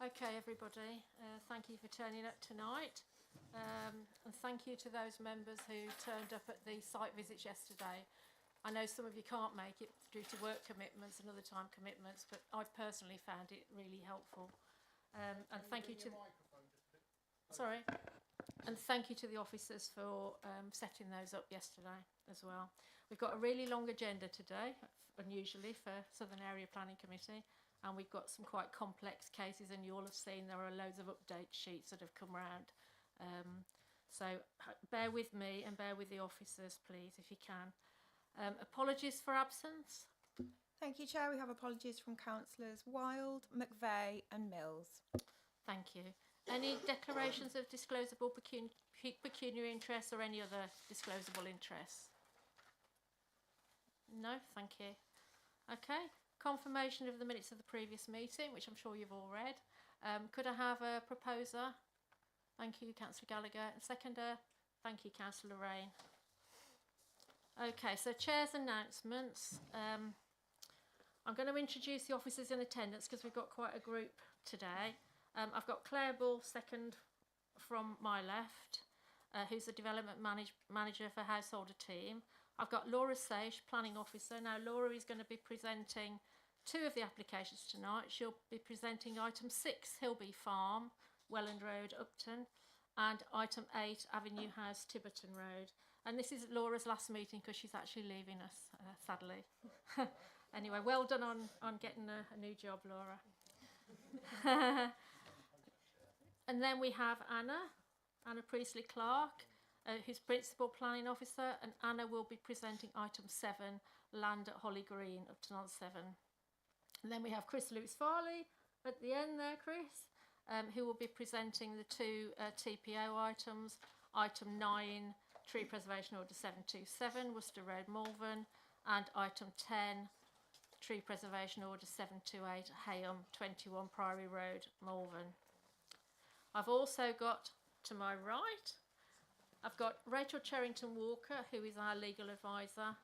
Okay, everybody, thank you for turning up tonight, and thank you to those members who turned up at the site visits yesterday. I know some of you can't make it due to work commitments and other time commitments, but I personally found it really helpful. And thank you to... Sorry. And thank you to the officers for setting those up yesterday as well. We've got a really long agenda today, unusually for Southern Area Planning Committee, and we've got some quite complex cases, and you all have seen there are loads of update sheets that have come round. So bear with me and bear with the officers, please, if you can. Apologies for absence. Thank you, Chair. We have apologies from Councillors Wild, McVeigh and Mills. Thank you. Any declarations of disclosable pecuniary interests or any other disclosable interests? No, thank you. Okay. Confirmation of the minutes of the previous meeting, which I'm sure you've all read. Could I have a proposer? Thank you, Councillor Gallagher. A seconder? Thank you, Councillor Rain. Okay, so Chair's announcements. I'm going to introduce the officers in attendance because we've got quite a group today. I've got Claire Bull, second from my left, who's the Development Manager for Householder Team. I've got Laura Sage, Planning Officer. Now, Laura is going to be presenting two of the applications tonight. She'll be presenting item 6, Hilby Farm, Welland Road, Upton, and item 8, Avenue House, Tiverton Road. And this is Laura's last meeting because she's actually leaving us, sadly. Anyway, well done on getting a new job, Laura. And then we have Anna Priestley-Clark, who's Principal Planning Officer, and Anna will be presenting item 7, Land at Holly Green, Upton on 7. And then we have Chris Lutz-Farley at the end there, Chris, who will be presenting the two TPO items, item 9, Tree Preservation Order 727, Worcester Road, Malvern, and item 10, Tree Preservation Order 728, Hayham, 21 Priory Road, Malvern. I've also got, to my right, I've got Rachel Cherrington Walker, who is our legal advisor,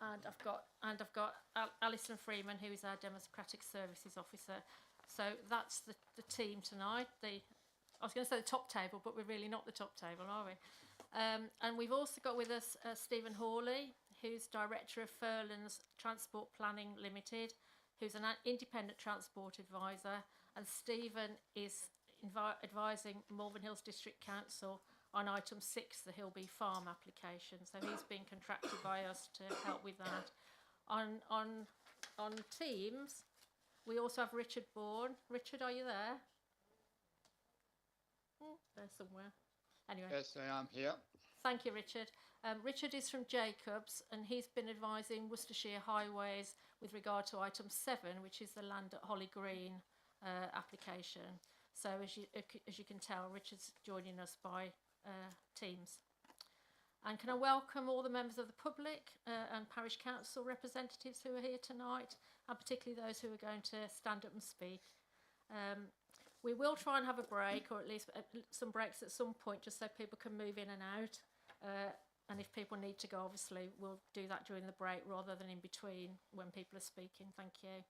and I've got Alison Freeman, who is our Democratic Services Officer. So that's the team tonight. I was going to say the top table, but we're really not the top table, are we? And we've also got with us Stephen Hawley, who's Director of Furlands Transport Planning Limited, who's an independent transport advisor, and Stephen is advising Malvern Hills District Council on item 6, the Hilby Farm application. So he's been contracted by us to help with that. On Teams, we also have Richard Bourne. Richard, are you there? There somewhere. Anyway. Yes, I am here. Thank you, Richard. Richard is from Jacobs, and he's been advising Worcestershire Highways with regard to item 7, which is the Land at Holly Green application. So as you can tell, Richard's joining us by Teams. And can I welcome all the members of the public and parish council representatives who are here tonight, and particularly those who are going to stand up and speak. We will try and have a break, or at least some breaks at some point, just so people can move in and out. And if people need to go, obviously, we'll do that during the break rather than in between when people are speaking. Thank you.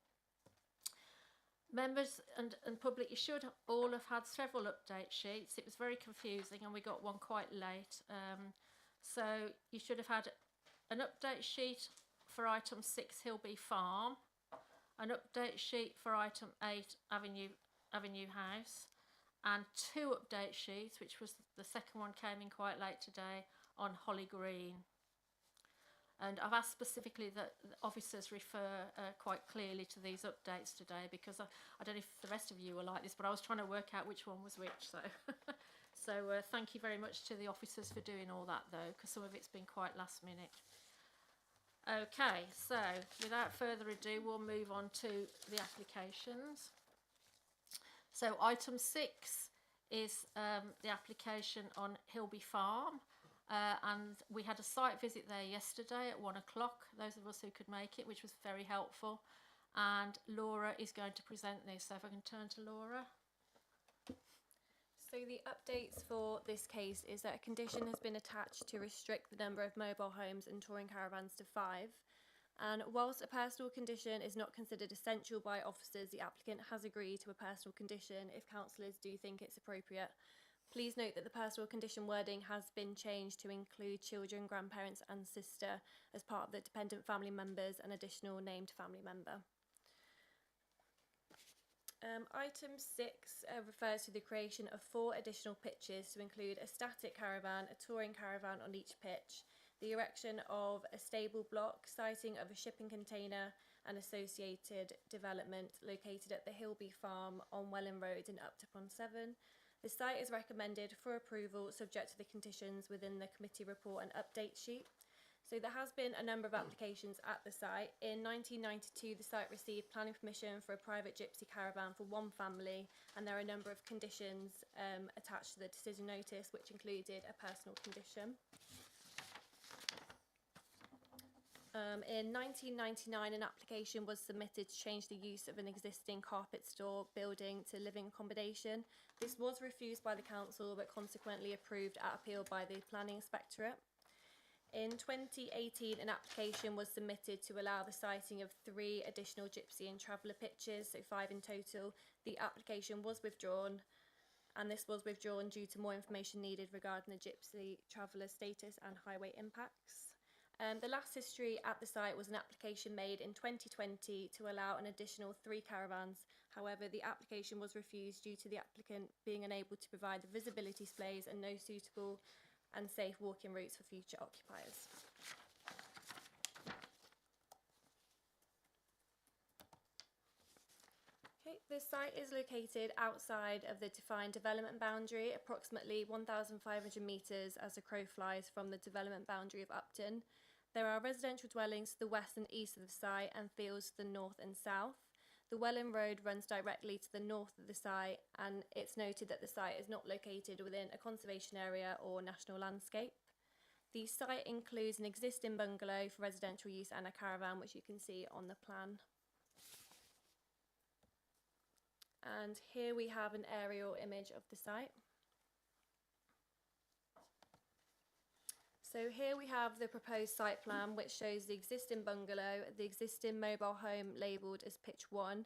Members and public, you should all have had several update sheets. It was very confusing and we got one quite late. So you should have had an update sheet for item 6, Hilby Farm, an update sheet for item 8, Avenue House, and 2 update sheets, which was the second one came in quite late today, on Holly Green. And I've asked specifically that the officers refer quite clearly to these updates today, because I don't know if the rest of you were like this, but I was trying to work out which one was which. So, thank you very much to the officers for doing all that, though, because some of it's been quite last minute. Okay, so without further ado, we'll move on to the applications. So item 6 is the application on Hilby Farm. And we had a site visit there yesterday at 1 o'clock, those of us who could make it, which was very helpful. And Laura is going to present this. So if I can turn to Laura. So the updates for this case is that a condition has been attached to restrict the number of mobile homes and touring caravans to 5. And whilst a personal condition is not considered essential by officers, the applicant has agreed to a personal condition if councillors do think it's appropriate. Please note that the personal condition wording has been changed to include children, grandparents and sister as part of the dependent family members and additional named family member. Item 6 refers to the creation of 4 additional pitches to include a static caravan, a touring caravan on each pitch, the erection of a stable block, siting of a shipping container and associated development located at the Hilby Farm on Welland Road in Upton-upon-Severn. The site is recommended for approval subject to the conditions within the committee report and update sheet. So there has been a number of applications at the site. In 1992, the site received planning permission for a private gypsy caravan for 1 family, and there are a number of conditions attached to the decision notice, which included a personal condition. In 1999, an application was submitted to change the use of an existing carpet store building to living accommodation. This was refused by the council, but consequently approved at appeal by the planning inspectorate. In 2018, an application was submitted to allow the siting of 3 additional gypsy and traveller pitches, so 5 in total. The application was withdrawn, and this was withdrawn due to more information needed regarding the gypsy traveller status and highway impacts. The last history at the site was an application made in 2020 to allow an additional 3 caravans. However, the application was refused due to the applicant being unable to provide the visibility displays and no suitable and safe walking routes for future occupiers. Okay, the site is located outside of the defined development boundary, approximately 1,500 metres as the crow flies from the development boundary of Upton. There are residential dwellings to the west and east of the site and fields to the north and south. The Welland Road runs directly to the north of the site, and it's noted that the site is not located within a conservation area or national landscape. The site includes an existing bungalow for residential use and a caravan, which you can see on the plan. And here we have an aerial image of the site. So here we have the proposed site plan, which shows the existing bungalow, the existing mobile home labelled as pitch 1.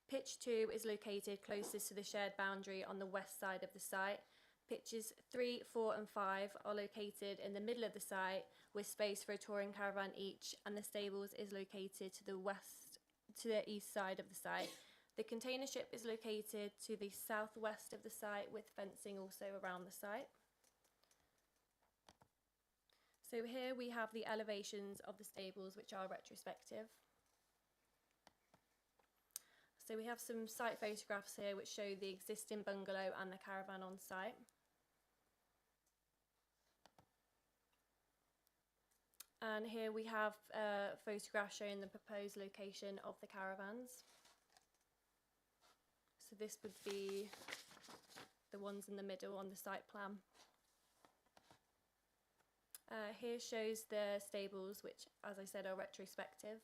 Pitch 2 is located closest to the shared boundary on the west side of the site. Pitches 3, 4 and 5 are located in the middle of the site with space for a touring caravan each, and the stables is located to the east side of the site. The container ship is located to the southwest of the site with fencing also around the site. So here we have the elevations of the stables, which are retrospective. So we have some site photographs here which show the existing bungalow and the caravan on site. And here we have a photograph showing the proposed location of the caravans. So this would be the ones in the middle on the site plan. Here shows the stables, which, as I said, are retrospective.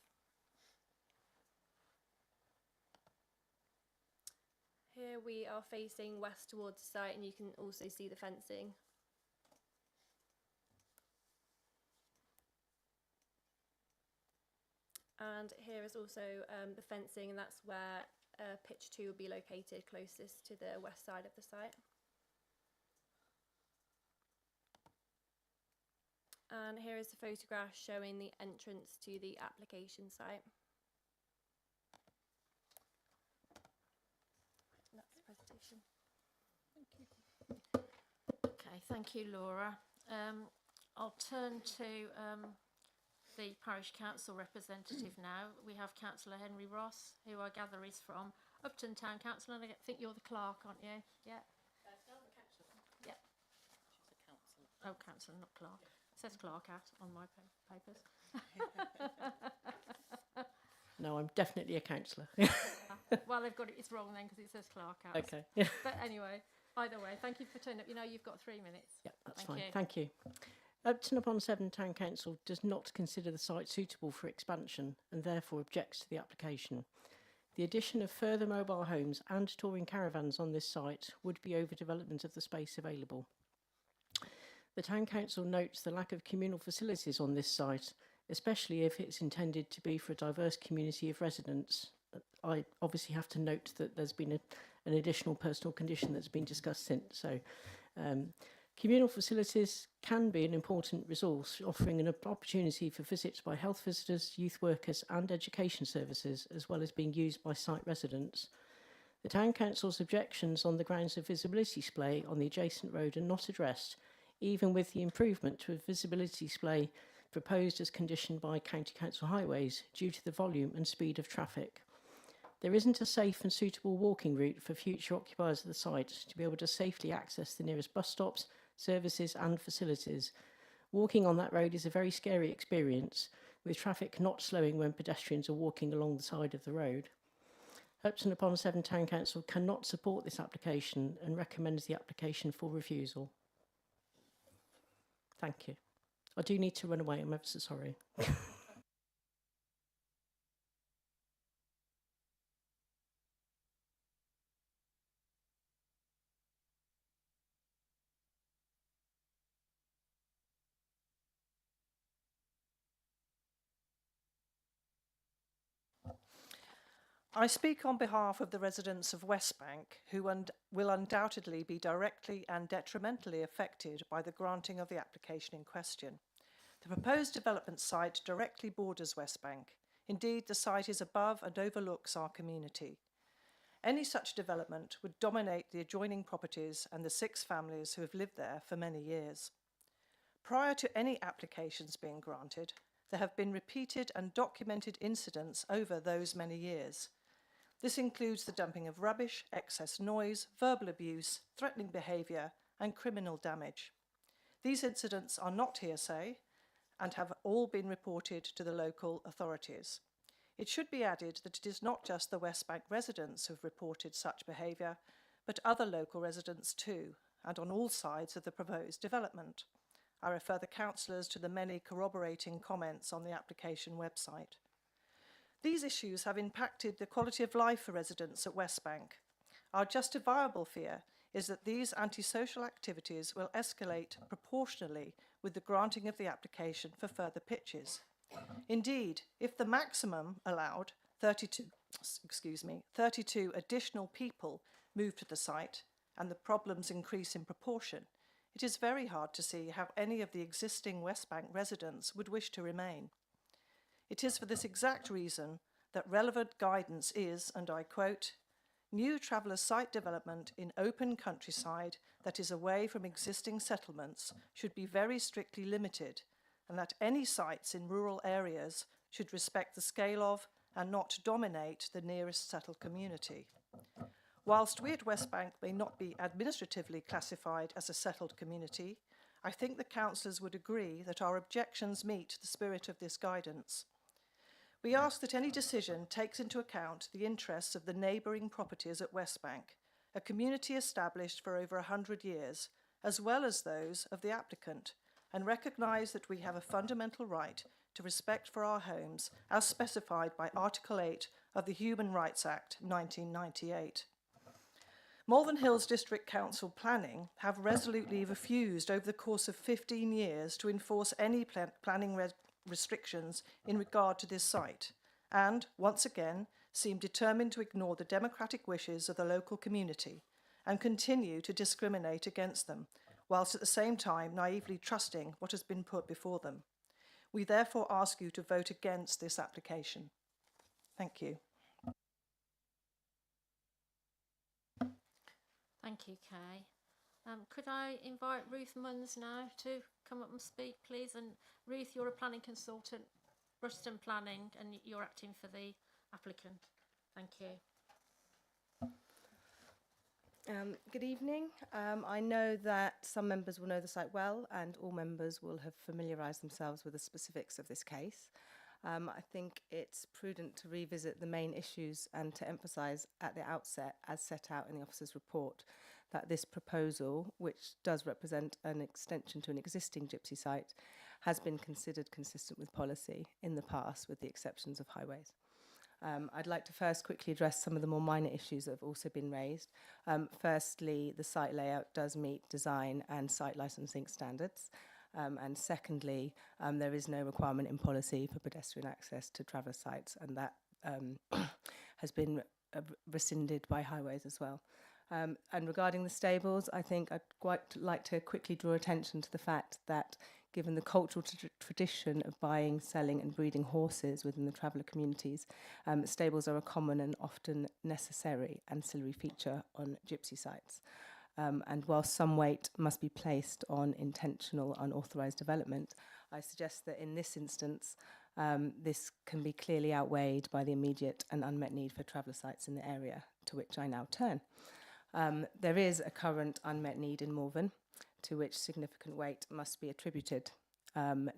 Here we are facing west towards the site, and you can also see the fencing. And here is also the fencing, and that's where pitch 2 will be located, closest to the west side of the site. And here is the photograph showing the entrance to the application site. That's the presentation. Thank you. Okay, thank you, Laura. I'll turn to the Parish Council representative now. We have Councillor Henry Ross, who I gather is from Upton Town Council, and I think you're the clerk, aren't you? Yeah. No, the councillor. Yeah. She's a councillor. Oh, councillor, not clerk. Says clerk out on my papers. No, I'm definitely a councillor. Well, they've got it's wrong then because it says clerk out. Okay. But anyway, either way, thank you for turning up. You know, you've got 3 minutes. Yeah, that's Thank fine. you. Thank you. Upton-upon-Severn Town Council does not consider the site suitable for expansion and therefore objects to the application. The addition of further mobile homes and touring caravans on this site would be overdevelopment of the space available. The Town Council notes the lack of communal facilities on this site, especially if it's intended to be for a diverse community of residents. I obviously have to note that there's been an additional personal condition that's been discussed since. So communal facilities can be an important resource, offering an opportunity for visits by health visitors, youth workers and education services, as well as being used by site residents. The Town Council's objections on the grounds of visibility display on the adjacent road are not addressed, even with the improvement to a visibility display proposed as conditioned by County Council Highways due to the volume and speed of traffic. There isn't a safe and suitable walking route for future occupiers of the site to be able to safely access the nearest bus stops, services and facilities. Walking on that road is a very scary experience, with traffic not slowing when pedestrians are walking along the side of the road. Upton upon Severn Town Council cannot support this application and recommends the application for refusal. Thank you. I do need to run away, I'm ever so sorry. I speak on behalf of the residents of Westbank, who will undoubtedly be directly and detrimentally affected by the granting of the application in question. The proposed development site directly borders Westbank. Indeed, the site is above and overlooks our community. Any such development would dominate the adjoining properties and the 6 families who have lived there for many years. Prior to any applications being granted, there have been repeated and documented incidents over those many years. This includes the dumping of rubbish, excess noise, verbal abuse, threatening behaviour, and criminal damage. These incidents are not hearsay and have all been reported to the local authorities. It should be added that it is not just the Westbank residents who have reported such behaviour, but other local residents too, and on all sides of the proposed development. I refer the councillors to the many corroborating comments on the application website. These issues have impacted the quality of life for residents at Westbank. Our justifiable fear is that these antisocial activities will escalate proportionally with the granting of the application for further pitches. Indeed, if the maximum allowed, 32 additional people move to the site and the problems increase in proportion, it is very hard to see how any of the existing Westbank residents would wish to remain. It is for this exact reason that relevant guidance is, and I quote, "New traveller site development in open countryside that is away from existing settlements should be very strictly limited, and that any sites in rural areas should respect the scale of and not dominate the nearest settled community." Whilst we at Westbank may not be administratively classified as a settled community, I think the councillors would agree that our objections meet the spirit of this guidance. We ask that any decision takes into account the interests of the neighbouring properties at Westbank, a community established for over 100 years, as well as those of the applicant, and recognise that we have a fundamental right to respect for our homes as specified by Article 8 of the Human Rights Act 1998. Malvern Hills District Council planning have resolutely refused over the course of 15 years to enforce any planning restrictions in regard to this site, and, once again, seem determined to ignore the democratic wishes of the local community and continue to discriminate against them, whilst at the same time naively trusting what has been put before them. We therefore ask you to vote against this application. Thank you. Thank you, Kay. Could I invite Ruth Munns now to come up and speak, please? And Ruth, you're a planning consultant, Ruston Planning, and you're acting for the applicant. Thank you. Good evening. I know that some members will know the site well, and all members will have familiarised themselves with the specifics of this case. I think it's prudent to revisit the main issues and to emphasise at the outset, as set out in the officer's report, that this proposal, which does represent an extension to an existing gypsy site, has been considered consistent with policy in the past, with the exceptions of highways. I'd like to first quickly address some of the more minor issues that have also been raised. Firstly, the site layout does meet design and site licensing standards. And secondly, there is no requirement in policy for pedestrian access to traveller sites, and that has been rescinded by highways as well. And regarding the stables, I think I'd quite like to quickly draw attention to the fact that given the cultural tradition of buying, selling and breeding horses within the traveller communities, stables are a common and often necessary ancillary feature on gypsy sites. And while some weight must be placed on intentional unauthorised development, I suggest that in this instance, this can be clearly outweighed by the immediate and unmet need for traveller sites in the area, to which I now turn. There is a current unmet need in Morven, to which significant weight must be attributed.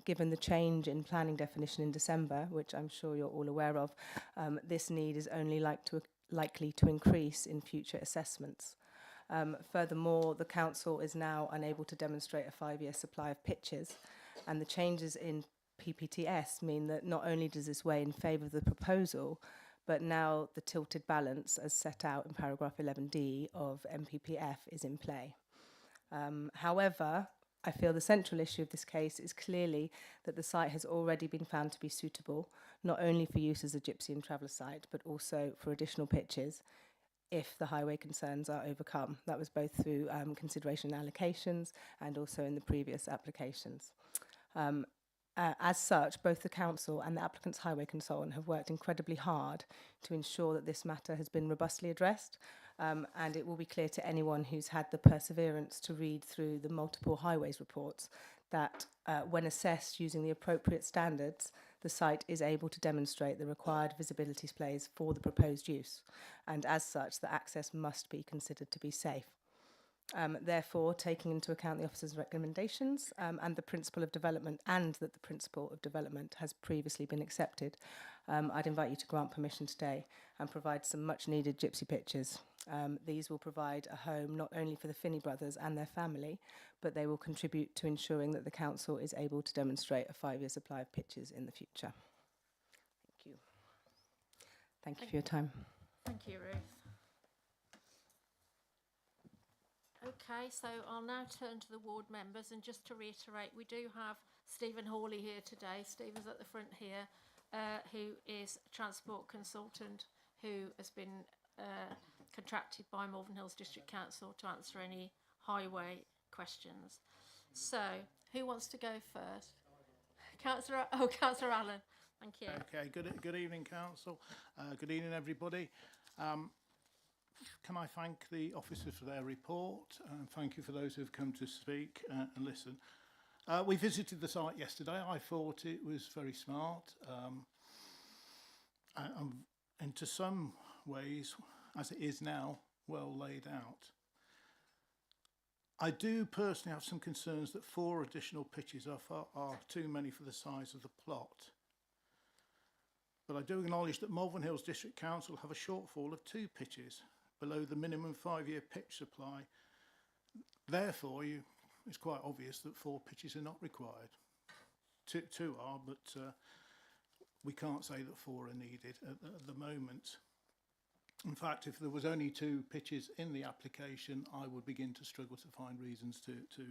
Given the change in planning definition in December, which I'm sure you're all aware of, this need is only likely to increase in future assessments. Furthermore, the council is now unable to demonstrate a 5-year supply of pitches, and the changes in PPTS mean that not only does this weigh in favour of the proposal, but now the tilted balance as set out in paragraph 11D of MPPF is in play. However, I feel the central issue of this case is clearly that the site has already been found to be suitable, not only for use as a gypsy and traveller site, but also for additional pitches, if the highway concerns are overcome. That was both through consideration allocations and also in the previous applications. As such, both the council and the applicant's highway consultant have worked incredibly hard to ensure that this matter has been robustly addressed, and it will be clear to anyone who's had the perseverance to read through the multiple highways reports that when assessed using the appropriate standards, the site is able to demonstrate the required visibility displays for the proposed use, and as such, the access must be considered to be safe. Therefore, taking into account the officer's recommendations and the principle of development, and that the principle of development has previously been accepted, I'd invite you to grant permission today and provide some much needed gypsy pitches. These will provide a home not only for the Finney brothers and their family, but they will contribute to ensuring that the council is able to demonstrate a 5-year supply of pitches in the future. Thank you. Thank you for your time. Thank you, Ruth. Okay, so I'll now turn to the ward members, and just to reiterate, we do have Stephen Hawley here today. Stephen's at the front here, who is a transport consultant who has been contracted by Malvern Hills District Council to answer any highway questions. So, who wants to go first? Councillor Allen. Thank you. Okay, good evening, Council. Good evening, everybody. Can I thank the officers for their report, and thank you for those who have come to speak and listen. We visited the site yesterday. I thought it was very smart, and to some ways, as it is now, well laid out. I do personally have some concerns that 4 additional pitches are too many for the size of the plot. But I do acknowledge that Malvern Hills District Council have a shortfall of 2 pitches below the minimum 5-year pitch supply. Therefore, it's quite obvious that 4 pitches are not required. 2 are, but we can't say that 4 are needed at the moment. In fact, if there was only 2 pitches in the application, I would begin to struggle to find reasons to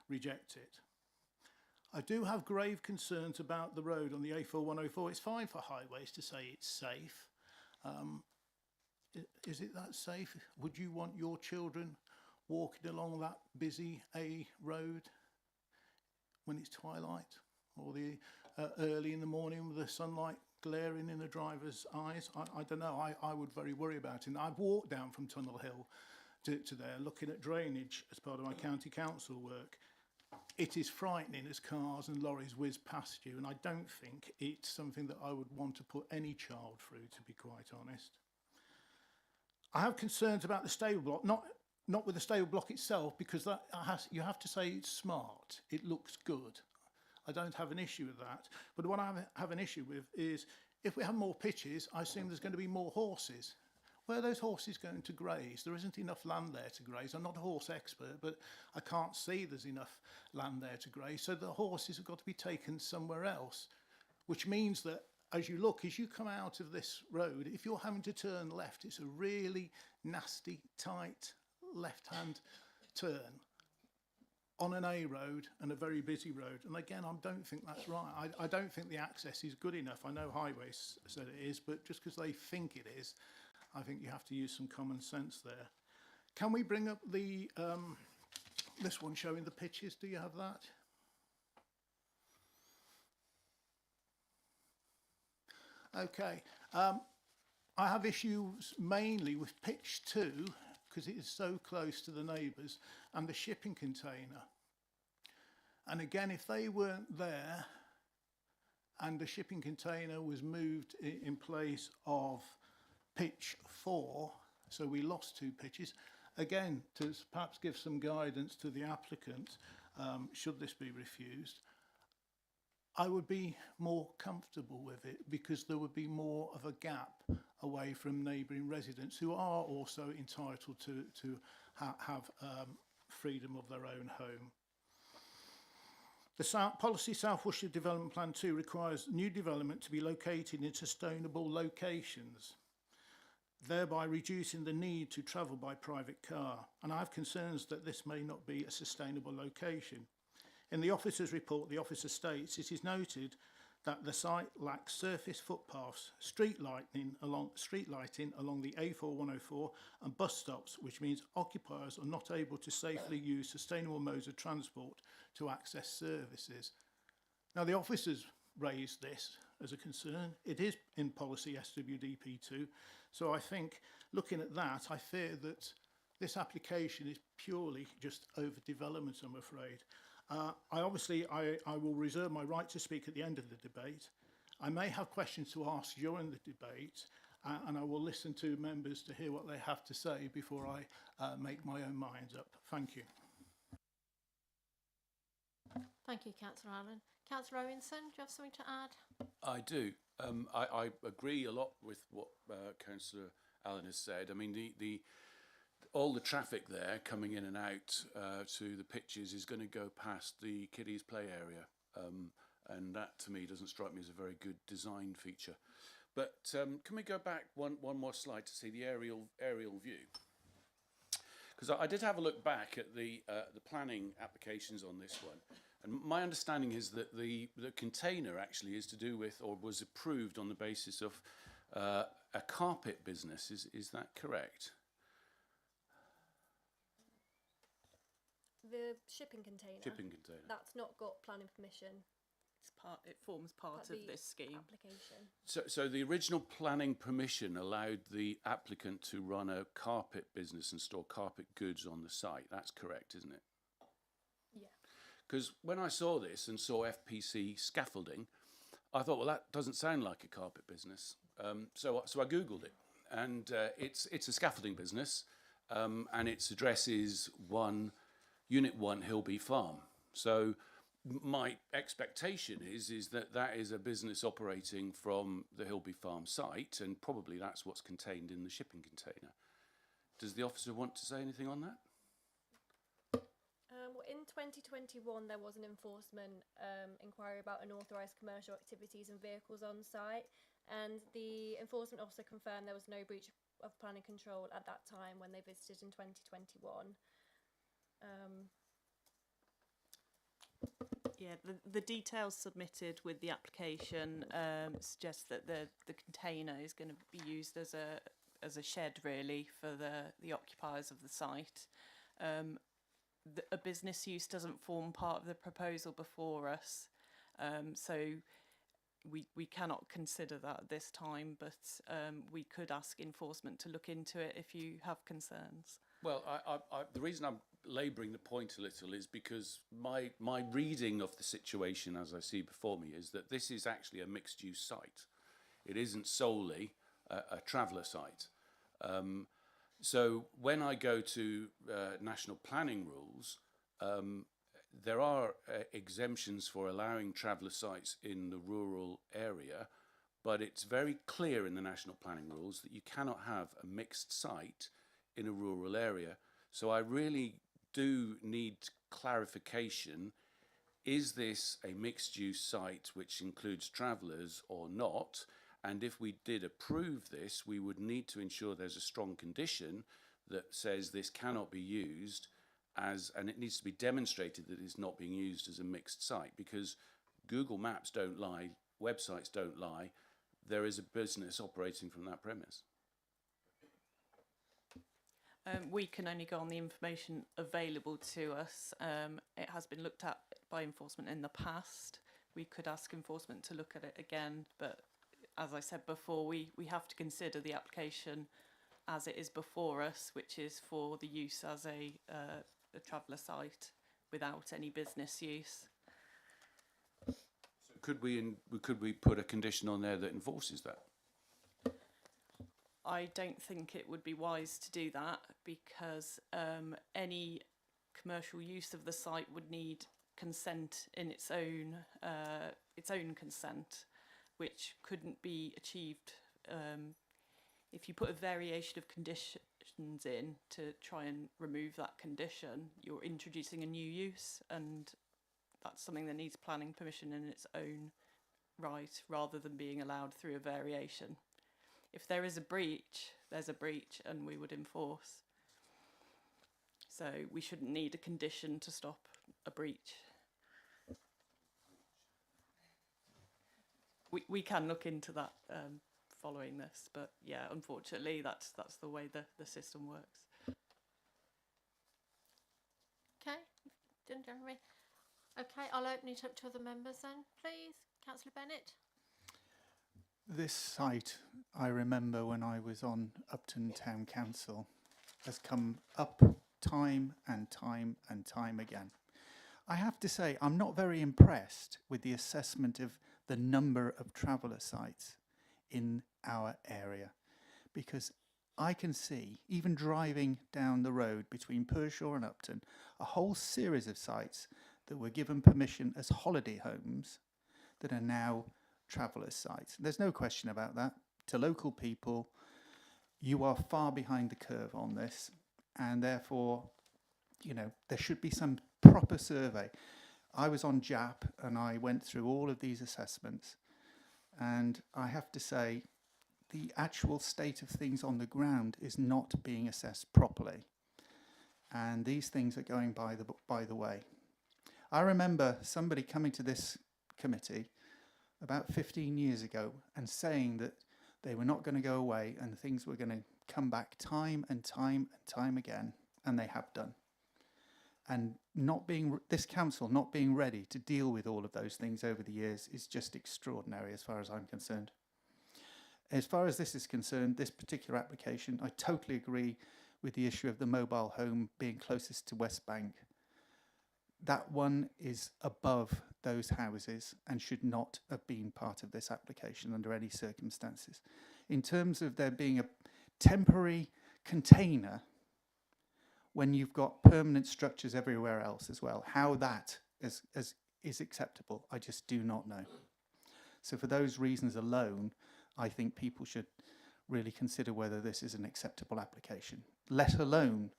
reject it. I do have grave concerns about the road on the A4104. It's fine for highways to say it's safe. Is it that safe? Would you want your children walking along that busy A road when it's twilight, or the early in the morning with the sunlight glaring in the driver's eyes? I don't know. I would very worry about it. And I've walked down from Tunnel Hill to there looking at drainage as part of my county council work. It is frightening as cars and lorries whiz past you, and I don't think it's something that I would want to put any child through, to be quite honest. I have concerns about the stable block, not with the stable block itself, because you have to say it's smart. It looks good. I don't have an issue with that. But what I have an issue with is if we have more pitches, I assume there's going to be more horses. Where are those horses going to graze? There isn't enough land there to graze. I'm not a horse expert, but I can't see there's enough land there to graze. So the horses have got to be taken somewhere else, which means that as you come out of this road, if you're having to turn left, it's a really nasty, tight left-hand turn. on an A road and a very busy road. And again, I don't think that's right. I don't think the access is good enough. I know Highways said it is, but just because they think it is, I think you have to use some common sense there. Can we bring up the this one showing the pitches? Do you have that? Okay. I have issues mainly with pitch 2 because it is so close to the neighbours and the shipping container. And again, if they weren't there and the shipping container was moved in place of pitch 4, so we lost 2 pitches, again, to perhaps give some guidance to the applicant, should this be refused, I would be more comfortable with it because there would be more of a gap away from neighbouring residents who are also entitled to have freedom of their own home. The Policy South Worcestershire Development Plan 2 requires new development to be located in sustainable locations, thereby reducing the need to travel by private car. And I have concerns that this may not be a sustainable location. In the officer's report, the officer states it is noted that the site lacks surface footpaths, street lighting along the A4104 and bus stops, which means occupiers are not able to safely use sustainable modes of transport to access services. Now, the officers raised this as a concern. It is in policy SWDP2, so I think looking at that, I fear that this application is purely just overdevelopment, I'm afraid. I will reserve my right to speak at the end of the debate. I may have questions to ask during the debate, and I will listen to members to hear what they have to say before I make my own mind up. Thank you. Thank you, Councillor Allen. Councillor Owenson, do you have something to add? I do. I agree a lot with what Councillor Allen has said. I mean, all the traffic there coming in and out to the pitches is going to go past the kiddies' play area, and that to me doesn't strike me as a very good design feature. But can we go back one more slide to see the aerial view? Because I did have a look back at the planning applications on this one, and my understanding is that the container actually is to do with, or was approved on the basis of a carpet business. Is that correct? The shipping container. Shipping container. That's not got planning permission. It forms part of this scheme. Application. So the original planning permission allowed the applicant to run a carpet business and store carpet goods on the site. That's correct, isn't it? Yeah. Because when I saw this and saw FPC scaffolding, I thought, well, that doesn't sound like a carpet business. So I Googled it, and it's a scaffolding business, and its address is Unit 1 Hilby Farm. So my expectation is that is a business operating from the Hilby Farm site, and probably that's what's contained in the shipping container. Does the officer want to say anything on that? Well, in 2021, there was an enforcement inquiry about unauthorised commercial activities and vehicles on site, and the enforcement officer confirmed there was no breach of planning control at that time when they visited in 2021. Yeah, the details submitted with the application suggest that the container is going to be used as a shed, really, for the occupiers of the site. A business use doesn't form part of the proposal before us, so we cannot consider that at this time, but we could ask enforcement to look into it if you have concerns. Well, the reason I'm labouring the point a little is because my reading of the situation as I see before me is that this is actually a mixed-use site. It isn't solely a traveller site. So when I go to national planning rules, there are exemptions for allowing traveller sites in the rural area, but it's very clear in the national planning rules that you cannot have a mixed site in a rural area. So I really do need clarification. Is this a mixed-use site which includes travellers or not? And if we did approve this, we would need to ensure there's a strong condition that says this cannot be used and it needs to be demonstrated that it's not being used as a mixed site, because Google Maps don't lie, websites don't lie. There is a business operating from that premise. We can only go on the information available to us. It has been looked at by enforcement in the past. We could ask enforcement to look at it again, but as I said before, we have to consider the application as it is before us, which is for the use as a traveller site without any business use. Could we put a condition on there that enforces that? I don't think it would be wise to do that, because any commercial use of the site would need consent in its own consent, which couldn't be achieved if you put a variation of conditions in to try and remove that condition. You're introducing a new use, and that's something that needs planning permission in its own right, rather than being allowed through a variation. If there is a breach, there's a breach, and we would enforce. So we shouldn't need a condition to stop a breach. We can look into that following this, but yeah, unfortunately, that's the way the system works. Okay, done, Jeremy. Okay, I'll open it up to other members then, please. Councillor Bennett. This site, I remember when I was on Upton Town Council, has come up time and time and time again. I have to say, I'm not very impressed with the assessment of the number of traveller sites in our area, because I can see, even driving down the road between Pershore and Upton, a whole series of sites that were given permission as holiday homes that are now traveller sites. There's no question about that. To local people, you are far behind the curve on this, and therefore, you know, there should be some proper survey. I was on JAP and I went through all of these assessments, and I have to say the actual state of things on the ground is not being assessed properly, and these things are going by the way. I remember somebody coming to this committee about 15 years ago and saying that they were not going to go away and things were going to come back time and time and time again, and they have done. And this council not being ready to deal with all of those things over the years is just extraordinary as far as I'm concerned. As far as this is concerned, this particular application, I totally agree with the issue of the mobile home being closest to West Bank. That one is above those houses and should not have been part of this application under any circumstances. In terms of there being a temporary container when you've got permanent structures everywhere else as well, how that is acceptable, I just do not know. So for those reasons alone, I think people should really consider whether this is an acceptable application, let alone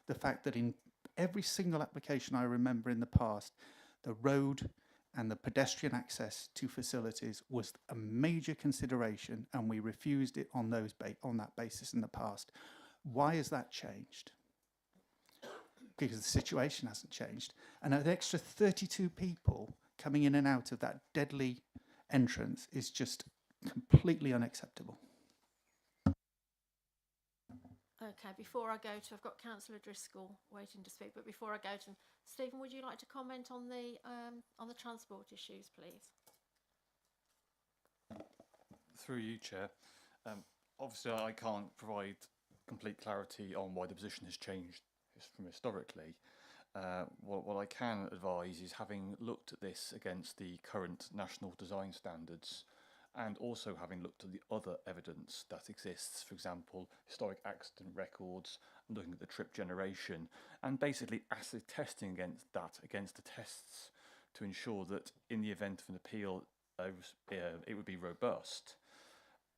the fact that in every single application I remember in the past, the road and the pedestrian access to facilities was a major consideration, and we refused it on that basis in the past. Why has that changed? Because the situation hasn't changed. And an extra 32 people coming in and out of that deadly entrance is just completely unacceptable. Okay, before I go to, I've got Councillor Driscoll waiting to speak, but before I go to Stephen, would you like to comment on the transport issues, please? Through you, Chair. Obviously, I can't provide complete clarity on why the position has changed from historically. What I can advise is, having looked at this against the current national design standards, and also having looked at the other evidence that exists, for example, historic accident records, and looking at the trip generation, and basically acid testing against the tests to ensure that in the event of an appeal, it would be robust.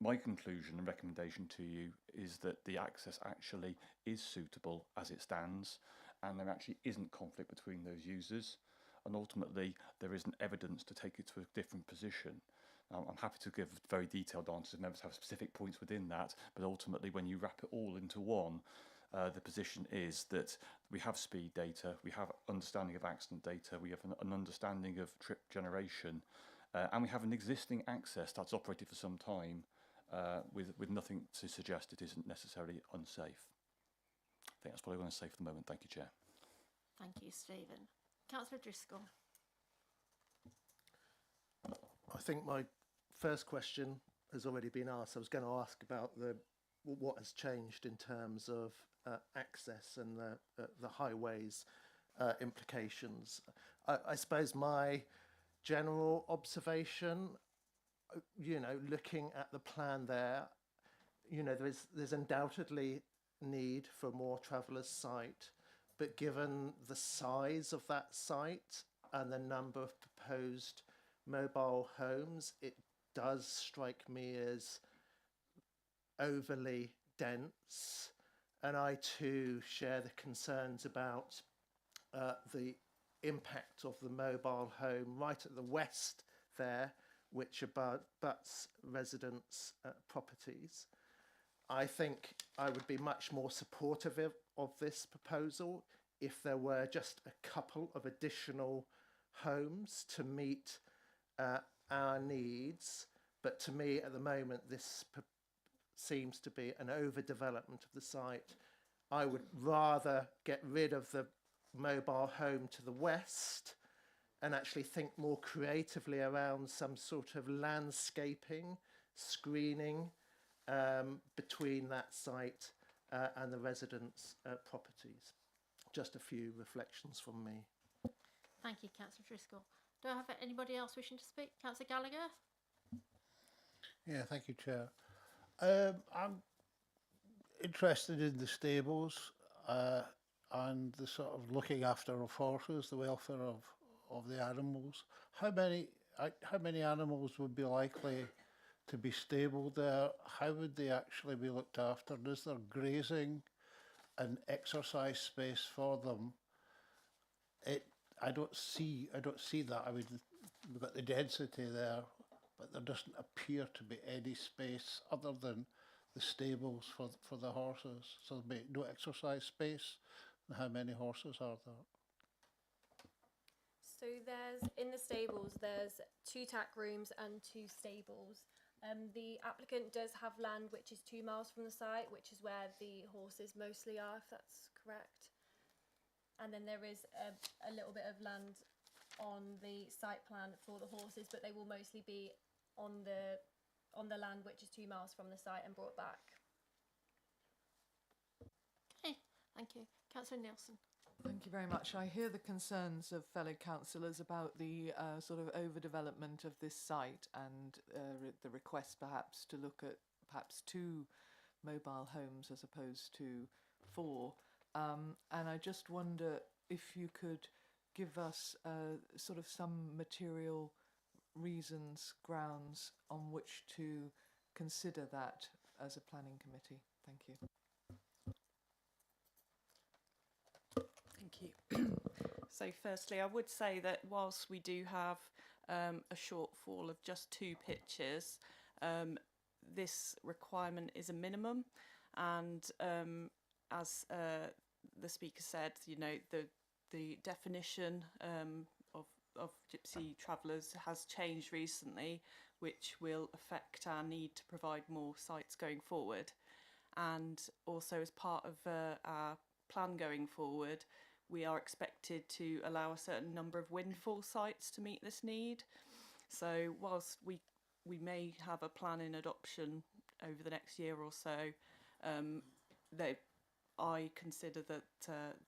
My conclusion and recommendation to you is that the access actually is suitable as it stands, and there actually isn't conflict between those users, and ultimately there isn't evidence to take it to a different position. I'm happy to give very detailed answers if members have specific points within that, but ultimately when you wrap it all into one, The position is that we have speed data, we have understanding of accident data, we have an understanding of trip generation, and we have an existing access that's operated for some time with nothing to suggest it isn't necessarily unsafe. I think that's what I want to say for the moment. Thank you, Chair. Thank you, Stephen. Councillor Driscoll. I think my first question has already been asked. I was going to ask about what has changed in terms of access and the highways implications. I suppose my general observation, looking at the plan there, there's undoubtedly need for more travellers' sight, but given the size of that site and the number of proposed mobile homes, it does strike me as overly dense. And I too share the concerns about the impact of the mobile home right at the west there, which abuts residents' properties. I think I would be much more supportive of this proposal if there were just a couple of additional homes to meet our needs. But to me, at the moment, this seems to be an overdevelopment of the site. I would rather get rid of the mobile home to the west and actually think more creatively around some sort of landscaping, screening between that site and the residents' properties. Just a few reflections from me. Thank you, Councillor Driscoll. Do I have anybody else wishing to speak? Councillor Gallagher? Yeah, thank you, Chair. I'm interested in the stables and the sort of looking after of horses, the welfare of the animals. How many animals would be likely to be stabled there? How would they actually be looked after? Is there grazing and exercise space for them? I don't see that. I mean, we've got the density there, but there doesn't appear to be any space other than the stables for the horses. So there'll be no exercise space. And how many horses are there? So in the stables, there's 2 tack rooms and 2 stables. The applicant does have land which is 2 miles from the site, which is where the horses mostly are, if that's correct. And then there is a little bit of land on the site plan for the horses, but they will mostly be on the land which is 2 miles from the site and brought back. Okay, thank you. Councillor Nielsen. Thank you very much. I hear the concerns of fellow councillors about the sort of overdevelopment of this site and the request perhaps to look at perhaps 2 mobile homes as opposed to 4. And I just wonder if you could give us sort of some material reasons, grounds on which to consider that as a planning committee. Thank you. Thank you. So firstly, I would say that whilst we do have a shortfall of just 2 pitches, this requirement is a minimum, and as the speaker said, the definition of gypsy travellers has changed recently, which will affect our need to provide more sites going forward. And also as part of our plan going forward, we are expected to allow a certain number of windfall sites to meet this need. So whilst we may have a plan in adoption over the next year or so, I consider that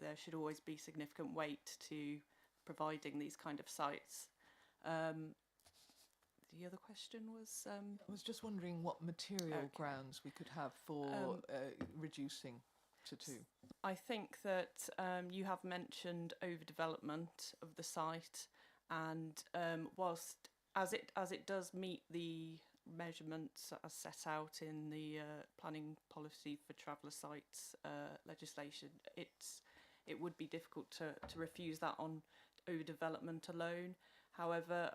there should always be significant weight to providing these kind of sites. The other question was... I was just wondering what material grounds we could have for reducing to 2. I think that you have mentioned overdevelopment of the site, and whilst as it does meet the measurements as set out in the planning policy for traveller sites legislation, it would be difficult to refuse that on overdevelopment alone. However,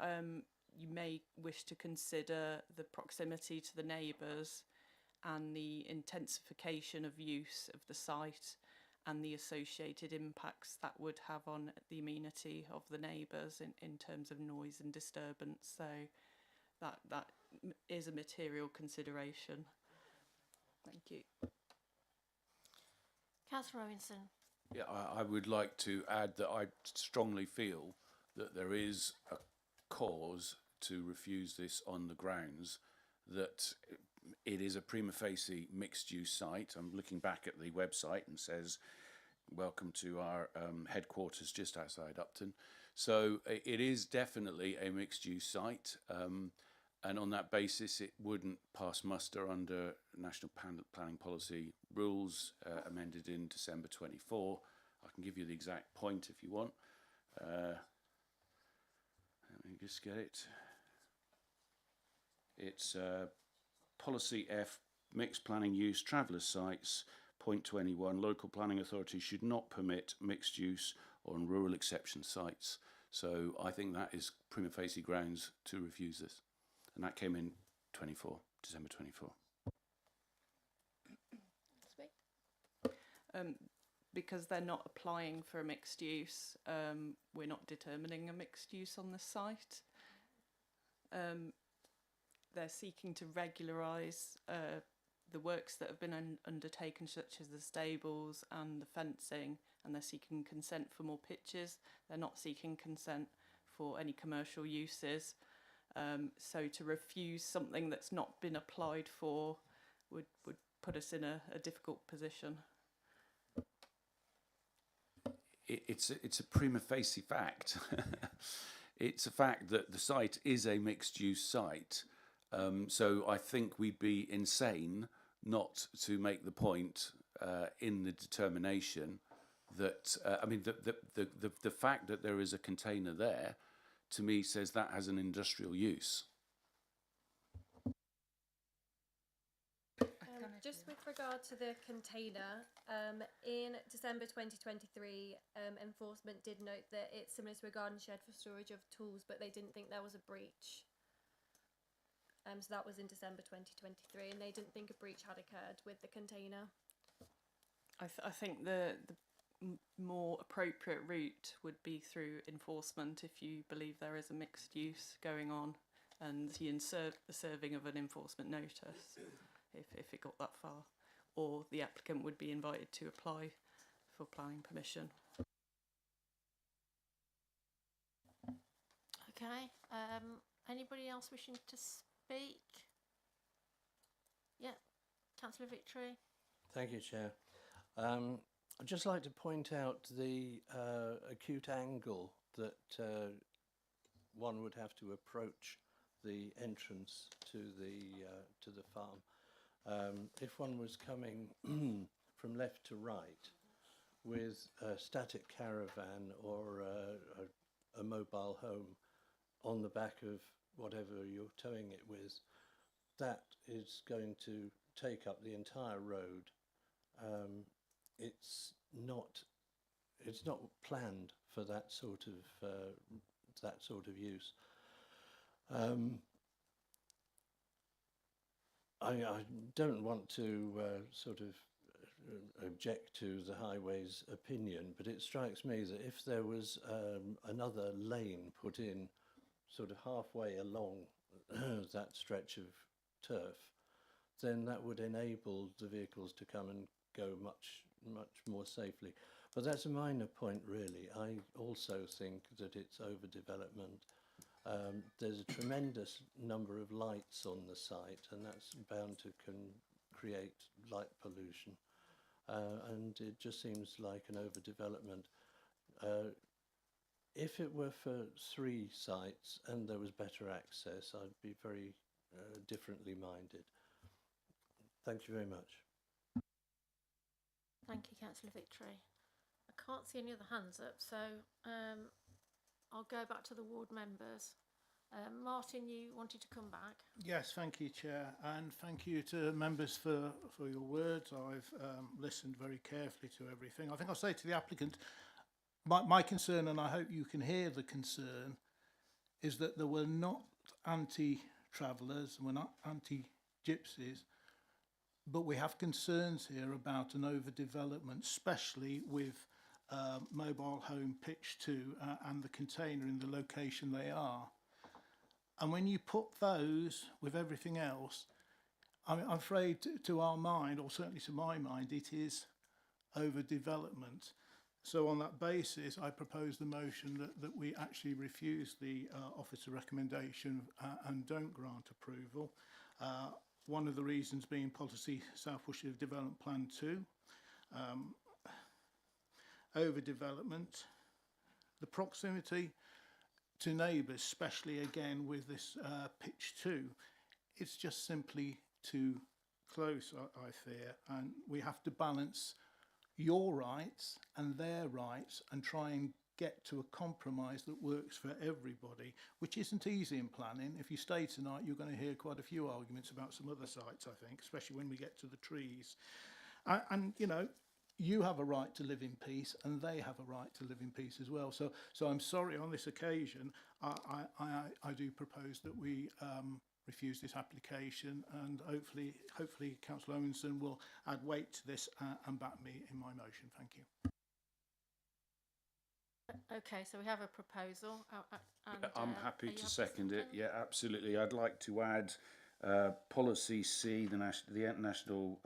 you may wish to consider the proximity to the neighbours and the intensification of use of the site and the associated impacts that would have on the amenity of the neighbours in terms of noise and disturbance. So that is a material consideration. Thank you. Councillor Owenson. Yeah, I would like to add that I strongly feel that there is a cause to refuse this on the grounds that it is a prima facie mixed-use site. I'm looking back at the website and says, welcome to our headquarters just outside Upton. So it is definitely a mixed-use site. And on that basis, it wouldn't pass muster under National Planning Policy rules amended in December 24. I can give you the exact point if you want. Let me just get it. It's Policy F, Mixed Planning Use, Traveller Sites, point 21, local planning authorities should not permit mixed use on rural exception sites. So I think that is prima facie grounds to refuse this. And that came in December 24. Because they're not applying for a mixed use, we're not determining a mixed use on the site. They're seeking to regularise the works that have been undertaken, such as the stables and the fencing, and they're seeking consent for more pitches. They're not seeking consent for any commercial uses. So to refuse something that's not been applied for would put us in a difficult position. It's a prima facie fact. It's a fact that the site is a mixed-use site. So I think we'd be insane not to make the point in the determination that the fact that there is a container there, to me, says that has an industrial use. Just with regard to the container, in December 2023, enforcement did note that it's similar to a garden shed for storage of tools, but they didn't think there was a breach. So that was in December 2023, and they didn't think a breach had occurred with the container. I think the more appropriate route would be through enforcement if you believe there is a mixed use going on, and you insert the serving of an enforcement notice if it got that far, or the applicant would be invited to apply for planning permission. Okay. Anybody else wishing to speak? Yeah, Councillor Victory. Thank you, Chair. I'd just like to point out the acute angle that one would have to approach the entrance to the farm. If one was coming from left to right with a static caravan or a mobile home on the back of whatever you're towing it with, that is going to take up the entire road. It's not planned for that sort of use. I don't want to object to the highway's opinion, but it strikes me that if there was another lane put in sort of halfway along that stretch of turf, then that would enable the vehicles to come and go much more safely. But that's a minor point, really. I also think that it's overdevelopment. There's a tremendous number of lights on the site, and that's bound to create light pollution. And it just seems like an overdevelopment. If it were for 3 sites and there was better access, I'd be very differently minded. Thank you very much. Thank you, Councillor Victory. I can't see any other hands up, so I'll go back to the ward members. Martin, you wanted to come back? Yes, thank you, Chair, and thank you to members for your words. I've listened very carefully to everything. I think I'll say to the applicant, my concern, and I hope you can hear the concern, is that there were not anti-travellers and we're not anti-gypsies But we have concerns here about an overdevelopment, especially with mobile home pitch 2 and the container in the location they are. And when you put those with everything else, I'm afraid to our mind, or certainly to my mind, it is overdevelopment. So on that basis, I propose the motion that we actually refuse the officer recommendation and don't grant approval. One of the reasons being policy South Worcestershire Development Plan 2, overdevelopment, the proximity to neighbours, especially again with this pitch 2, it's just simply too close, I fear, and we have to balance your rights and their rights and try and get to a compromise that works for everybody, which isn't easy in planning. If you stay tonight, you're going to hear quite a few arguments about some other sites, I think, especially when we get to the trees. And you know, you have a right to live in peace and they have a right to live in peace as well. So I'm sorry, on this occasion, I do propose that we refuse this application, and hopefully Councillor Owenson will add weight to this and back me in my motion. Thank you. Okay, so we have a proposal. I'm happy to second it. Yeah, absolutely. I'd like to add policy C, the National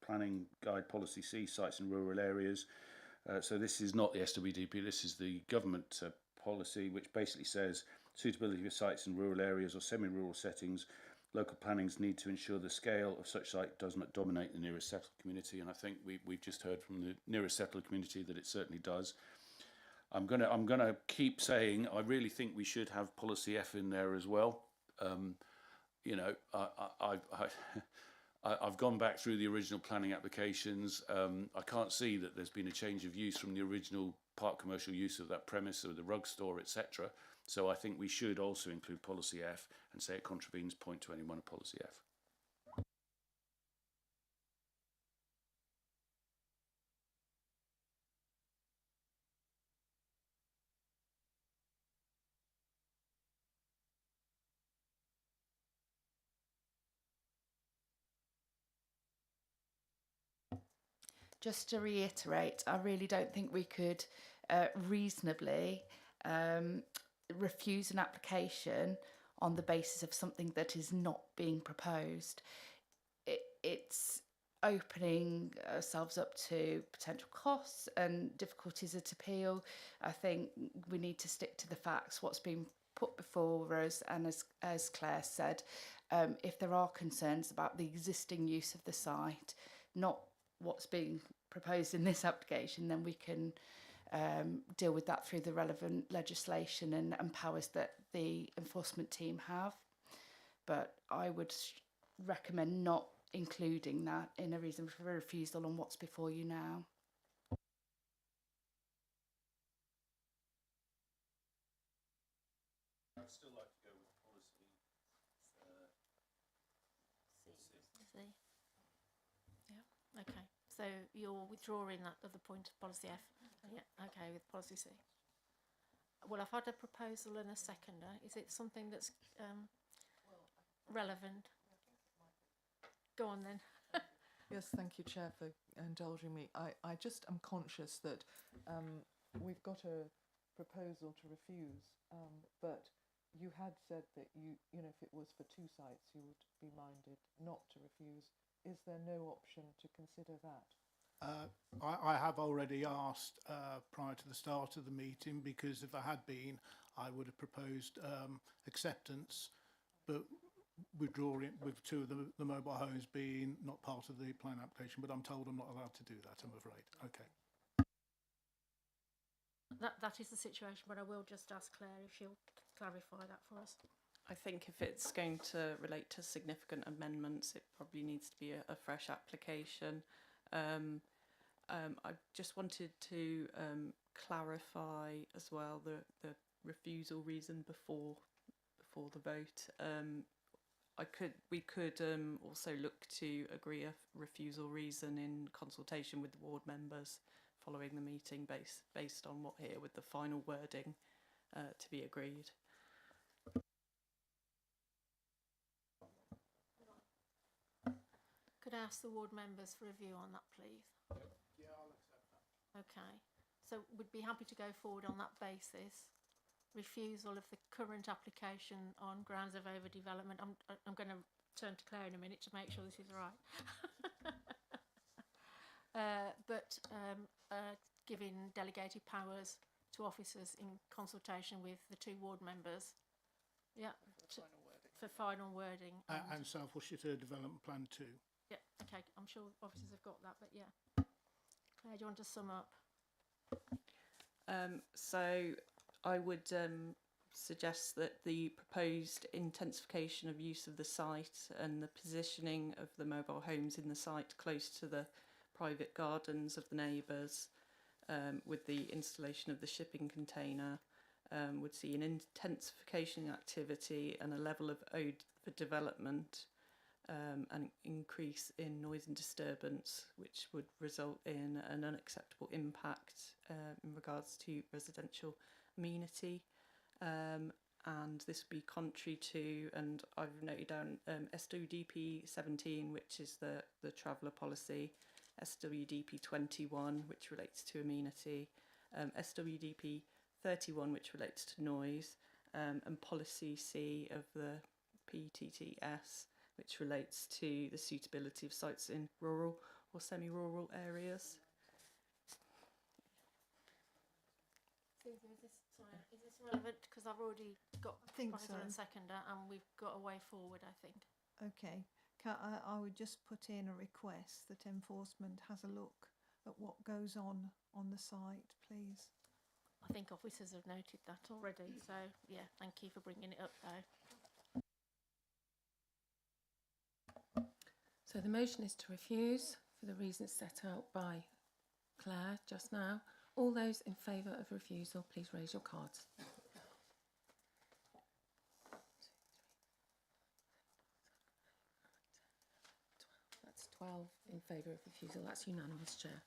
Planning Guide Policy C, sites in rural areas. So this is not the SWDP, this is the government policy, which basically says suitability of sites in rural areas or semi-rural settings. Local plannings need to ensure the scale of such site does not dominate the nearest settled community, and I think we've just heard from the nearest settled community that it certainly does. I'm gonna keep saying I really think we should have policy F in there as well. You know, I've gone back through the original planning applications. I can't see that there's been a change of use from the original park commercial use of that premise or the rug store, etc. So I think we should also include policy F and say it contravenes point 21 of policy F. Just to reiterate, I really don't think we could reasonably refuse an application on the basis of something that is not being proposed. It's opening ourselves up to potential costs and difficulties at appeal. I think we need to stick to the facts, what's been put before us, and as Claire said, if there are concerns about the existing use of the site, not what's being proposed in this application, then we can deal with that through the relevant legislation and powers that the enforcement team have. But I would recommend not including that in a reason for refusal on what's before you now. I'd still like to go with policy C. Yeah. Okay. So you're withdrawing that other point of policy F. Yeah. Okay, with policy C. Well, I've had a proposal and a seconder. Is it something that's relevant? Go on then. Yes, thank you, Chair, for indulging me. I just am conscious that we've got a proposal to refuse, but you had said that you know, if it was for 2 sites, you would be minded not to refuse. Is there no option to consider that? I have already asked prior to the start of the meeting, because if there had been, I would have proposed acceptance, but withdrawing with 2 of the mobile homes being not part of the plan application. But I'm told I'm not allowed to do that, I'm afraid. Okay. That is the situation, but I will just ask Claire if she'll clarify that for us. I think if it's going to relate to significant amendments, it probably needs to be a fresh application. I just wanted to clarify as well the refusal reason before the vote. We could also look to agree a refusal reason in consultation with the ward members following the meeting, based on what here with the final wording to be agreed. Could I ask the ward members for a view on that, please? Yeah, I'll accept that. Okay, so we'd be happy to go forward on that basis. Refusal of the current application on grounds of overdevelopment. I'm going to turn to Claire in a minute to make sure this is right. But giving delegated powers to officers in consultation with the 2 ward members. Yeah, for final wording. And South Worcestershire Development Plan 2. Yeah, okay, I'm sure officers have got that, but yeah. Claire, do you want to sum up? So I would suggest that the proposed intensification of use of the site and the positioning of the mobile homes in the site close to the private gardens of the neighbours, with the installation of the shipping container, would see an intensification activity and a level of development, an increase in noise and disturbance, which would result in an unacceptable impact in regards to residential amenity. And this would be contrary to, and I've noted down SWDP 17, which is the traveller policy, SWDP 21, which relates to amenity, SWDP 31, which relates to noise, and policy C of the PTTS, which relates to the suitability of sites in rural or semi-rural areas. Susie, is this relevant? Because I've already got think proposer and so. seconder, and we've got a way forward, I think. Okay, I would just put in a request that enforcement has a look at what goes on the site, please. I think officers have noted that already, so yeah, thank you for bringing it up though. So the motion is to refuse for the reasons set out by Claire just now. All those in favour of refusal, please raise your cards. That's 12 in favour of refusal. That's unanimous, Chair.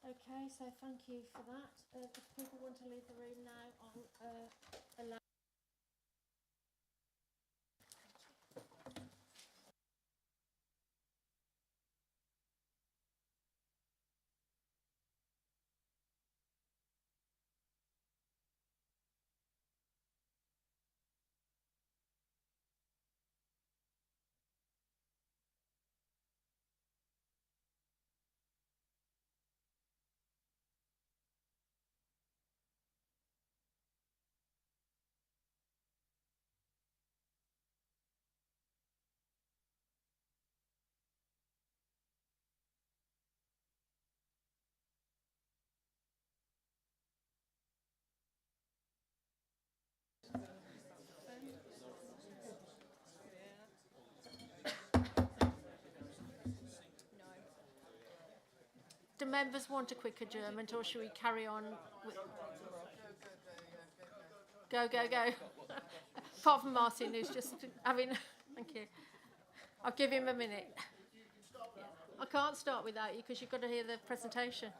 Okay, so thank you for that. If people want to leave the room now, I'll allow. Do members want a quick adjournment, or should we carry on with... Go, go, go. Apart from Martin, who's just having... Thank you. I'll give him a minute. I can't start without you, because you've got to hear the presentation.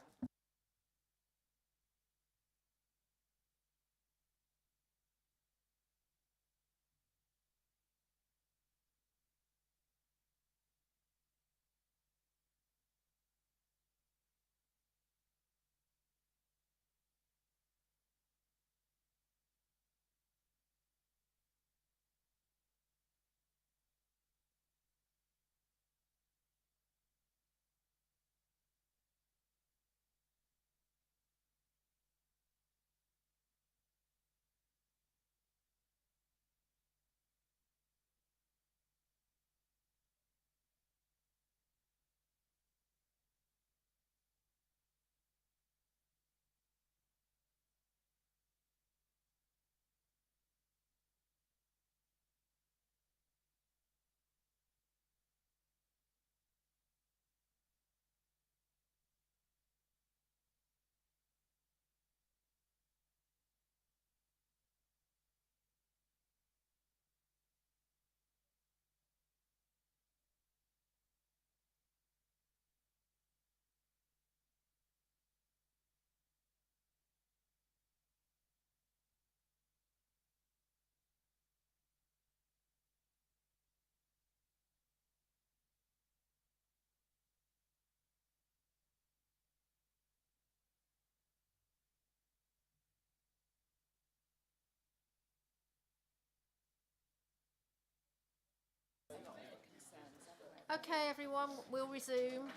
Okay, everyone, we'll resume.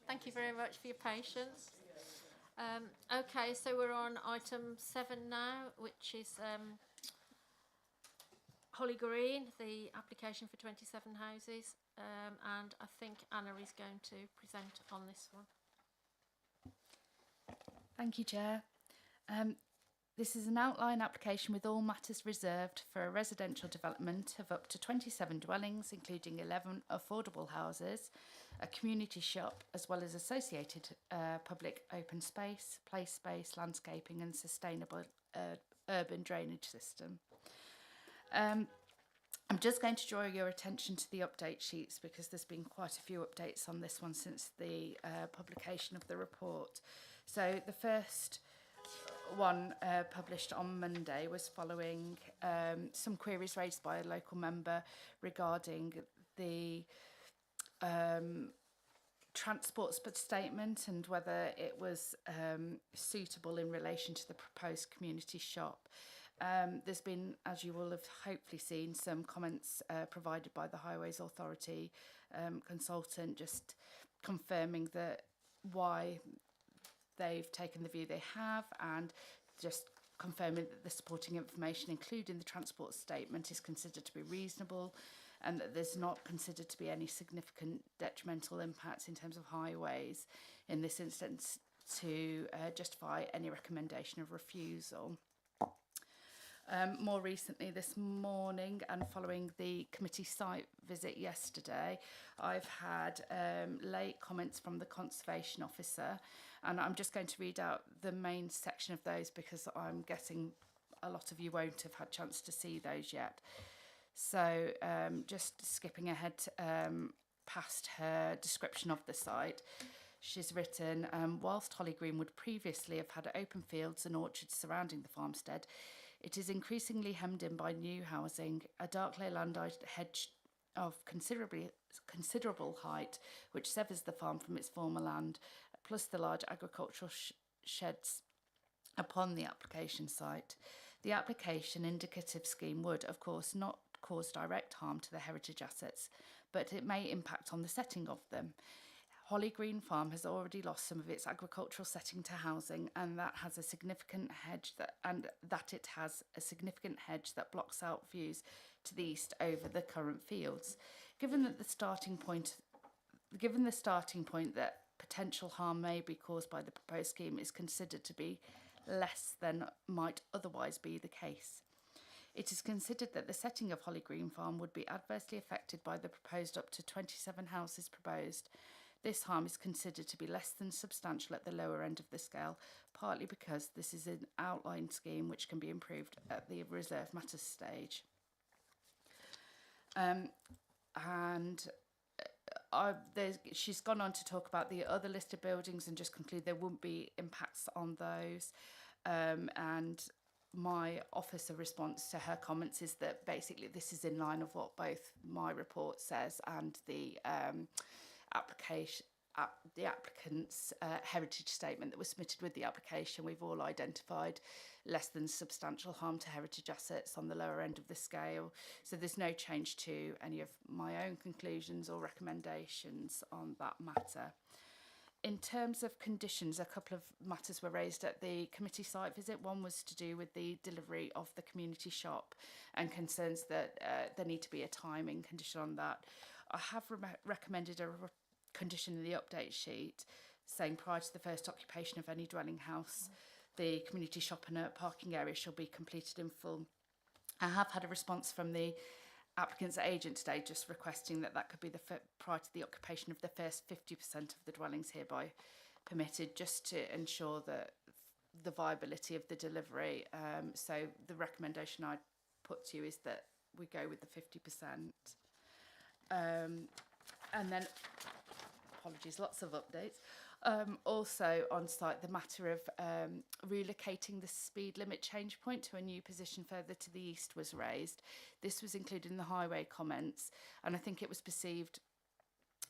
Thank you very much for your patience. Okay, so we're on item 7 now, which is Holly Green, the application for 27 houses, and I think Anna is going to present on this one. Thank you, Chair. This is an outline application with all matters reserved for a residential development of up to 27 dwellings, including 11 affordable houses, a community shop, as well as associated public open space, play space, landscaping and sustainable urban drainage system. I'm just going to draw your attention to the update sheets because there's been quite a few updates on this one since the publication of the report. So the first one published on Monday was following some queries raised by a local member regarding the transport statement and whether it was suitable in relation to the proposed community shop. There's been, as you will have hopefully seen, some comments provided by the Highways Authority consultant just confirming that why they've taken the view they have and just confirming that the supporting information, including the transport statement, is considered to be reasonable and that there's not considered to be any significant detrimental impacts in terms of highways in this instance to justify any recommendation of refusal. More recently this morning and following the committee site visit yesterday, I've had late comments from the Conservation Officer, and I'm just going to read out the main section of those because I'm guessing a lot of you won't have had a chance to see those yet. So just skipping ahead past her description of the site, she's written, whilst Holly Green would previously have had open fields and orchards surrounding the farmstead, it is increasingly hemmed in by new housing, a dark leyland hedge of considerable height, which severs the farm from its former land, plus the large agricultural sheds upon the application site. The application indicative scheme would, of course, not cause direct harm to the heritage assets, but it may impact on the setting of them. Holly Green Farm has already lost some of its agricultural setting to housing, and that has a significant hedge that blocks out views to the east over the current fields. Given the starting point that potential harm may be caused by the proposed scheme is considered to be less than might otherwise be the case. It is considered that the setting of Holly Green Farm would be adversely affected by the proposed up to 27 houses proposed. This harm is considered to be less than substantial at the lower end of the scale, partly because this is an outline scheme which can be improved at the reserve matters stage. She's gone on to talk about the other listed buildings and just conclude there won't be impacts on those. And my officer response to her comments is that basically this is in line of what both my report says and the applicant's heritage statement that was submitted with the application. We've all identified less than substantial harm to heritage assets on the lower end of the scale. So there's no change to any of my own conclusions or recommendations on that matter. In terms of conditions, a couple of matters were raised at the committee site visit. One was to do with the delivery of the community shop and concerns that there need to be a timing condition on that. I have recommended a condition in the update sheet saying prior to the first occupation of any dwelling house, the community shop and a parking area shall be completed in full. I have had a response from the applicant's agent today just requesting that that could be prior to the occupation of the first 50% of the dwellings hereby permitted, just to ensure that the viability of the delivery. So the recommendation I put to you is that we go with the 50%. And then, apologies, lots of updates. Also on site, the matter of relocating the speed limit change point to a new position further to the east was raised. This was included in the highway comments, and I think it was perceived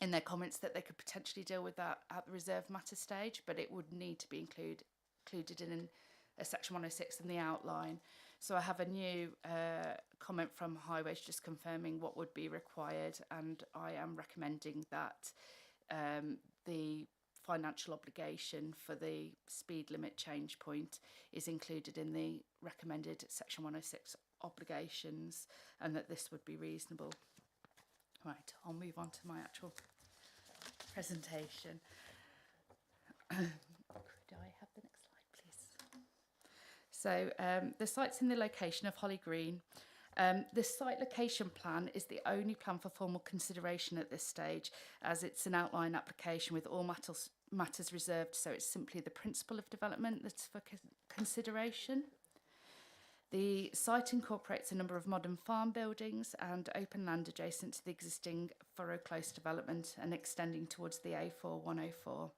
in their comments that they could potentially deal with that at the reserve matter stage, but it would need to be included in a section 106 in the outline. So I have a new comment from Highways just confirming what would be required, and I am recommending that the financial obligation for the speed limit change point is included in the recommended Section 106 obligations, and that this would be reasonable. Right, I'll move on to my actual presentation. Could I have the next slide, please? So the site's in the location of Holly Green. The site location plan is the only plan for formal consideration at this stage, as it's an outline application with all matters reserved, so it's simply the principle of development that's for consideration. The site incorporates a number of modern farm buildings and open land adjacent to the existing Furrow Close development and extending towards the A4104.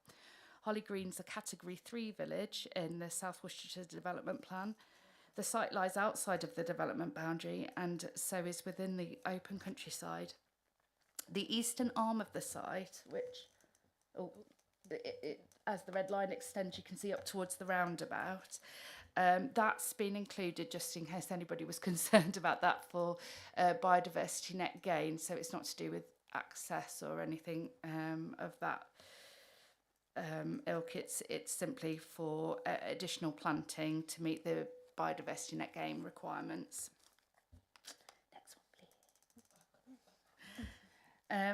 Holly Green's a Category 3 village in the South Worcestershire Development Plan. The site lies outside of the development boundary and so is within the open countryside. The eastern arm of the site, which, as the red line extends, you can see up towards the roundabout. That's been included just in case anybody was concerned about that for biodiversity net gain. So it's not to do with access or anything of that ilk. It's simply for additional planting to meet the biodiversity net gain requirements. Next one,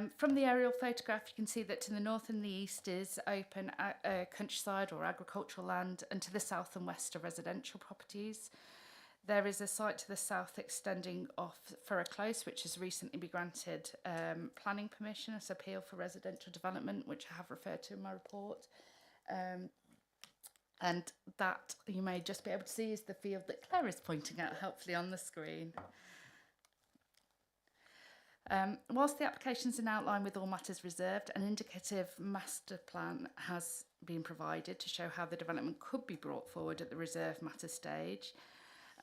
please. From the aerial photograph, you can see that to the north and the east is open countryside or agricultural land, and to the south and west are residential properties. There is a site to the south extending off Furrow Close, which has recently been granted planning permission as appeal for residential development, which I have referred to in my report. And that you may just be able to see is the field that Claire is pointing out helpfully on the screen. Whilst the application is an outline with all matters reserved, an indicative master plan has been provided to show how the development could be brought forward at the reserve matter stage.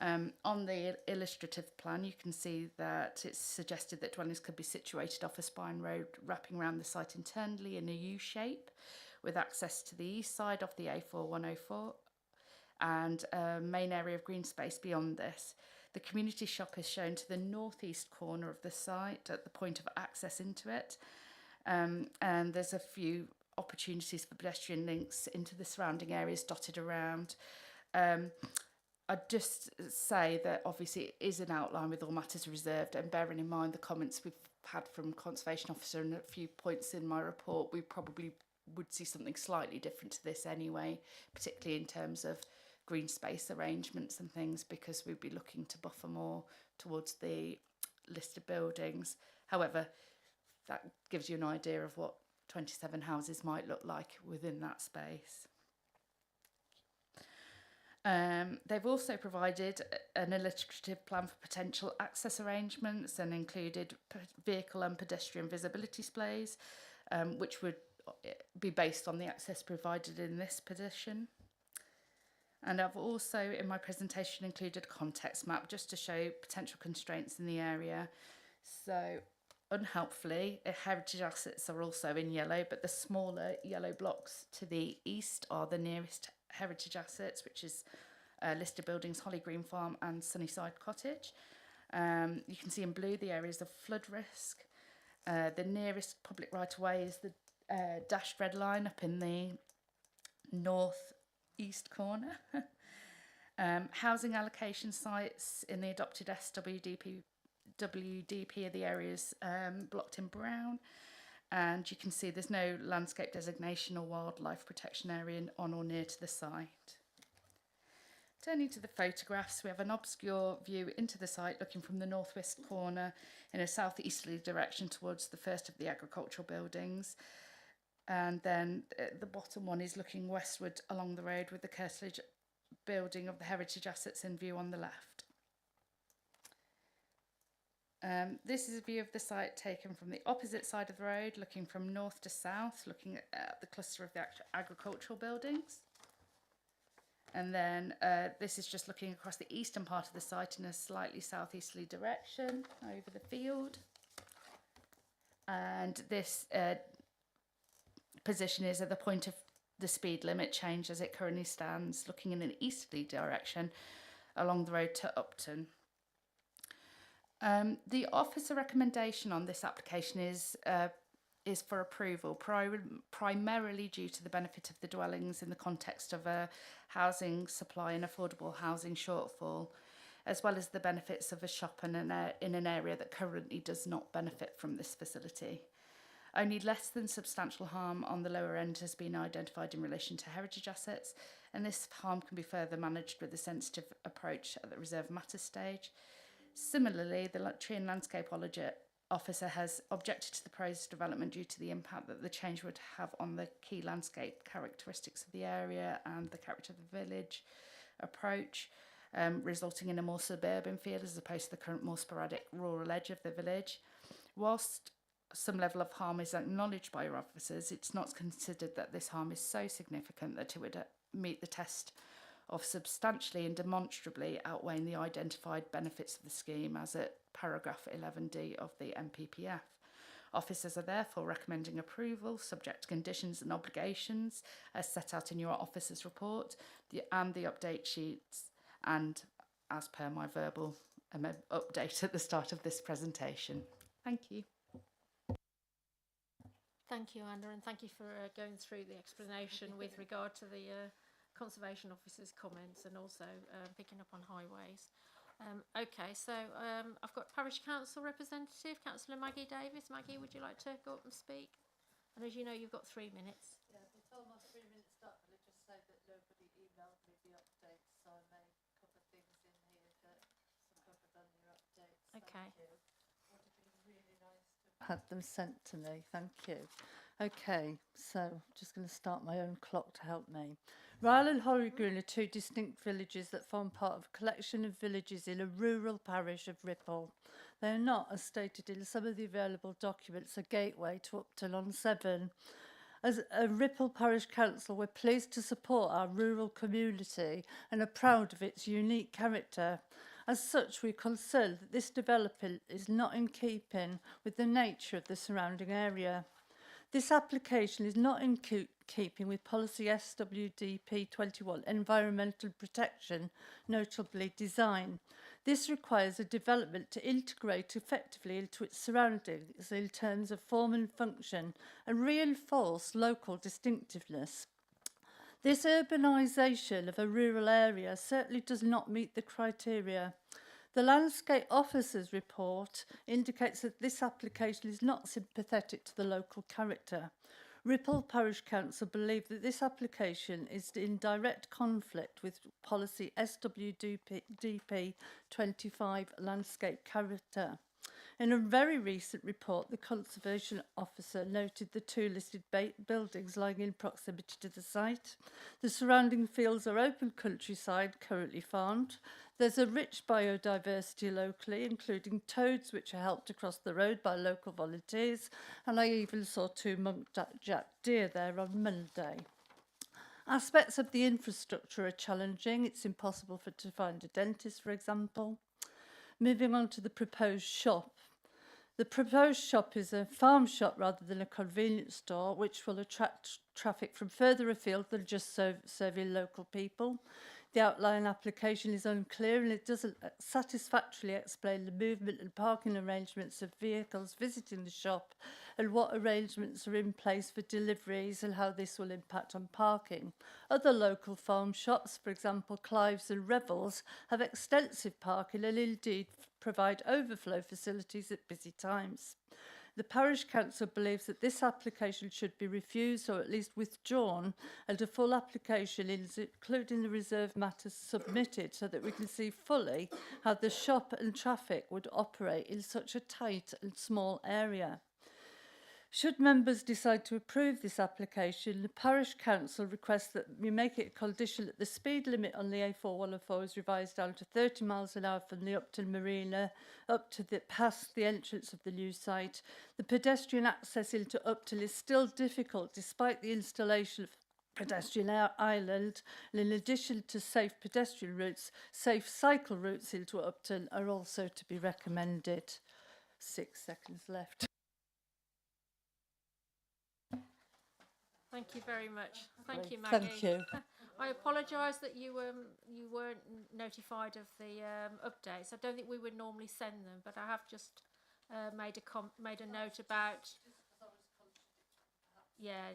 On the illustrative plan, you can see that it's suggested that dwellings could be situated off a spine road wrapping around the site internally in a U shape, with access to the east side of the A4104 and a main area of green space beyond this. The community shop is shown to the northeast corner of the site at the point of access into it, and there's a few opportunities for pedestrian links into the surrounding areas dotted around. I'd just say that obviously it is an outline with all matters reserved, and bearing in mind the comments we've had from Conservation Officer and a few points in my report, we probably would see something slightly different to this anyway, particularly in terms of green space arrangements and things, because we'd be looking to buffer more towards the listed buildings. However, that gives you an idea of what 27 houses might look like within that space. They've also provided an illustrative plan for potential access arrangements and included vehicle and pedestrian visibility displays, which would be based on the access provided in this petition. And I've also in my presentation included a context map just to show potential constraints in the area. So unhelpfully, heritage assets are also in yellow, but the smaller yellow blocks to the east are the nearest heritage assets, which is listed buildings Holly Green Farm and Sunnyside Cottage. You can see in blue the areas of flood risk. The nearest public right-of-way is the dashed red line up in the north-east corner. Housing allocation sites in the adopted SWDP are the areas blocked in brown. And you can see there's no landscape designation or wildlife protection area on or near to the site. Turning to the photographs, we have an obscure view into the site looking from the northwest corner in a southeasterly direction towards the first of the agricultural buildings. And then the bottom one is looking westward along the road with the curtilage building of the heritage assets in view on the left. This is a view of the site taken from the opposite side of the road, looking from north to south, looking at the cluster of the agricultural buildings. And then this is just looking across the eastern part of the site in a slightly southeasterly direction over the field. And this position is at the point of the speed limit change as it currently stands, looking in an easterly direction along the road to Upton. The officer recommendation on this application is for approval, primarily due to the benefit of the dwellings in the context of a housing supply and affordable housing shortfall, as well as the benefits of a shop in an area that currently does not benefit from this facility. Only less than substantial harm on the lower end has been identified in relation to heritage assets, and this harm can be further managed with a sensitive approach at the reserve matter stage. Similarly, the Tree and Landscapeology officer has objected to the proposed development due to the impact that the change would have on the key landscape characteristics of the area and the character of the village approach, resulting in a more suburban feel as opposed to the current more sporadic rural edge of the village. Whilst some level of harm is acknowledged by your officers, it's not considered that this harm is so significant that it would meet the test of substantially and demonstrably outweighing the identified benefits of the scheme as at paragraph 11D of the MPPF. Officers are therefore recommending approval, subject to conditions and obligations as set out in your officer's report and the update sheets, and as per my verbal update at the start of this presentation. Thank you. Thank you, Anna, and thank you for going through the explanation with regard to the Conservation Officer's comments and also picking up on highways. Okay, so I've got Parish Council representative, Councillor Maggie Davis. Maggie, would you like to go up and speak? And as you know, you've got 3 minutes. Yeah, it's almost 3 minutes up, but I just say that nobody emailed me the updates, so I may cover things in here that are covered on your updates. Okay. Thank you. Would have been really nice to have them sent to me. Thank you. Okay, so I'm just going to start my own clock to help me. Ryle and Horry Green are two distinct villages that form part of a collection of villages in a rural parish of Ripple. They are not, as stated in some of the available documents, a gateway to Upton-on-Severn. As a Ripple Parish Council, we're pleased to support our rural community and are proud of its unique character. As such, we're concerned that this development is not in keeping with the nature of the surrounding area. This application is not in keeping with policy SWDP 21, environmental protection, notably design. This requires a development to integrate effectively into its surroundings in terms of form and function and reinforce local distinctiveness. This urbanisation of a rural area certainly does not meet the criteria. The Landscape Officer's report indicates that this application is not sympathetic to the local character. Ripple Parish Council believe that this application is in direct conflict with policy SWDP 25 landscape character. In a very recent report, the Conservation Officer noted the two listed buildings lying in proximity to the site. The surrounding fields are open countryside, currently farmed. There's a rich biodiversity locally, including toads which are helped across the road by local volunteers, and I even saw 2 muntjac deer there on Monday. Aspects of the infrastructure are challenging. It's impossible to find a dentist, for example. Moving on to the proposed shop. The proposed shop is a farm shop rather than a convenience store, which will attract traffic from further afield than just serving local people. The outline application is unclear and it doesn't satisfactorily explain the movement and parking arrangements of vehicles visiting the shop and what arrangements are in place for deliveries and how this will impact on parking. Other local farm shops, for example Clive's and Revels, have extensive parking and indeed provide overflow facilities at busy times. The Parish Council believes that this application should be refused or at least withdrawn and a full application, including the reserve matters, submitted so that we can see fully how the shop and traffic would operate in such a tight and small area. Should members decide to approve this application, the Parish Council requests that we make it a condition that the speed limit on the A4104 is revised down to 30 miles an hour from the Upton Marina up to past the entrance of the new site. The pedestrian access into Upton is still difficult despite the installation of pedestrian island, and in addition to safe pedestrian routes, safe cycle routes into Upton are also to be recommended. 6 seconds left. Thank you very much. Thank you, Maggie. Thank you. I apologise that you weren't notified of the updates. I don't think we would normally send them, but I have just made a note about. Yeah.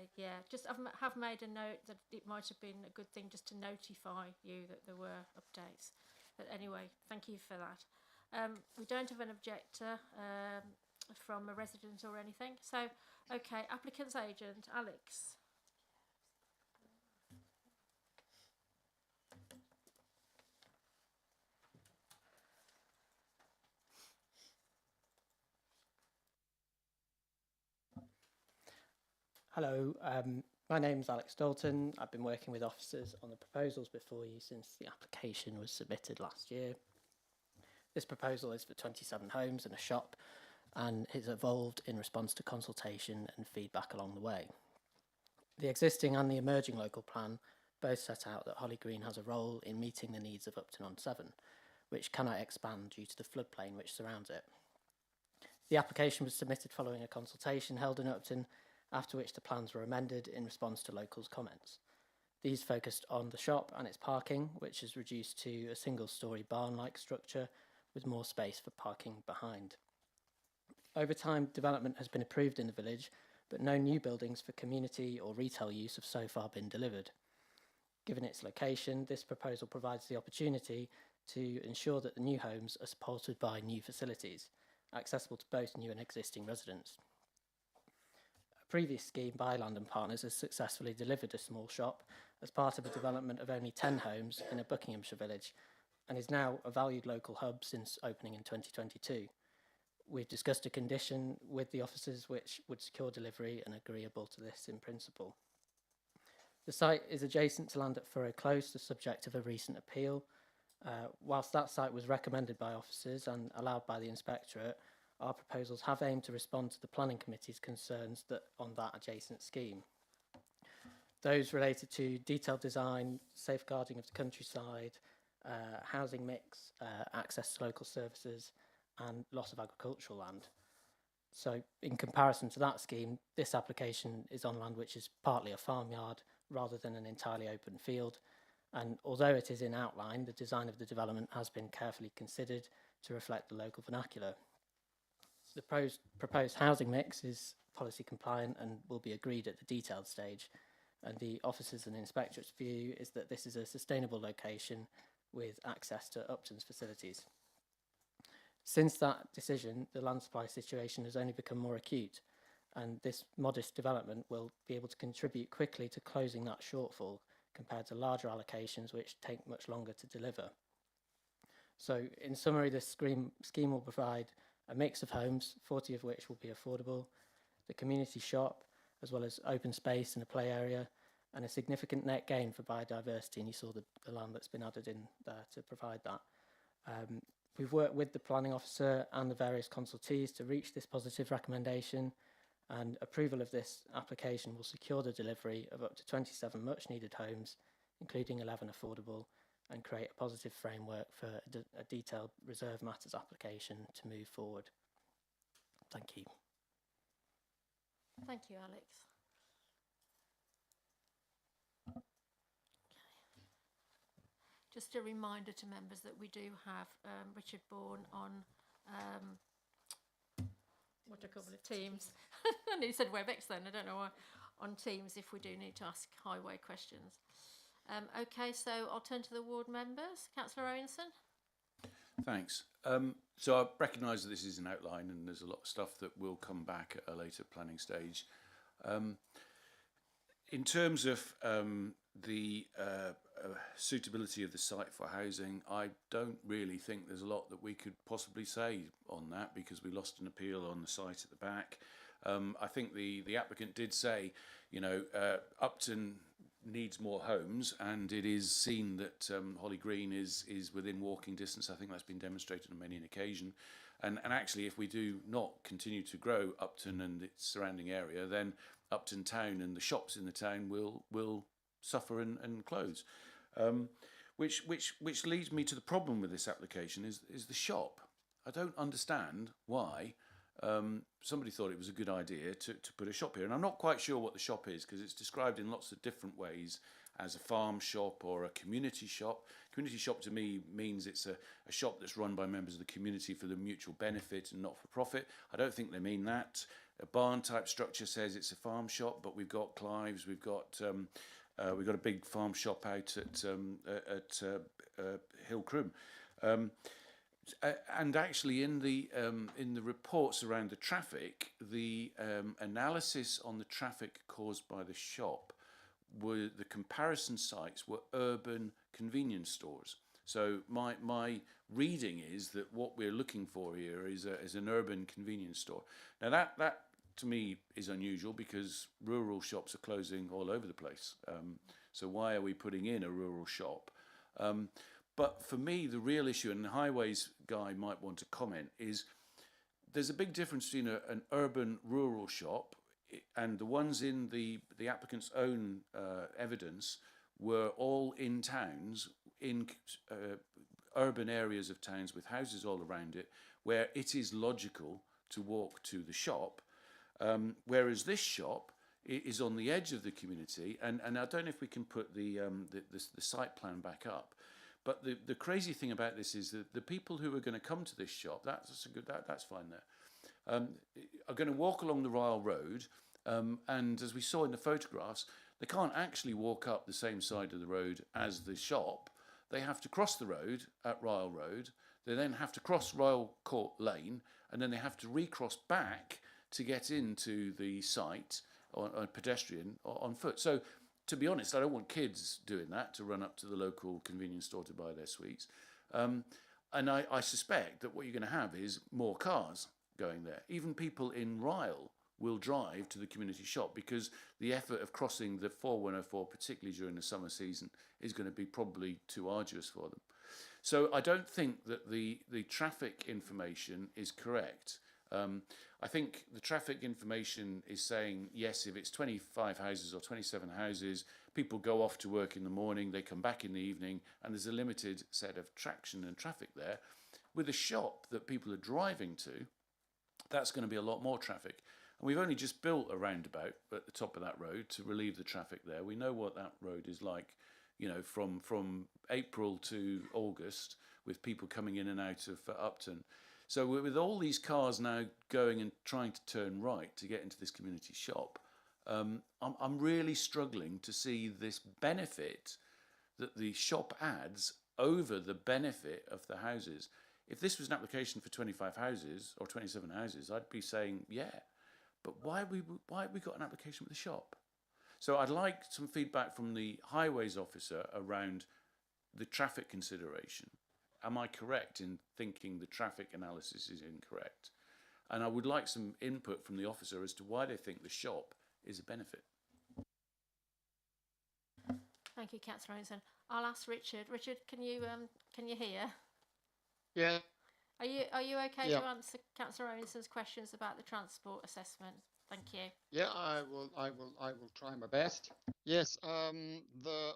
Just have made a note that it might have been a good thing just to notify you that there were updates. But anyway, thank you for that. We don't have an objector from a resident or anything. So, okay, applicant's agent, Alex. Hello, my name's Alex Dalton. I've been working with officers on the proposals before you since the application was submitted last year. This proposal is for 27 homes and a shop, and it's evolved in response to consultation and feedback along the way. The existing and the emerging local plan both set out that Holly Green has a role in meeting the needs of Upton-on-Severn, which cannot expand due to the floodplain which surrounds it. The application was submitted following a consultation held in Upton, after which the plans were amended in response to locals' comments. These focused on the shop and its parking, which is reduced to a single-storey barn-like structure with more space for parking behind. Over time, development has been approved in the village, but no new buildings for community or retail use have so far been delivered. Given its location, this proposal provides the opportunity to ensure that the new homes are supported by new facilities, accessible to both new and existing residents. A previous scheme by Land and Partners has successfully delivered a small shop as part of a development of only 10 homes in a Buckinghamshire village, and is now a valued local hub since opening in 2022. We've discussed a condition with the officers which would secure delivery and agreeable to this in principle. The site is adjacent to land at Furrow Close, the subject of a recent appeal. Whilst that site was recommended by officers and allowed by the Inspectorate, our proposals have aimed to respond to the Planning Committee's concerns on that adjacent scheme. Those related to detailed design, safeguarding of the countryside, housing mix, access to local services, and loss of agricultural land. So in comparison to that scheme, this application is on land which is partly a farmyard rather than an entirely open field. And although it is in outline, the design of the development has been carefully considered to reflect the local vernacular. The proposed housing mix is policy compliant and will be agreed at the detailed stage. And the officers and inspectorate's view is that this is a sustainable location with access to Upton's facilities. Since that decision, the land supply situation has only become more acute, and this modest development will be able to contribute quickly to closing that shortfall compared to larger allocations which take much longer to deliver. So in summary, this scheme will provide a mix of homes, 40 of which will be affordable, the community shop, as well as open space and a play area, and a significant net gain for biodiversity, and you saw the land that's been added in there to provide that. We've worked with the planning officer and the various consultees to reach this positive recommendation, and approval of this application will secure the delivery of up to 27 much needed homes, including 11 affordable, and create a positive framework for a detailed reserve matters application to move forward. Thank you. Thank you, Alex. Just a reminder to members that we do have Richard Bourne on what do I call it, Teams. And he said WebEx then, I don't know why, on Teams if we do need to ask highway questions. Okay, so I'll turn to the ward members. Councillor Owenson. Thanks. So I recognise that this is an outline and there's a lot of stuff that will come back at a later planning stage. In terms of the suitability of the site for housing, I don't really think there's a lot that we could possibly say on that because we lost an appeal on the site at the back. I think the applicant did say, you know, Upton needs more homes, and it is seen that Holly Green is within walking distance. I think that's been demonstrated on many an occasion. And actually, if we do not continue to grow Upton and its surrounding area, then Upton town and the shops in the town will suffer and close. Which leads me to the problem with this application is the shop. I don't understand why somebody thought it was a good idea to put a shop here, and I'm not quite sure what the shop is because it's described in lots of different ways as a farm shop or a community shop. Community shop to me means it's a shop that's run by members of the community for the mutual benefit and not for profit. I don't think they mean that. A barn type structure says it's a farm shop, but we've got Clive's, we've got a big farm shop out at Hill Crum. And actually, in the reports around the traffic, the analysis on the traffic caused by the shop were the comparison sites were urban convenience stores. So my reading is that what we're looking for here is an urban convenience store. Now that to me is unusual because rural shops are closing all over the place. So why are we putting in a rural shop? But for me, the real issue, and the highways guy might want to comment, is there's a big difference between an urban rural shop, and the ones in the applicant's own evidence were all in towns, in urban areas of towns with houses all around it, where it is logical to walk to the shop, whereas this shop is on the edge of the community. And I don't know if we can put the site plan back up. But the crazy thing about this is that the people who are going to come to this shop, that's fine there, are going to walk along the Ryle Road, and as we saw in the photographs, they can't actually walk up the same side of the road as the shop. They have to cross the road at Ryle Road, they then have to cross Royal Court Lane, and then they have to recross back to get into the site on pedestrian or on foot. So, to be honest, I don't want kids doing that, to run up to the local convenience store to buy their sweets. And I suspect that what you're going to have is more cars going there. Even people in Ryle will drive to the community shop because the effort of crossing the 4104, particularly during the summer season, is going to be probably too arduous for them. So I don't think that the traffic information is correct. I think the traffic information is saying, yes, if it's 25 houses or 27 houses, people go off to work in the morning, they come back in the evening, and there's a limited set of traction and traffic there. With a shop that people are driving to, that's going to be a lot more traffic. And we've only just built a roundabout at the top of that road to relieve the traffic there. We know what that road is like, you know, from April to August, with people coming in and out of Upton. So with all these cars now going and trying to turn right to get into this community shop, I'm really struggling to see this benefit that the shop adds over the benefit of the houses. If this was an application for 25 houses or 27 houses, I'd be saying, yeah, but why have we got an application with the shop? So I'd like some feedback from the highways officer around the traffic consideration. Am I correct in thinking the traffic analysis is incorrect? And I would like some input from the officer as to why they think the shop is a benefit. Thank you, Councillor Robinson. I'll ask Richard. Richard, can you hear? Yeah. Are you okay Yeah. to answer Councillor Robinson's questions about the transport assessment? Thank you. Yeah, I will try my best. Yes, the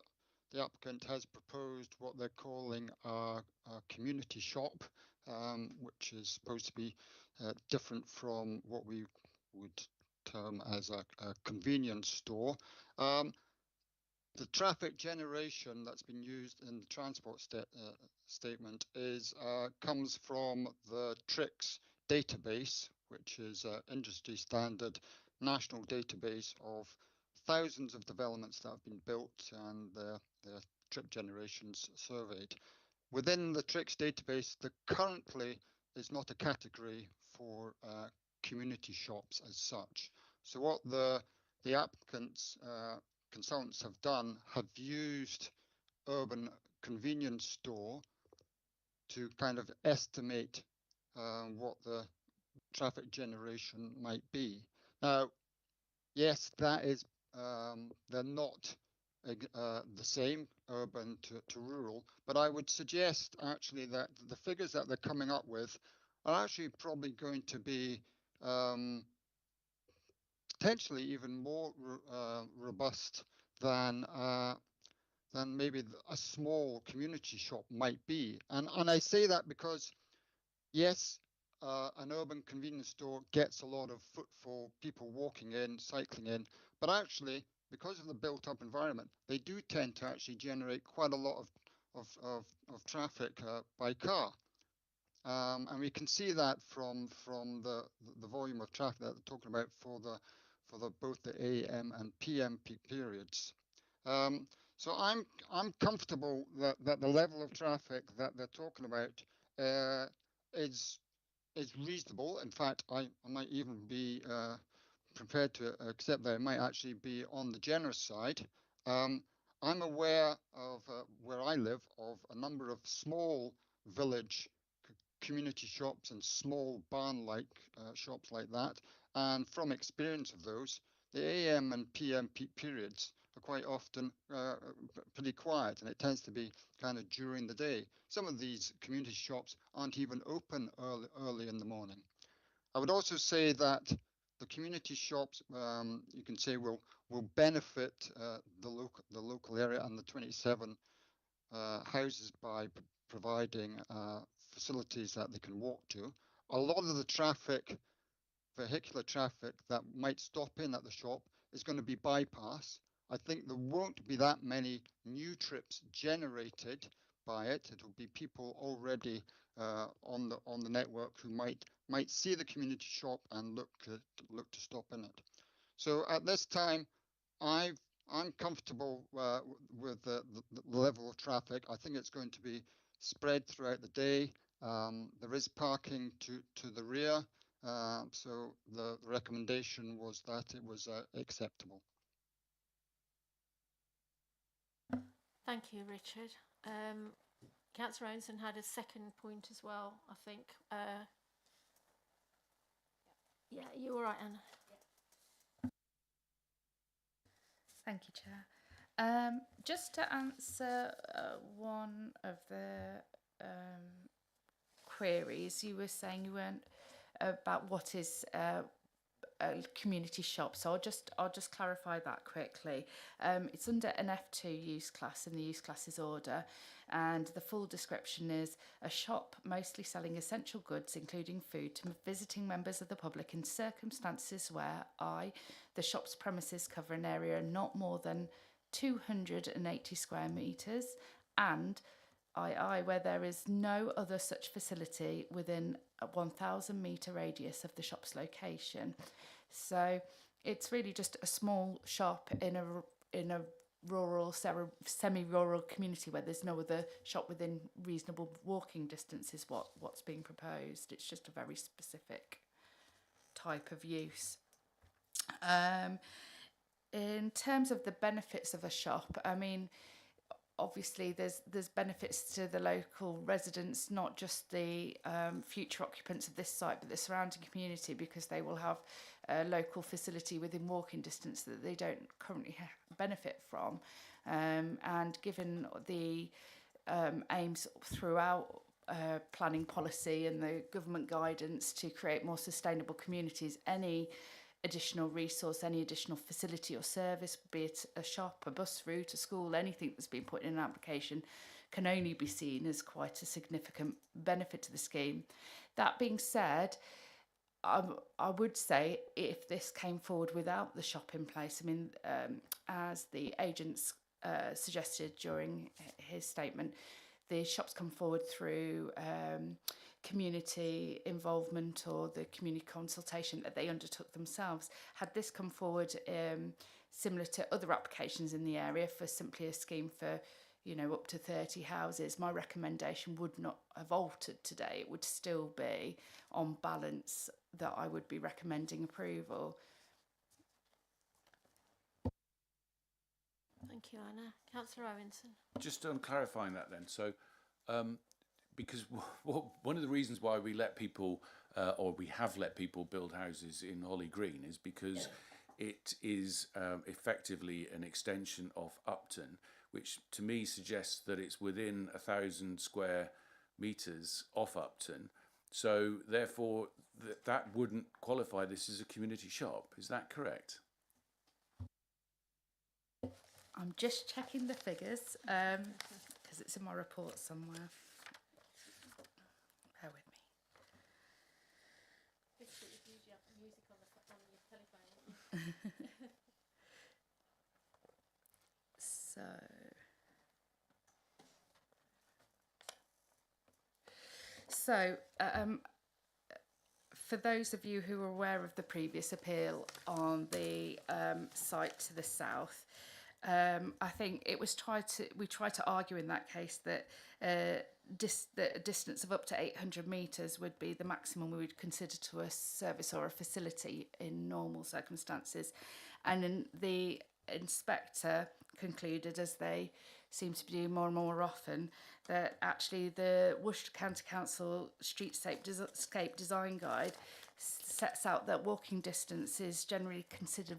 applicant has proposed what they're calling a community shop, which is supposed to be different from what we would term as a convenience store. The traffic generation that's been used in the transport statement is comes from the TRICS database, which is an industry standard national database of thousands of developments that have been built and their trip generations surveyed. Within the TRICS database, there currently is not a category for community shops as such. So what the applicants consultants have done have used urban convenience store to kind of estimate what the traffic generation might be. Now, yes, that is they're not the same urban to rural, but I would suggest actually that the figures that they're coming up with are actually probably going to be potentially even more robust than maybe a small community shop might be. And I say that because, yes, an urban convenience store gets a lot of footfall, people walking in, cycling in, but actually, because of the built-up environment, they do tend to actually generate quite a lot of traffic by car. And we can see that from the volume of traffic that they're talking about for both the AM and PM peak periods. So I'm comfortable that the level of traffic that they're talking about is reasonable. In fact, I might even be prepared to accept that it might actually be on the generous side. I'm aware of where I live of a number of small village community shops and small barn-like shops like that. And from experience of those, the AM and PM peak periods are quite often pretty quiet, and it tends to be kind of during the day. Some of these community shops aren't even open early in the morning. I would also say that the community shops, you can say, will benefit the local area and the 27 houses by providing facilities that they can walk to. A lot of the traffic, vehicular traffic that might stop in at the shop is going to be bypass. I think there won't be that many new trips generated by it. It'll be people already on the network who might see the community shop and look to stop in it. So at this time, I'm comfortable with the level of traffic. I think it's going to be spread throughout the day. There is parking to the rear, so the recommendation was that it was acceptable. Thank you, Richard. Councillor Owenson had a second point as well, I think. Yeah, you all right, Anna? Thank you, Chair. Just to answer one of the queries, you were saying you weren't about what is a community shop. So I'll just clarify that quickly. It's under an F2 use class in the use classes order, and the full description is a shop mostly selling essential goods, including food, to visiting members of the public in circumstances where the shop's premises cover an area not more than 280 square metres, and where there is no other such facility within a 1,000 metre radius of the shop's location. So it's really just a small shop in a rural, semi-rural community where there's no other shop within reasonable walking distance is what's being proposed. It's just a very specific type of use. In terms of the benefits of a shop, I mean, obviously there's benefits to the local residents, not just the future occupants of this site, but the surrounding community, because they will have a local facility within walking distance that they don't currently benefit from. And given the aims throughout planning policy and the government guidance to create more sustainable communities, any additional resource, any additional facility or service, be it a shop, a bus route, a school, anything that's been put in an application, can only be seen as quite a significant benefit to the scheme. That being said, I would say if this came forward without the shop in place, I mean, as the agents suggested during his statement, the shops come forward through community involvement or the community consultation that they undertook themselves. Had this come forward similar to other applications in the area for simply a scheme for, you know, up to 30 houses, my recommendation would not have altered today. It would still be on balance that I would be recommending approval. Thank you, Anna. Councillor Owenson. Just on clarifying that then, so because one of the reasons why we let people, or we have let people build houses in Holly Green is because it is effectively an extension of Upton, which to me suggests that it's within 1,000 square metres off Upton. So therefore, that wouldn't qualify this as a community shop. Is that correct? I'm just checking the figures because it's in my report somewhere. Bear with me. So, for those of you who are aware of the previous appeal on the site to the south, I think it was we tried to argue in that case that that a distance of up to 800 metres would be the maximum we would consider to a service or a facility in normal circumstances. And then the inspector concluded, as they seem to be doing more and more often, that actually the Worcester County Council Streetscape Design Guide sets out that walking distance is generally considered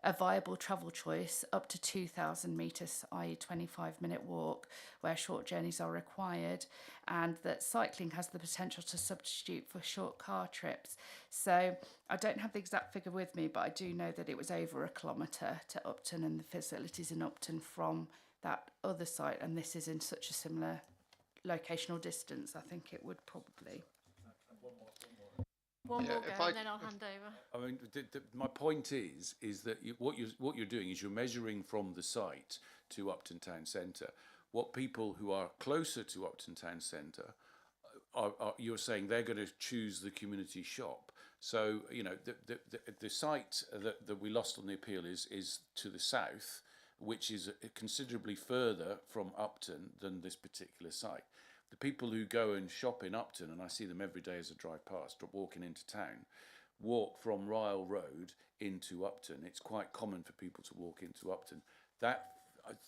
a viable travel choice up to 2,000 metres, i.e. 25-minute walk, where short journeys are required, and that cycling has the potential to substitute for short car trips. So I don't have the exact figure with me, but I do know that it was over a kilometre to Upton and the facilities in Upton from that other site, and this is in such a similar locational distance. I think it would probably... One more go, and then I'll hand over. I mean, my point is that what you're doing is you're measuring from the site to Upton Town Centre. What people who are closer to Upton Town Centre you're saying they're going to choose the community shop. So you know the site that we lost on the appeal is to the south, which is considerably further from Upton than this particular site. The people who go and shop in Upton, and I see them every day as I drive past, walking into town, walk from Ryle Road into Upton. It's quite common for people to walk into Upton.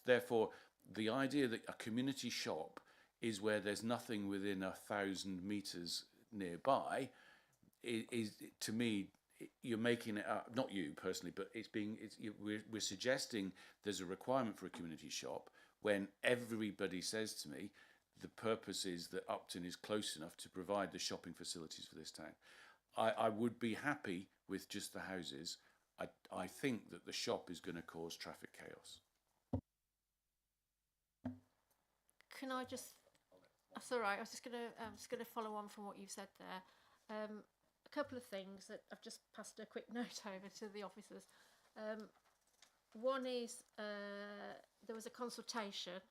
Therefore, the idea that a community shop is where there's nothing within 1,000 metres nearby is to me, you're making it up. Not you personally, but we're suggesting there's a requirement for a community shop when everybody says to me, the purpose is that Upton is close enough to provide the shopping facilities for this town. I would be happy with just the houses. I think that the shop is going to cause traffic chaos. Can I just... That's all right. I was just going to follow on from what you've said there. A couple of things that I've just passed a quick note over to the officers. One is there was a consultation.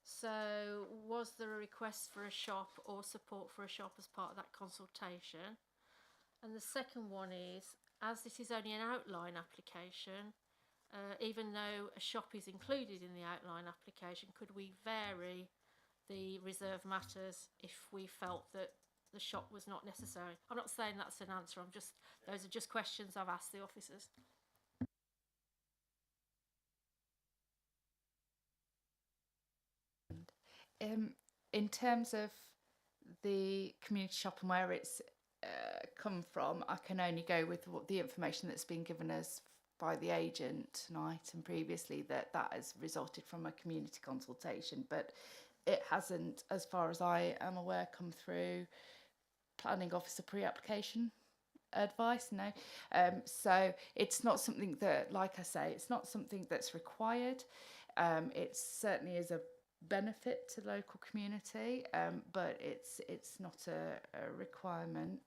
So was there a request for a shop or support for a shop as part of that consultation? And the second one is, as this is only an outline application, even though a shop is included in the outline application, could we vary the reserve matters if we felt that the shop was not necessary? I'm not saying that's an answer, those are just questions I've asked the officers. In terms of the community shop and where it's come from, I can only go with the information that's been given us by the agent tonight and previously, that has resulted from a community consultation, but it hasn't, as far as I am aware, come through planning officer pre-application advice, no. So it's not something that, like I say, it's not something that's required. It certainly is a benefit to the local community, but it's not a requirement.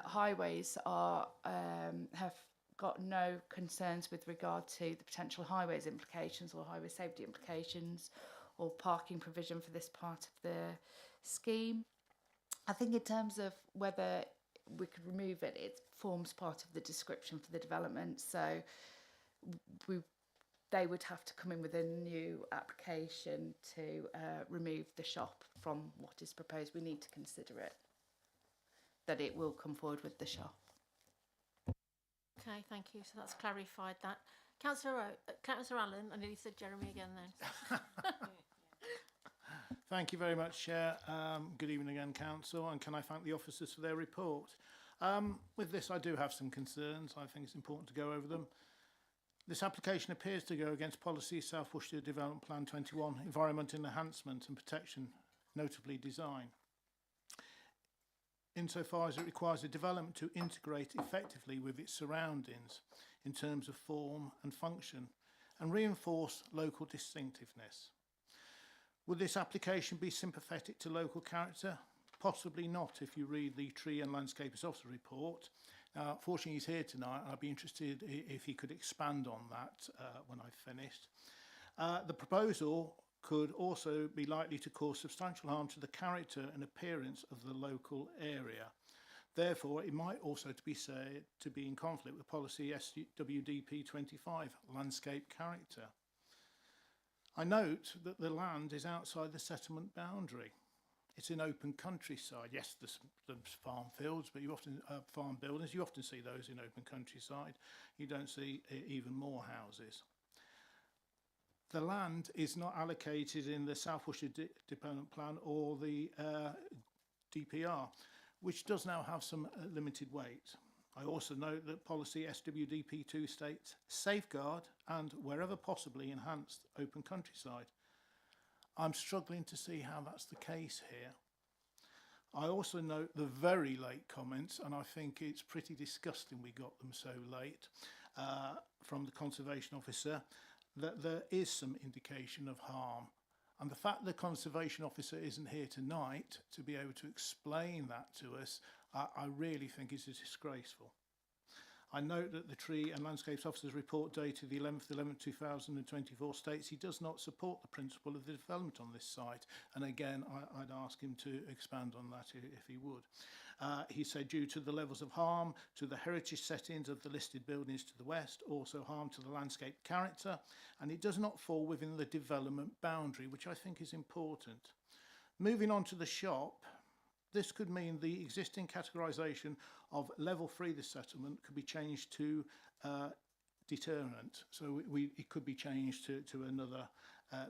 Highways are have got no concerns with regard to the potential highways implications or highway safety implications or parking provision for this part of the scheme. I think in terms of whether we could remove it, it forms part of the description for the development, so they would have to come in with a new application to remove the shop from what is proposed. We need to consider it, that it will come forward with the shop. Okay, thank you. So that's clarified that. Councillor Allen, I nearly said Jeremy again then. Thank you very much, Chair. Good evening again, Council, and can I thank the officers for their report. With this, I do have some concerns. I think it's important to go over them. This application appears to go against policy South Worcestershire Development Plan 21, Environment Enhancement and Protection, notably design, insofar as it requires a development to integrate effectively with its surroundings in terms of form and function and reinforce local distinctiveness. Would this application be sympathetic to local character? Possibly not if you read the Tree and Landscapers Officer report. Now, fortunately, he's here tonight, and I'd be interested if he could expand on that when I've finished. The proposal could also be likely to cause substantial harm to the character and appearance of the local area. Therefore, it might also be said to be in conflict with policy SWDP 25, landscape character. I note that the land is outside the settlement boundary. It's in open countryside. Yes, there's farm fields, but you often farm buildings. You often see those in open countryside. You don't see even more houses. The land is not allocated in the South Worcestershire Development Plan or the DPR, which does now have some limited weight. I also note that policy SWDP2 states safeguard and, wherever possibly, enhance open countryside. I'm struggling to see how that's the case here. I also note the very late comments, and I think it's pretty disgusting we got them so late, from the Conservation Officer, that there is some indication of harm. And the fact the Conservation Officer isn't here tonight to be able to explain that to us, I really think is disgraceful. I note that the Tree and Landscapes Officer's report dated the 11th/11/2024 states he does not support the principle of the development on this site. And again, I'd ask him to expand on that if he would. He said due to the levels of harm to the heritage settings of the listed buildings to the west, also harm to the landscape character, and it does not fall within the development boundary, which I think is important. Moving on to the shop, this could mean the existing categorisation of level 3 of the settlement could be changed to deterrent. So it could be changed to another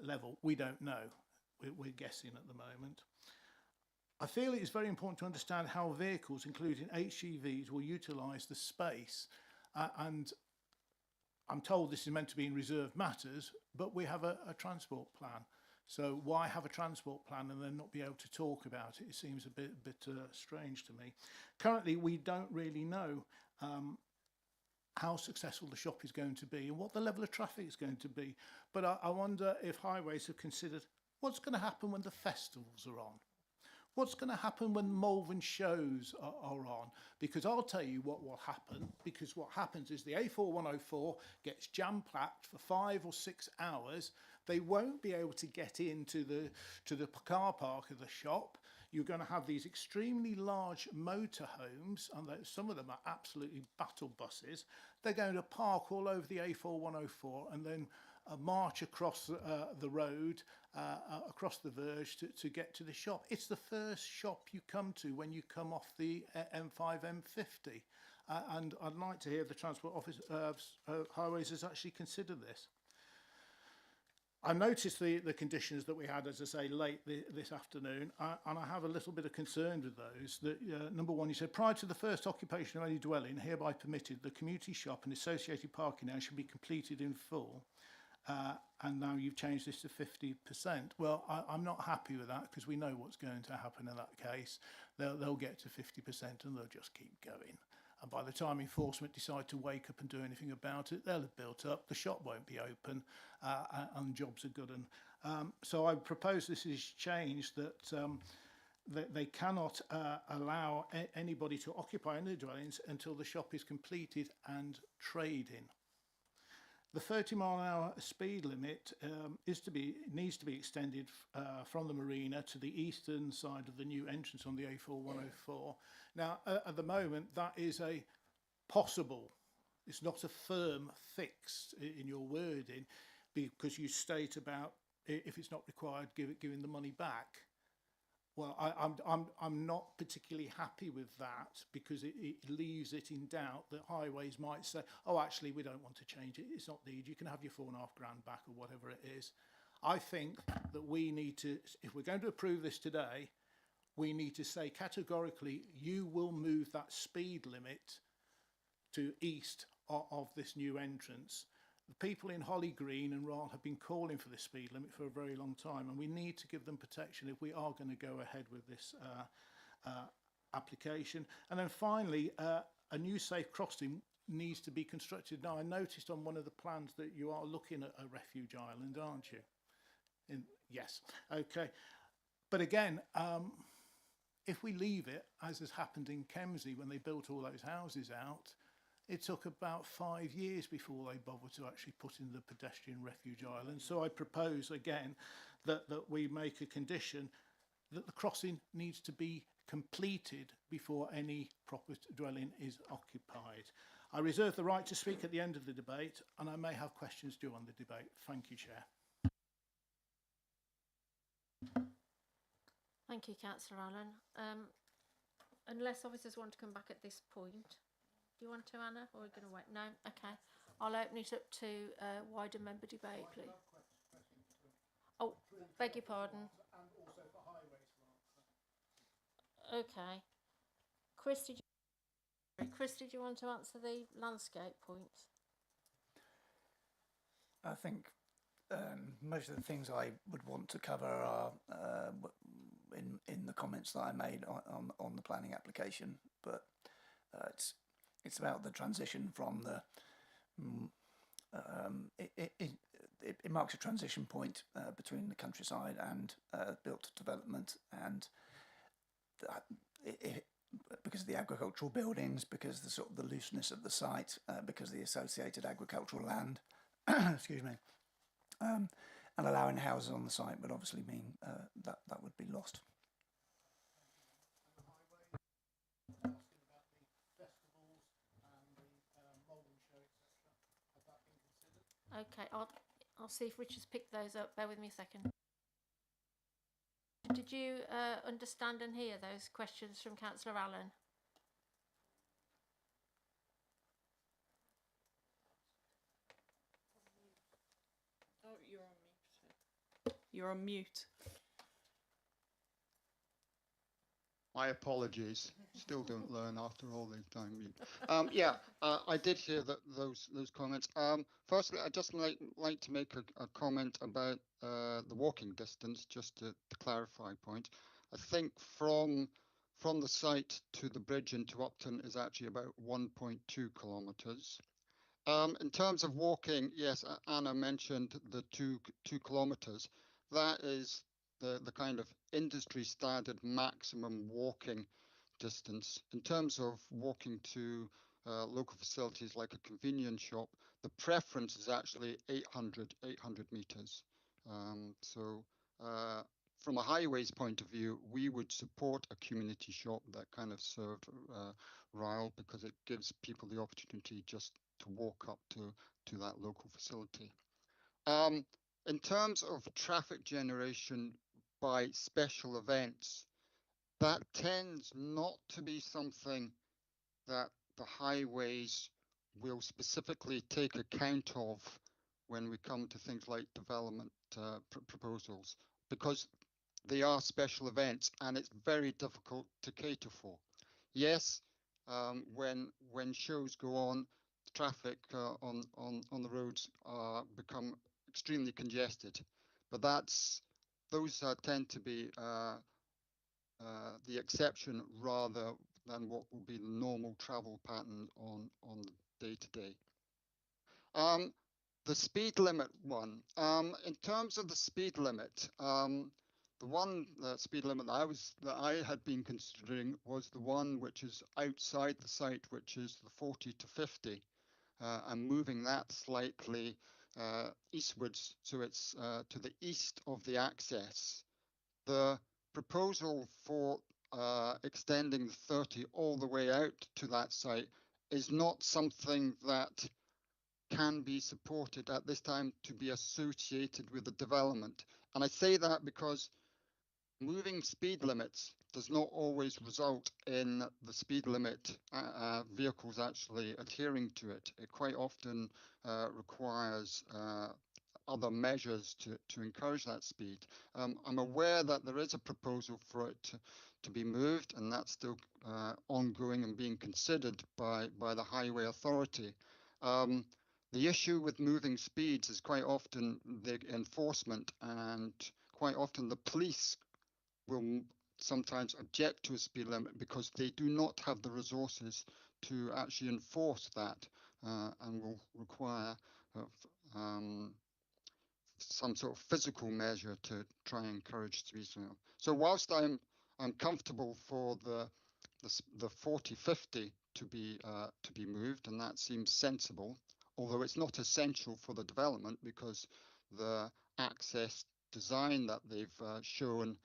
level. We don't know. We're guessing at the moment. I feel it is very important to understand how vehicles, including HGVs, will utilise the space. And I'm told this is meant to be in reserved matters, but we have a transport plan. So why have a transport plan and then not be able to talk about it? It seems a bit strange to me. Currently, we don't really know how successful the shop is going to be and what the level of traffic is going to be. But I wonder if Highways have considered what's going to happen when the festivals are on. What's going to happen when Malvern shows are on? Because I'll tell you what will happen, because what happens is the A4104 gets jam-packed for 5 or 6 hours. They won't be able to get into the car park of the shop. You're going to have these extremely large motorhomes, and some of them are absolutely battle buses. They're going to park all over the A4104 and then march across the road, across the verge to get to the shop. It's the first shop you come to when you come off the M5, M50. And I'd like to hear the Transport Office Highways has actually considered this. I noticed the conditions that we had, as I say, late this afternoon, and I have a little bit of concern with those. That, number one, you said, prior to the first occupation of any dwelling hereby permitted, the community shop and associated parking area should be completed in full. And now you've changed this to 50%. Well, I'm not happy with that because we know what's going to happen in that case. They'll get to 50% and they'll just keep going. And by the time enforcement decide to wake up and do anything about it, they'll have built up, the shop won't be open, and jobs are good. And so I propose this is changed that they cannot allow anybody to occupy any dwellings until the shop is completed and trading. The 30-mile-an-hour speed limit needs to be extended from the marina to the eastern side of the new entrance on the A4104. Now, at the moment, that is a possible. It's not a firm fix in your wording, because you state about if it's not required, giving the money back. Well, I'm not particularly happy with that, because it leaves it in doubt that Highways might say, oh, actually, we don't want to change it. It's not needed. You can have your £4.5 grand back or whatever it is. I think that we need to, if we're going to approve this today, we need to say categorically, you will move that speed limit to east of this new entrance. The people in Holly Green and Ryle have been calling for this speed limit for a very long time, and we need to give them protection if we are going to go ahead with this application. And then finally, a new safe crossing needs to be constructed. Now, I noticed on one of the plans that you are looking at a refuge island, aren't you? Yes, okay. But again, if we leave it, as has happened in Kemsley when they built all those houses out, it took about 5 years before they bothered to actually put in the pedestrian refuge island. So I propose again that we make a condition that the crossing needs to be completed before any proper dwelling is occupied. I reserve the right to speak at the end of the debate, and I may have questions during the debate. Thank you, Chair. Thank you, Councillor Allen. Unless officers want to come back at this point. Do you want to, Anna, or are we going to wait? No? Okay. I'll open it up to wider member debate, please. Oh, beg your pardon. Okay. Chris, did you want to answer the landscape points? I think most of the things I would want to cover are in the comments that I made on the planning application, but it's about the transition from the it marks a transition point between the countryside and built development, and because of the agricultural buildings, because the sort of the looseness of the site, because of the associated agricultural land, excuse me, and allowing houses on the site would obviously mean that would be lost. Okay, I'll see if Richard's picked those up. Bear with me a second. Did you understand and hear those questions from Councillor Allen? Oh, you're on mute. You're on mute. My apologies. Still don't learn after all this time. I did hear those comments. Firstly, I'd just like to make a comment about the walking distance, just to clarify a point. I think from the site to the bridge into Upton is actually about 1.2 kilometres. In terms of walking, yes, Anna mentioned the 2 kilometres. That is the kind of industry standard maximum walking distance. In terms of walking to local facilities like a convenience shop, the preference is actually 800 metres. From a highways point of view, we would support a community shop that kind of served Ryle, because it gives people the opportunity just to walk up to that local facility. In terms of traffic generation by special events, that tends not to be something that the highways will specifically take account of when we come to things like development proposals, because they are special events and it's very difficult to cater for. Yes, when shows go on, traffic on the roads become extremely congested, but those tend to be the exception rather than what will be the normal travel pattern on the day-to-day. The speed limit one. In terms of the speed limit, the one speed limit that I had been considering was the one which is outside the site, which is the 40 to 50, and moving that slightly eastwards, so it's to the east of the access. The proposal for extending the 30 all the way out to that site is not something that can be supported at this time to be associated with the development. And I say that because moving speed limits does not always result in the speed limit vehicles actually adhering to it. It quite often requires other measures to encourage that speed. I'm aware that there is a proposal for it to be moved, and that's still ongoing and being considered by the Highway Authority. The issue with moving speeds is quite often the enforcement, and quite often the police will sometimes object to a speed limit because they do not have the resources to actually enforce that, and will require some sort of physical measure to try and encourage speed limit. So whilst I'm I'm comfortable for the 40/50 to be moved, and that seems sensible. Although it's not essential for the development because the access design that they've shown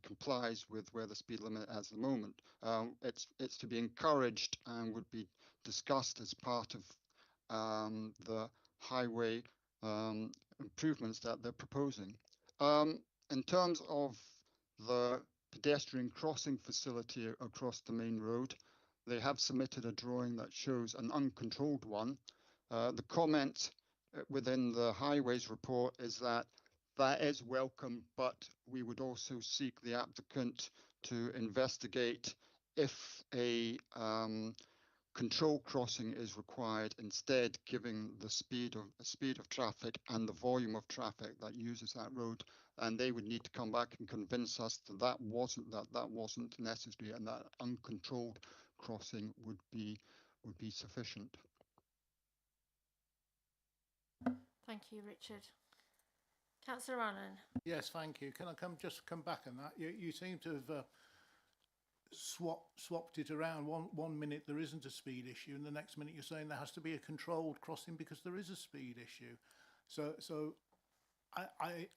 complies with where the speed limit is at the moment. It's to be encouraged and would be discussed as part of the highway improvements that they're proposing. In terms of the pedestrian crossing facility across the main road, they have submitted a drawing that shows an uncontrolled one. The comment within the highways report is that that is welcome, but we would also seek the applicant to investigate if a control crossing is required, instead giving the speed of traffic and the volume of traffic that uses that road, and they would need to come back and convince us that that wasn't necessary, and that uncontrolled crossing would be sufficient. Thank you, Richard. Councillor Allen. Yes, thank you. Can I come back on that? You seem to have swapped it around. One minute there isn't a speed issue, and the next minute you're saying there has to be a controlled crossing because there is a speed issue. So I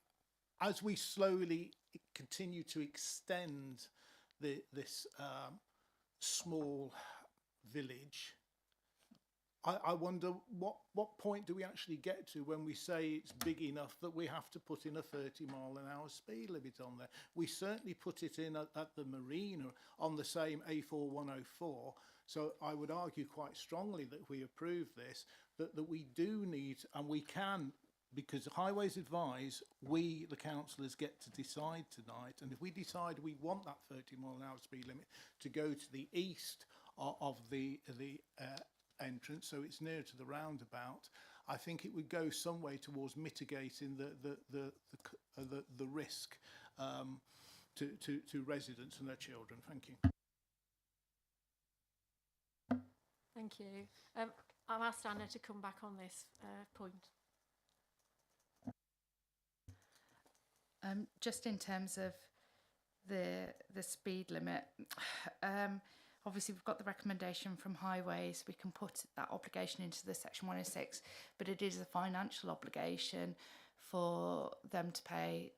as we slowly continue to extend this small village, I wonder what point do we actually get to when we say it's big enough that we have to put in a 30-mile-an-hour speed limit on there. We certainly put it in at the marina on the same A4104. So I would argue quite strongly that if we approve this, that we do need, and we can, because Highways advise, we, the councillors, get to decide tonight. And if we decide we want that 30-mile-an-hour speed limit to go to the east of the entrance, so it's near to the roundabout, I think it would go some way towards mitigating the risk to residents and their children. Thank you. Thank you. I've asked Anna to come back on this point. Just in terms of the speed limit, obviously we've got the recommendation from Highways. We can put that obligation into the Section 106, but it is a financial obligation for them to pay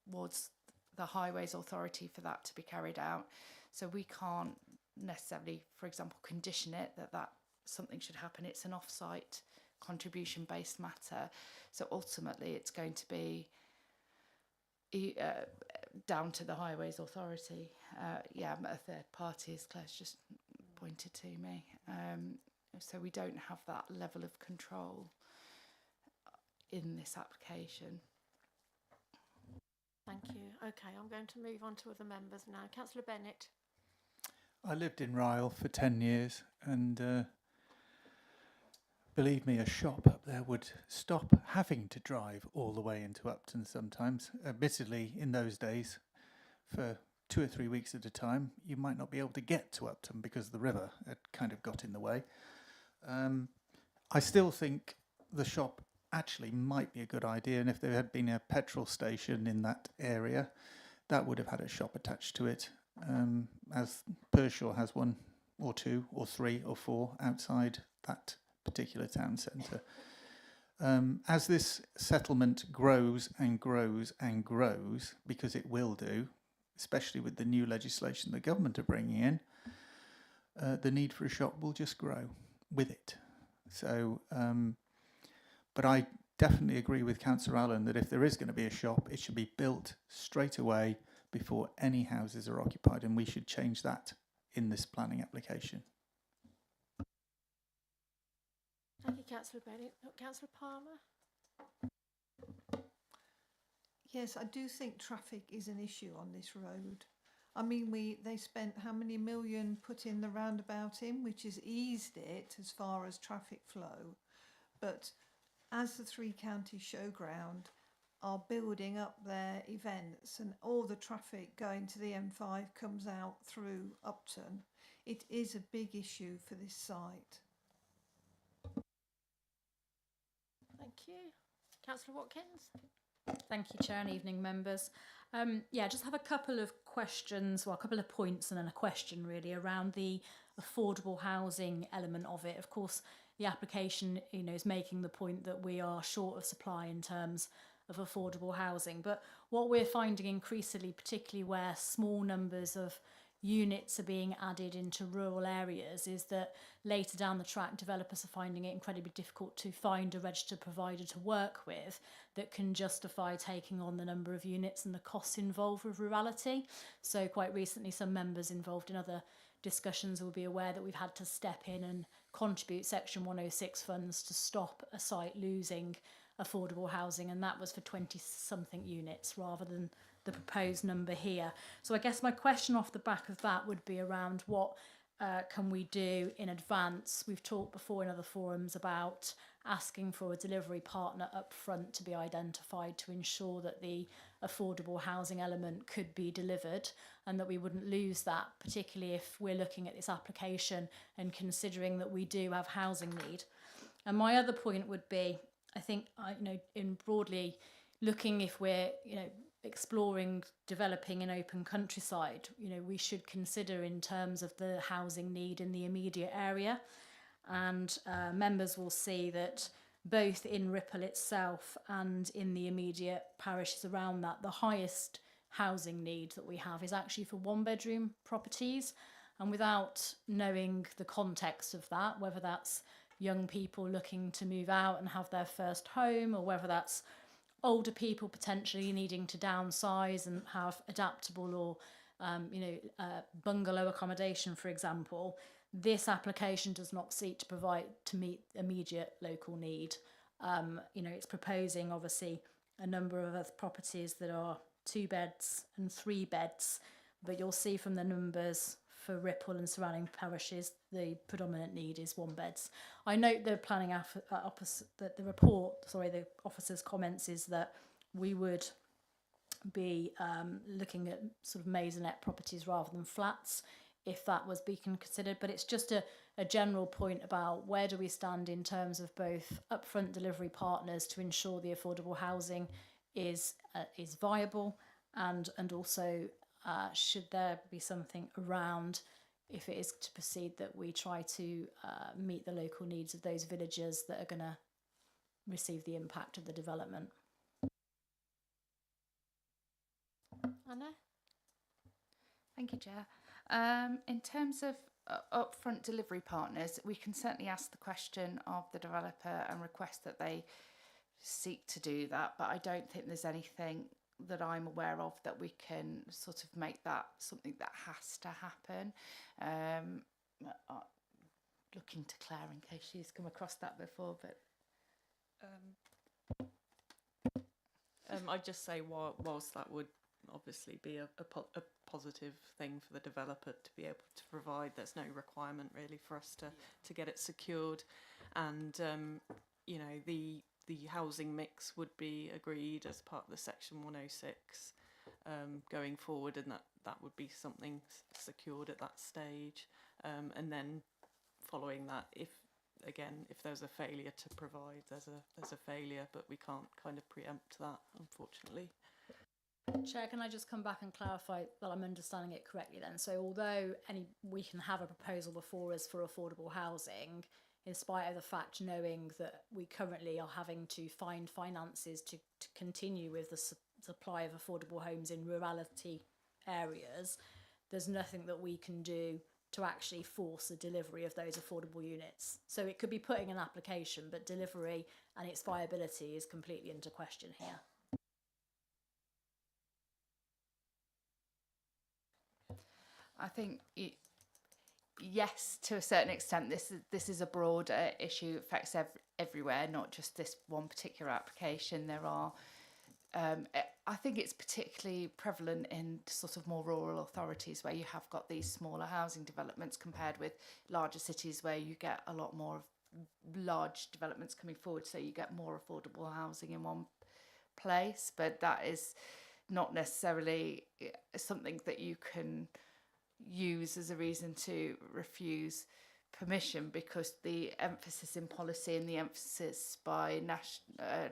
towards the Highways Authority for that to be carried out. So we can't necessarily, for example, condition it that something should happen. It's an off-site contribution-based matter. So ultimately it's going to be down to the Highways Authority. A third party, as Claire's just pointed to me. So we don't have that level of control in this application. Thank you. Okay, I'm going to move on to other members now. Councillor Bennett. I lived in Ryle for 10 years, and believe me, a shop up there would stop having to drive all the way into Upton sometimes. Admittedly, in those days, for 2 or 3 weeks at a time, you might not be able to get to Upton because the river had kind of got in the way. I still think the shop actually might be a good idea, and if there had been a petrol station in that area, that would have had a shop attached to it, as Pershore has one or two or three or four outside that particular town centre. As this settlement grows and grows and grows, because it will do, especially with the new legislation the government are bringing in, the need for a shop will just grow with it. So, but I definitely agree with Councillor Allen that if there is going to be a shop, it should be built straight away before any houses are occupied, and we should change that in this planning application. Thank you, Councillor Bennett. Councillor Palmer. Yes, I do think traffic is an issue on this road. I mean, they spent how many million putting the roundabout in, which has eased it as far as traffic flow. But as the Three Counties Showground are building up their events and all the traffic going to the M5 comes out through Upton, it is a big issue for this site. Thank you. Councillor Watkins. Thank you, Chair, and evening members. Yeah, just have a couple of questions, well, a couple of points and then a question really around the affordable housing element of it. Of course, the application, is making the point that we are short of supply in terms of affordable housing. But what we're finding increasingly, particularly where small numbers of units are being added into rural areas, is that later down the track developers are finding it incredibly difficult to find a registered provider to work with that can justify taking on the number of units and the costs involved with rurality. So quite recently some members involved in other discussions will be aware that we've had to step in and contribute Section 106 funds to stop a site losing affordable housing, and that was for 20 something units rather than the proposed number here. So I guess my question off the back of that would be around what can we do in advance. We've talked before in other forums about asking for a delivery partner up front to be identified to ensure that the affordable housing element could be delivered and that we wouldn't lose that, particularly if we're looking at this application and considering that we do have housing need. And my other point would be, I think, in broadly looking, if we're, exploring developing an open countryside, we should consider in terms of the housing need in the immediate area. And members will see that both in Ripple itself and in the immediate parishes around that, the highest housing need that we have is actually for one-bedroom properties. And without knowing the context of that, whether that's young people looking to move out and have their first home, or whether that's older people potentially needing to downsize and have adaptable or bungalow accommodation, for example, this application does not seek to meet immediate local need. It's proposing obviously a number of other properties that are 2 beds and 3 beds, but you'll see from the numbers for Ripple and surrounding parishes, the predominant need is 1 beds. I note the planning that the officer's comments is that we would be looking at sort of maisonette properties rather than flats, if that was being considered. But it's just a general point about where do we stand in terms of both upfront delivery partners to ensure the affordable housing is viable, and also should there be something around, if it is to proceed, that we try to meet the local needs of those villagers that are going to receive the impact of the development. Anna? Thank you, Chair. In terms of upfront delivery partners, we can certainly ask the question of the developer and request that they seek to do that, but I don't think there's anything that I'm aware of that we can sort of make that something that has to happen. Looking to Claire in case she's come across that before, but I'd just say whilst that would obviously be a positive thing for the developer to be able to provide, there's no requirement really for us to get it secured, and the housing mix would be agreed as part of the Section 106 going forward, and that would be something secured at that stage. And then following that, if there's a failure to provide, there's a failure, but we can't kind of preempt that, unfortunately. Chair, can I just come back and clarify that I'm understanding it correctly then? So although we can have a proposal before us for affordable housing, in spite of the fact knowing that we currently are having to find finances to continue with the supply of affordable homes in rurality areas, there's nothing that we can do to actually force the delivery of those affordable units. So it could be putting an application, but delivery and its viability is completely into question here. I think yes, to a certain extent, this is a broader issue. It affects everywhere, not just this one particular application. There are, I think it's particularly prevalent in sort of more rural authorities where you have got these smaller housing developments compared with larger cities where you get a lot more of large developments coming forward, so you get more affordable housing in one place. But that is not necessarily something that you can use as a reason to refuse permission, because the emphasis in policy and the emphasis by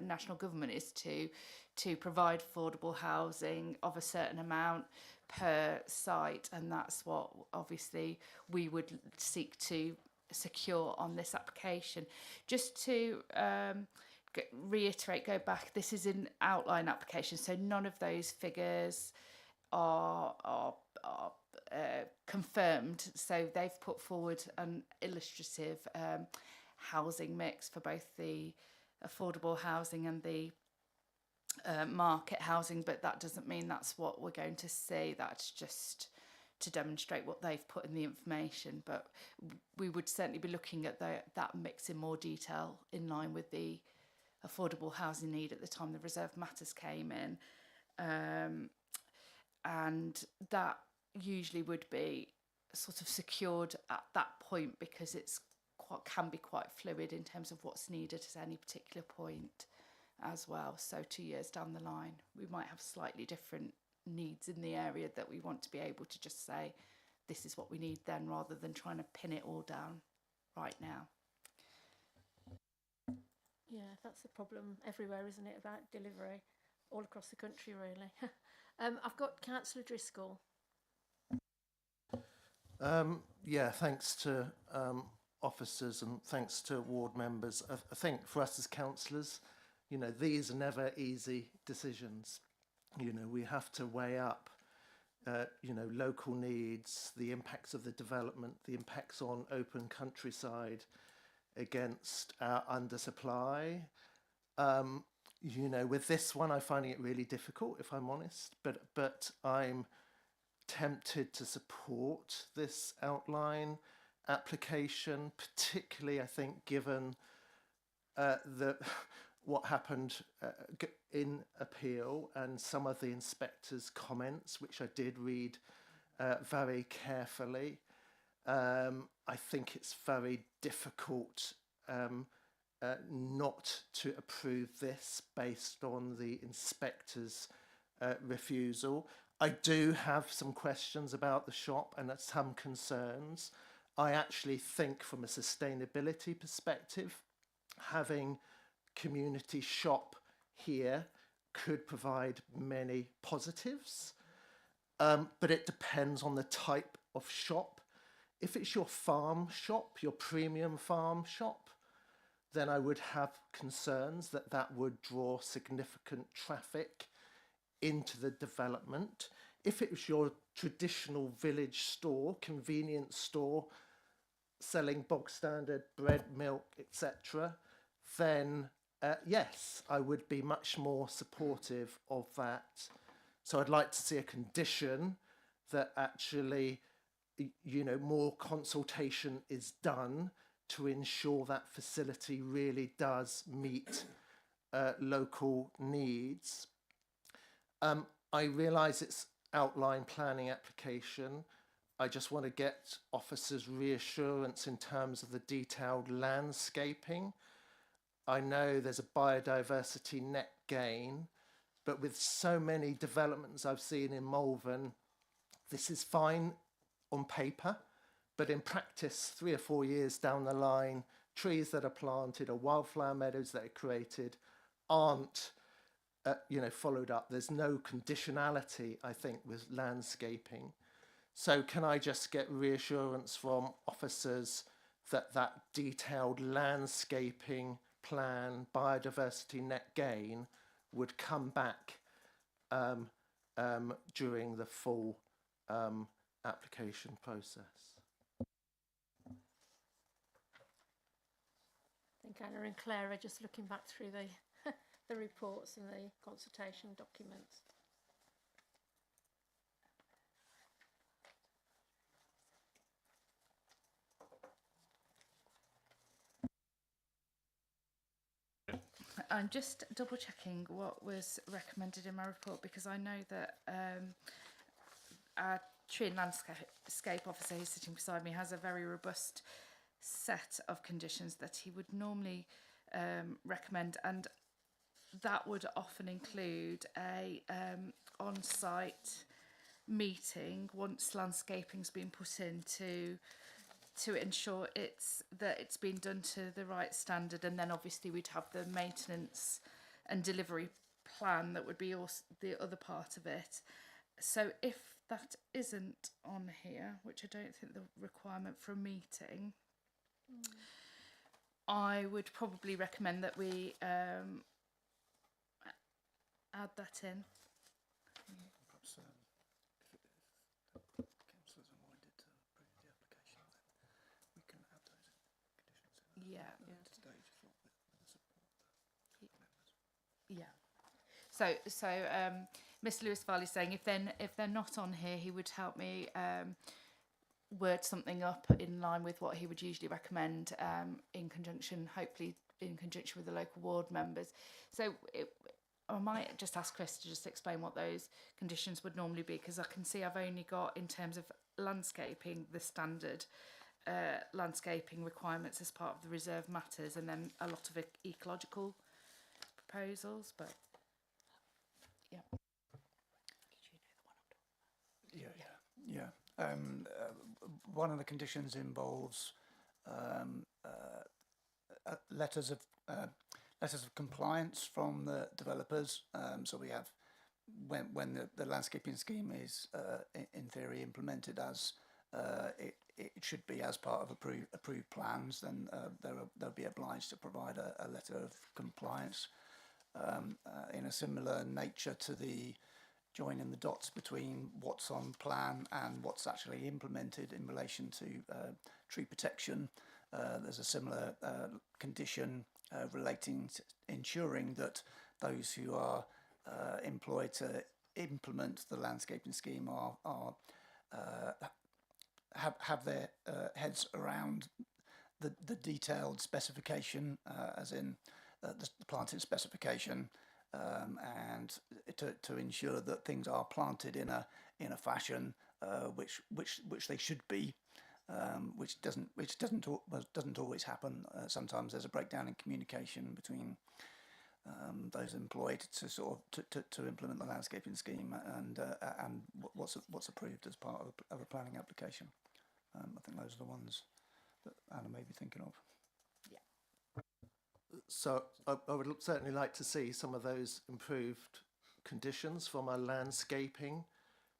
national government is to provide affordable housing of a certain amount per site, and that's what obviously we would seek to secure on this application. Just to reiterate, go back, this is an outline application, so none of those figures are confirmed. So they've put forward an illustrative housing mix for both the affordable housing and the market housing, but that doesn't mean that's what we're going to see. That's just to demonstrate what they've put in the information, but we would certainly be looking at that mix in more detail in line with the affordable housing need at the time the Reserve Matters came in, and that usually would be sort of secured at that point, because it's can be quite fluid in terms of what's needed at any particular point as well. So 2 years down the line, we might have slightly different needs in the area that we want to be able to just say this is what we need then, rather than trying to pin it all down right now. Yeah, that's the problem everywhere, isn't it, about delivery all across the country, really. I've got Councillor Driscoll. Yeah, thanks to officers and thanks to ward members. I think for us as councillors, you know, these are never easy decisions. You know, we have to weigh up, you know, local needs, the impacts of the development, the impacts on open countryside against our undersupply. You know, with this one, I'm finding it really difficult, if I'm honest, but I'm tempted to support this outline application, particularly, I think, given what happened in appeal and some of the inspector's comments, which I did read very carefully. I think it's very difficult not to approve this based on the inspector's refusal. I do have some questions about the shop and some concerns. I actually think from a sustainability perspective, having community shop here could provide many positives, but it depends on the type of shop. If it's your farm shop, your premium farm shop, then I would have concerns that that would draw significant traffic into the development. If it was your traditional village store, convenience store, selling bog standard bread, milk, etc., then yes, I would be much more supportive of that. So I'd like to see a condition that actually, you know, more consultation is done to ensure that facility really does meet local needs. I realise it's outline planning application. I just want to get officers' reassurance in terms of the detailed landscaping. I know there's a biodiversity net gain, but with so many developments I've seen in Malvern, this is fine on paper, but in practice, 3 or 4 years down the line, trees that are planted or wildflower meadows that are created aren't you know, followed up. There's no conditionality, I think, with landscaping. So can I just get reassurance from officers that that detailed landscaping plan, biodiversity net gain, would come back during the full application process? I think Anna and Claire are just looking back through the reports and the consultation documents. I'm just double checking what was recommended in my report, because I know that our tree and landscape officer who's sitting beside me has a very robust set of conditions that he would normally recommend, and that would often include a on-site meeting once landscaping's been put in to to ensure it's been done to the right standard, and then obviously we'd have the maintenance and delivery plan that would be also the other part of it. So if that isn't on here, which I don't think the requirement for a meeting, I would probably recommend that we add that in. Perhaps, if councillors are minded to approve the application, then we can add those conditions in Yeah. at that stage, if not with the support of the members. Yeah. So Mr. Lewis Varley saying if they're not on here, he would help me word something up in line with what he would usually recommend, hopefully in conjunction with the local ward members. So I might just ask Chris to just explain what those conditions would normally be, because I can see I've only got, in terms of landscaping, the standard landscaping requirements as part of the reserve matters, and then a lot of ecological proposals, but yeah. One of the conditions involves letters of compliance from the developers. So we have when the landscaping scheme is in theory implemented as it should be as part of approved plans, then they'll be obliged to provide a letter of compliance in a similar nature to the joining the dots between what's on plan and what's actually implemented in relation to tree protection. There's a similar condition relating to ensuring that those who are employed to implement the landscaping scheme have their heads around the detailed specification, as in the planting specification, and to ensure that things are planted in a fashion which they should be, which doesn't always happen. Sometimes there's a breakdown in communication between those employed to to implement the landscaping scheme and what's approved as part of a planning application. I think those are the ones that Anna may be thinking of. So I would certainly like to see some of those improved conditions from a landscaping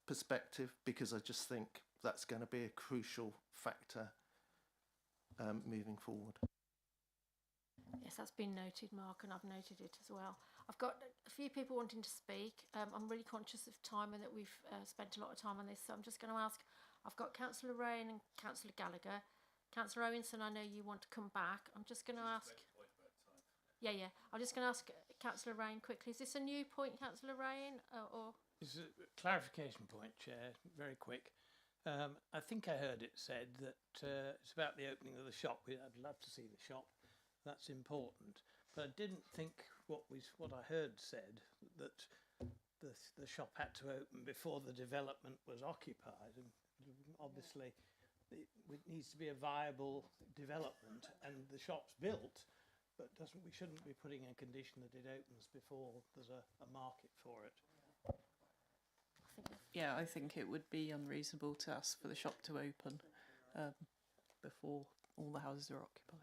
perspective, because I just think that's going to be a crucial factor moving forward. Yes, that's been noted, Mark, and I've noted it as well. I've got a few people wanting to speak. I'm really conscious of time and that we've spent a lot of time on this, so I'm just going to ask. I've got Councillor Rain and Councillor Gallagher. Councillor Owenson, I know you want to come back. I'm just going to ask. Yeah. I'm just going to ask Councillor Rain quickly. Is this a new point, Councillor Rain, or? It's a clarification point, Chair. Very quick. I think I heard it said that it's about the opening of the shop. I'd love to see the shop. That's important. But I didn't think what I heard said that the shop had to open before the development was occupied. And obviously, it needs to be a viable development, and the shop's built. But we shouldn't be putting a condition that it opens before there's a market for it. Yeah, I think it would be unreasonable to ask for the shop to open before all the houses are occupied.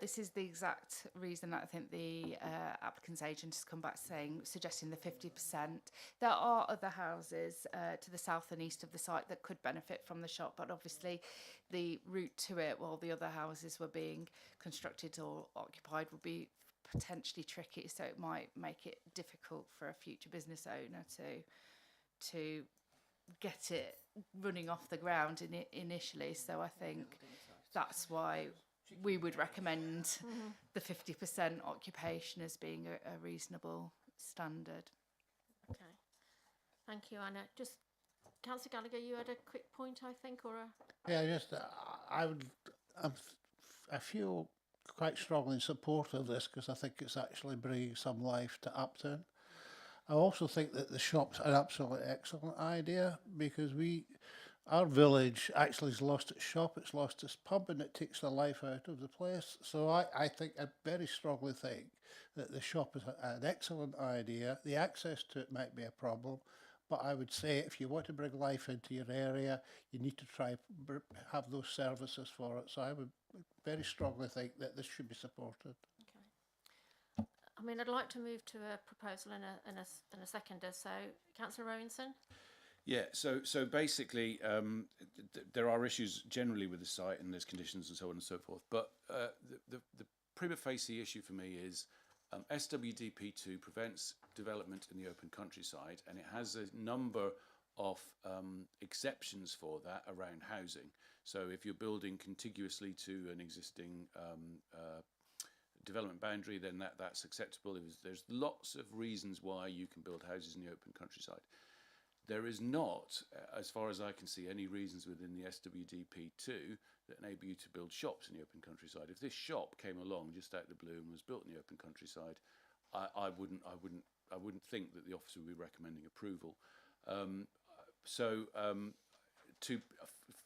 This is the exact reason that I think the applicant's agent has come back suggesting the 50%. There are other houses to the south and east of the site that could benefit from the shop, but obviously the route to it while the other houses were being constructed or occupied would be potentially tricky, so it might make it difficult for a future business owner to get it running off the ground initially. So I think that's why we would recommend the 50% occupation as being a reasonable standard. Okay, thank you, Anna. Just Councillor Gallagher, you had a quick point, I think, or a... Yeah, just I feel quite strongly in support of this, because I think it's actually bringing some life to Upton. I also think that the shop's an absolutely excellent idea, because our village actually has lost its shop, it's lost its pub, and it takes the life out of the place. So I very strongly think that the shop is an excellent idea. The access to it might be a problem, But I would say if you want to bring life into your area, you need to try have those services for it. So I would very strongly think that this should be supported. I mean, I'd like to move to a proposal and a seconder. So, Councillor Rowinson? Yeah, so basically, there are issues generally with the site, and there's conditions and so on and so forth. But the prima facie issue for me is SWDP2 prevents development in the open countryside, and it has a number of exceptions for that around housing. So if you're building contiguously to an existing development boundary, then that's acceptable. There's lots of reasons why you can build houses in the open countryside. There is not, as far as I can see, any reasons within the SWDP2 that enable you to build shops in the open countryside. If this shop came along just out of the blue and was built in the open countryside, I wouldn't think that the officer would be recommending approval.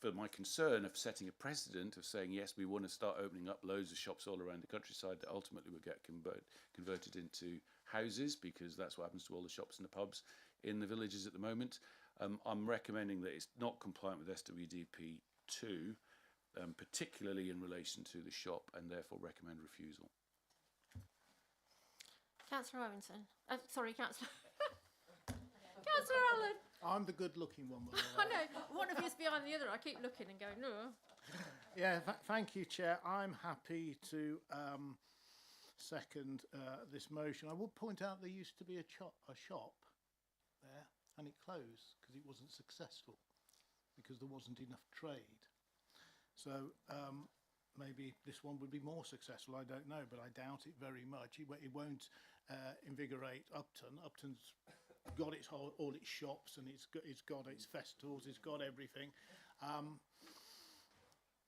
For my concern of setting a precedent of saying, yes, we want to start opening up loads of shops all around the countryside that ultimately will get converted into houses, because that's what happens to all the shops and the pubs in the villages at the moment. I'm recommending that it's not compliant with SWDP2, particularly in relation to the shop, and therefore recommend refusal. Councillor Rowinson? Sorry, Councillor... Councillor Allen? I'm the good-looking one, by the I way. know, one of you's behind the other. I keep looking and going, no. Yeah, thank you, Chair. I'm happy to second this motion. I would point out there used to be a shop there, and it closed because it wasn't successful, because there wasn't enough trade. So maybe this one would be more successful, I don't know, but I doubt it very much. It won't invigorate Upton. Upton's got all its shops, and it's got its festivals, it's got everything.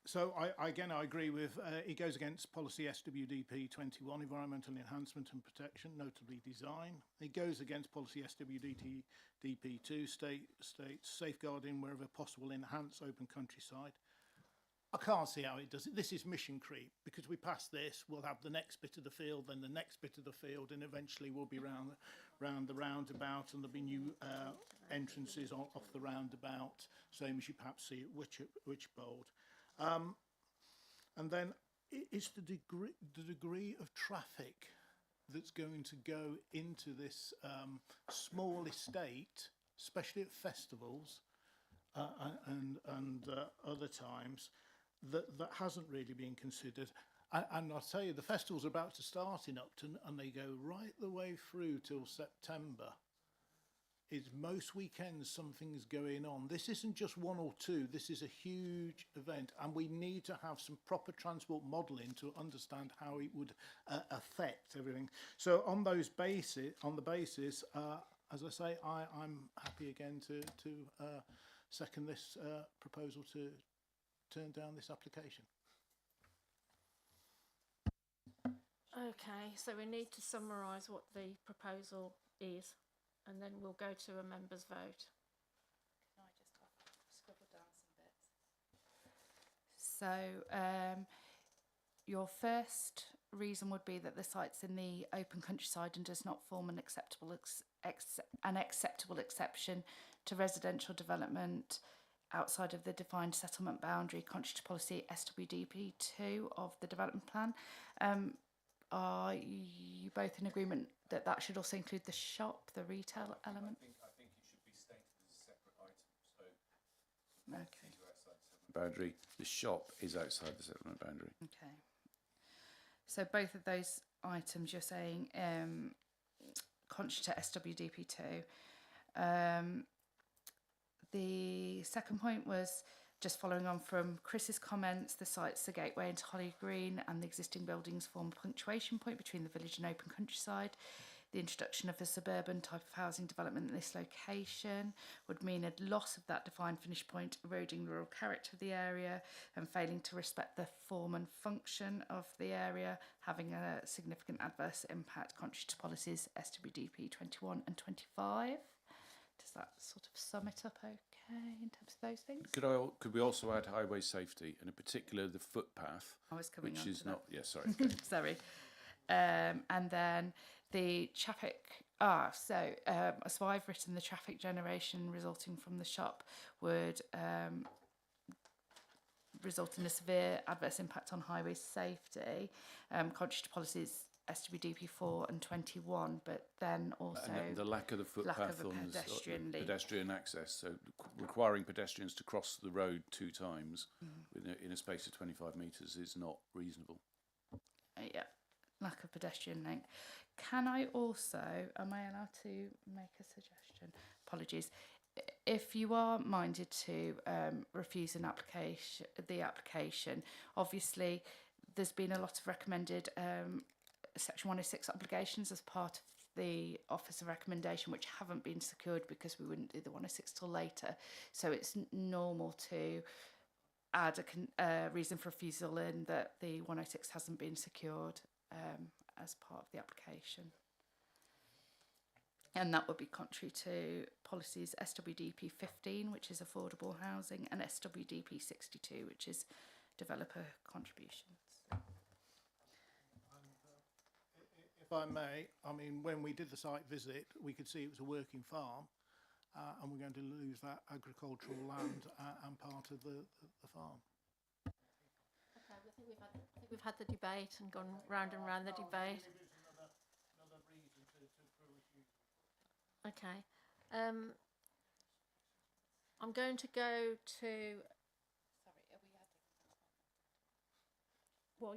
So I agree with, it goes against policy SWDP 21, environmental enhancement and protection, notably design. It goes against policy SWDP 2, states safeguarding wherever possible, enhance open countryside. I can't see how it does it. This is mission creep, because we pass this, we'll have the next bit of the field, then the next bit of the field, and eventually we'll be round the roundabout, and there'll be new entrances off the roundabout, same as you perhaps see at Wychbold. And then it's the degree of traffic that's going to go into this small estate, especially at festivals and other times, that hasn't really been considered. And I'll tell you, the festival's are about to start in Upton, and they go right the way through till September. It's most weekends something's going on. This isn't just one or two, this is a huge event, and we need to have some proper transport modelling to understand how it would affect everything. So on the basis, as I say, I'm happy again to second this proposal to turn down this application. Okay, so we need to summarise what the proposal is, and then we'll go to a member's vote. Can I just scribble down some bits? So your first reason would be that the site's in the open countryside and does not form an acceptable exception to residential development outside of the defined settlement boundary, contrary to policy SWDP2 of the development plan. Are you both in agreement that that should also include the shop, the retail element? I think it should be stated as a separate item. So, okay. Outside the settlement boundary. The shop is outside the settlement boundary. Okay. So both of those items you're saying contrary to SWDP2. The second point was just following on from Chris's comments, the site's the gateway into Holly Green, and the existing buildings form a punctuation point between the village and open countryside. The introduction of a suburban type of housing development in this location would mean a loss of that defined finish point, eroding the rural character of the area and failing to respect the form and function of the area, having a significant adverse impact contrary to policies SWDP 21 and 25. Does that sort of sum it up okay in terms of those things? Could we also add highway safety, and in particular the footpath, which is not... that. Yeah, sorry. Sorry. And then the traffic So I've written the traffic generation resulting from the shop would result in a severe adverse impact on highway safety, contrary to policies SWDP 4 and 21, but then also And the lack of the footpath lack of a on the pedestrian link. pedestrian access, so requiring pedestrians to cross the road 2 times in a space of 25 metres is not reasonable. Yeah, lack of pedestrian link. Can I also, am I allowed to make a suggestion? Apologies. If you are minded to refuse an application, obviously there's been a lot of recommended Section 106 obligations as part of the Office of Recommendation, which haven't been secured because we wouldn't do the 106 till later. So it's normal to add a reason for refusal in that the 106 hasn't been secured as part of the application. And that would be contrary to policies SWDP 15, which is affordable housing, and SWDP 62, which is developer contributions. If I may, I mean, when we did the site visit, we could see it was a working farm, and we're going to lose that agricultural land and part of the farm. Okay, I think we've had the debate and gone round and round the debate. Okay. I'm going to go to. Well,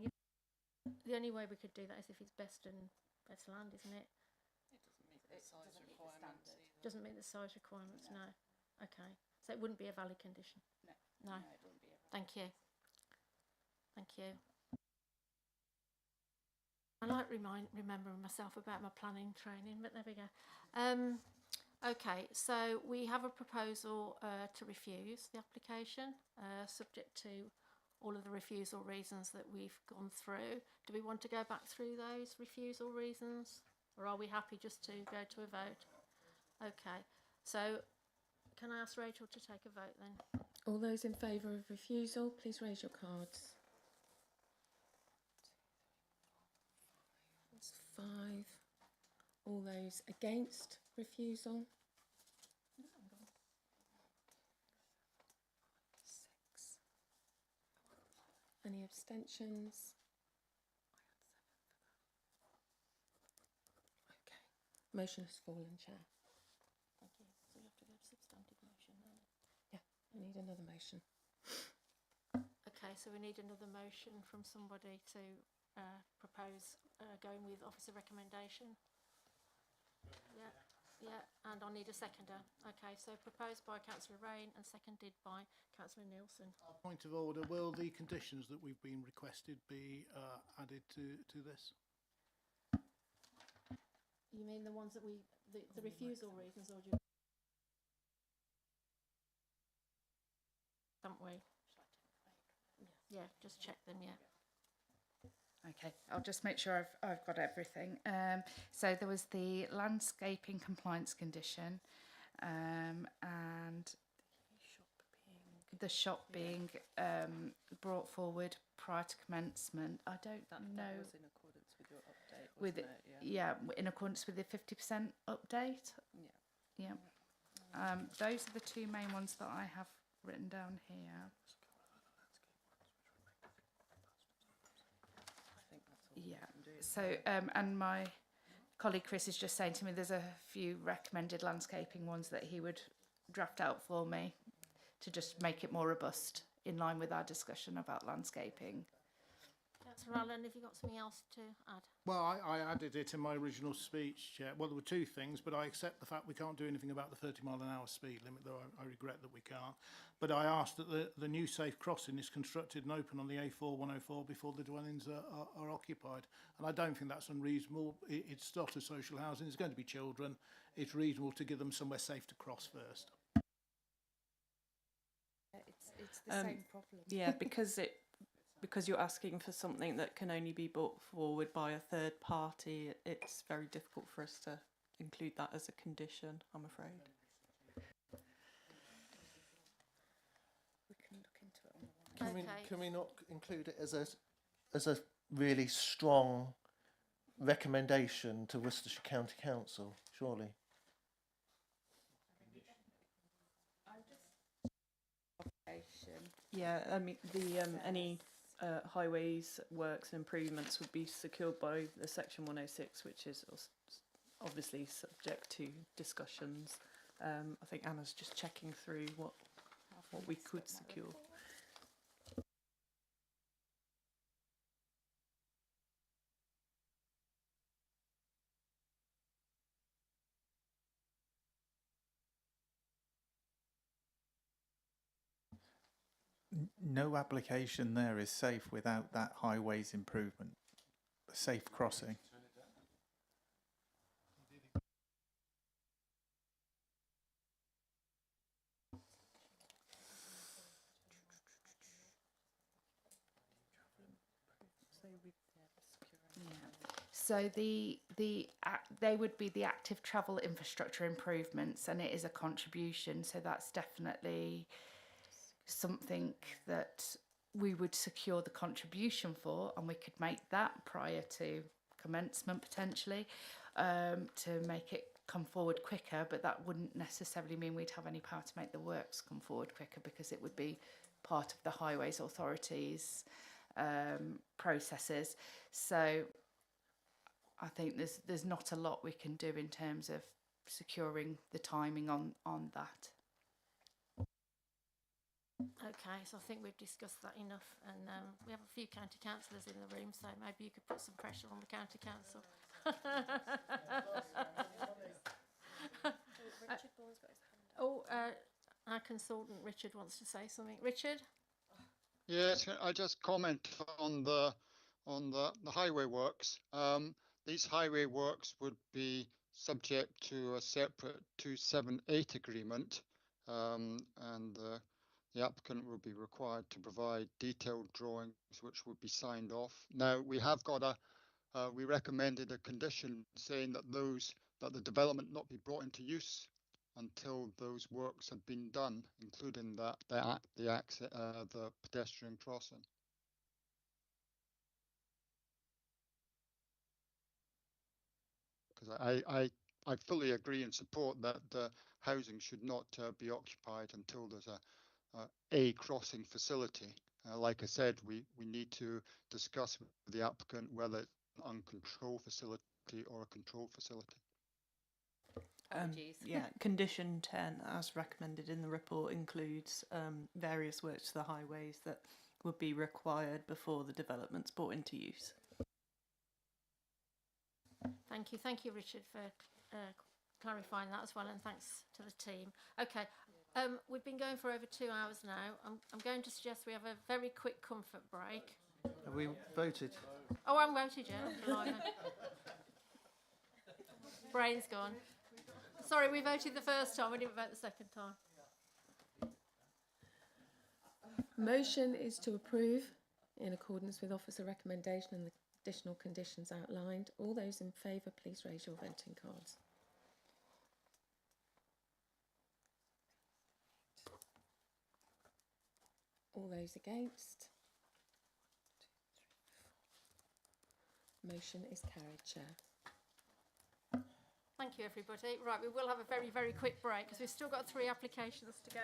the only way we could do that is if it's best land, isn't it? Doesn't meet the size requirements. No. Okay. So it wouldn't be a valid condition. No. It wouldn't be a valid. Thank you. Thank you. I like remembering myself about my planning training, but there we go. Okay, so we have a proposal to refuse the application, subject to all of the refusal reasons that we've gone through. Do we want to go back through those refusal reasons, or are we happy just to go to a vote? Okay, so can I ask Rachel to take a vote then? All those in favour of refusal, please raise your cards. That's 5. All those against refusal? 6. Any abstentions? Okay. Motion has fallen, Chair. Thank you. So you have to go to substantive motion then? Yeah, I need another motion. Okay, so we need another motion from somebody to propose going with officer recommendation. Yeah, and I need a seconder. Okay, so proposed by Councillor Rain and seconded by Councillor Nielsen. Point of order, will the conditions that we've been requested be added to this? You mean the ones that the refusal reasons, or do you? Haven't we? Yeah, just check them, yeah. Okay, I'll just make sure I've got everything. So there was the landscaping compliance condition, and the shop being brought forward prior to commencement. I don't know. That was in accordance with your update, wasn't it? Yeah, in accordance with the 50% update. Yeah. Those are the two main ones that I have written down here. Yeah. So, and my colleague Chris is just saying to me there's a few recommended landscaping ones that he would draft out for me to just make it more robust in line with our discussion about landscaping. Councillor Allen, have you got something else to add? Well, I added it in my original speech, Chair. Well, there were two things, but I accept the fact we can't do anything about the 30-mile-an-hour speed limit, though I regret that we can't. But I asked that the new safe crossing is constructed and open on the A4104 before the dwellings are occupied. And I don't think that's unreasonable. It's not a social housing. There's going to be children. It's reasonable to give them somewhere safe to cross first. It's the same problem. Yeah, because you're asking for something that can only be brought forward by a third party, it's very difficult for us to include that as a condition, I'm afraid. We can look into it on the Can we not include it as a really strong recommendation to Worcestershire County Council, surely. Yeah, I mean the any highways works and improvements would be secured by the Section 106, which is obviously subject to discussions. I think Anna's just checking through what we could secure. No application there is safe without that highways improvement, safe crossing. So they would be the active travel infrastructure improvements, and it is a contribution. So that's definitely something that we would secure the contribution for, and we could make that prior to commencement potentially, to make it come forward quicker. But that wouldn't necessarily mean we'd have any power to make the works come forward quicker, because it would be part of the Highways Authority's processes. So I think there's not a lot we can do in terms of securing the timing on that. Okay, so I think we've discussed that enough, and we have a few county councillors in the room, so maybe you could put some pressure on the county council. Our consultant Richard wants to say something. Richard? Yes, I just comment on the highway works. These highway works would be subject to a separate 278 agreement, and the applicant will be required to provide detailed drawings which would be signed off. Now, we have got we recommended a condition saying that the development not be brought into use until those works had been done, including the pedestrian crossing. Because I fully agree and support that the housing should not be occupied until there's a crossing facility. Like I said, we need to discuss with the applicant whether it's an uncontrolled facility or a controlled facility. Yeah, condition 10, as recommended in the report, includes various works to the highways that would be required before the development's brought into use. Thank you, Richard, for clarifying that as well, and thanks to the team. Okay, we've been going for over 2 hours now. I'm going to suggest we have a very quick comfort break. Have we voted? Oh, I haven't voted yet. Blimey. Brain's gone. Sorry, we voted the first time, we didn't vote the second time. Motion is to approve in accordance with officer recommendation and the additional conditions outlined. All those in favour, please raise your voting cards. All those against? Motion is carried, Chair. Thank you, everybody. Right, we will have a very, very quick break because we've still got 3 applications to go.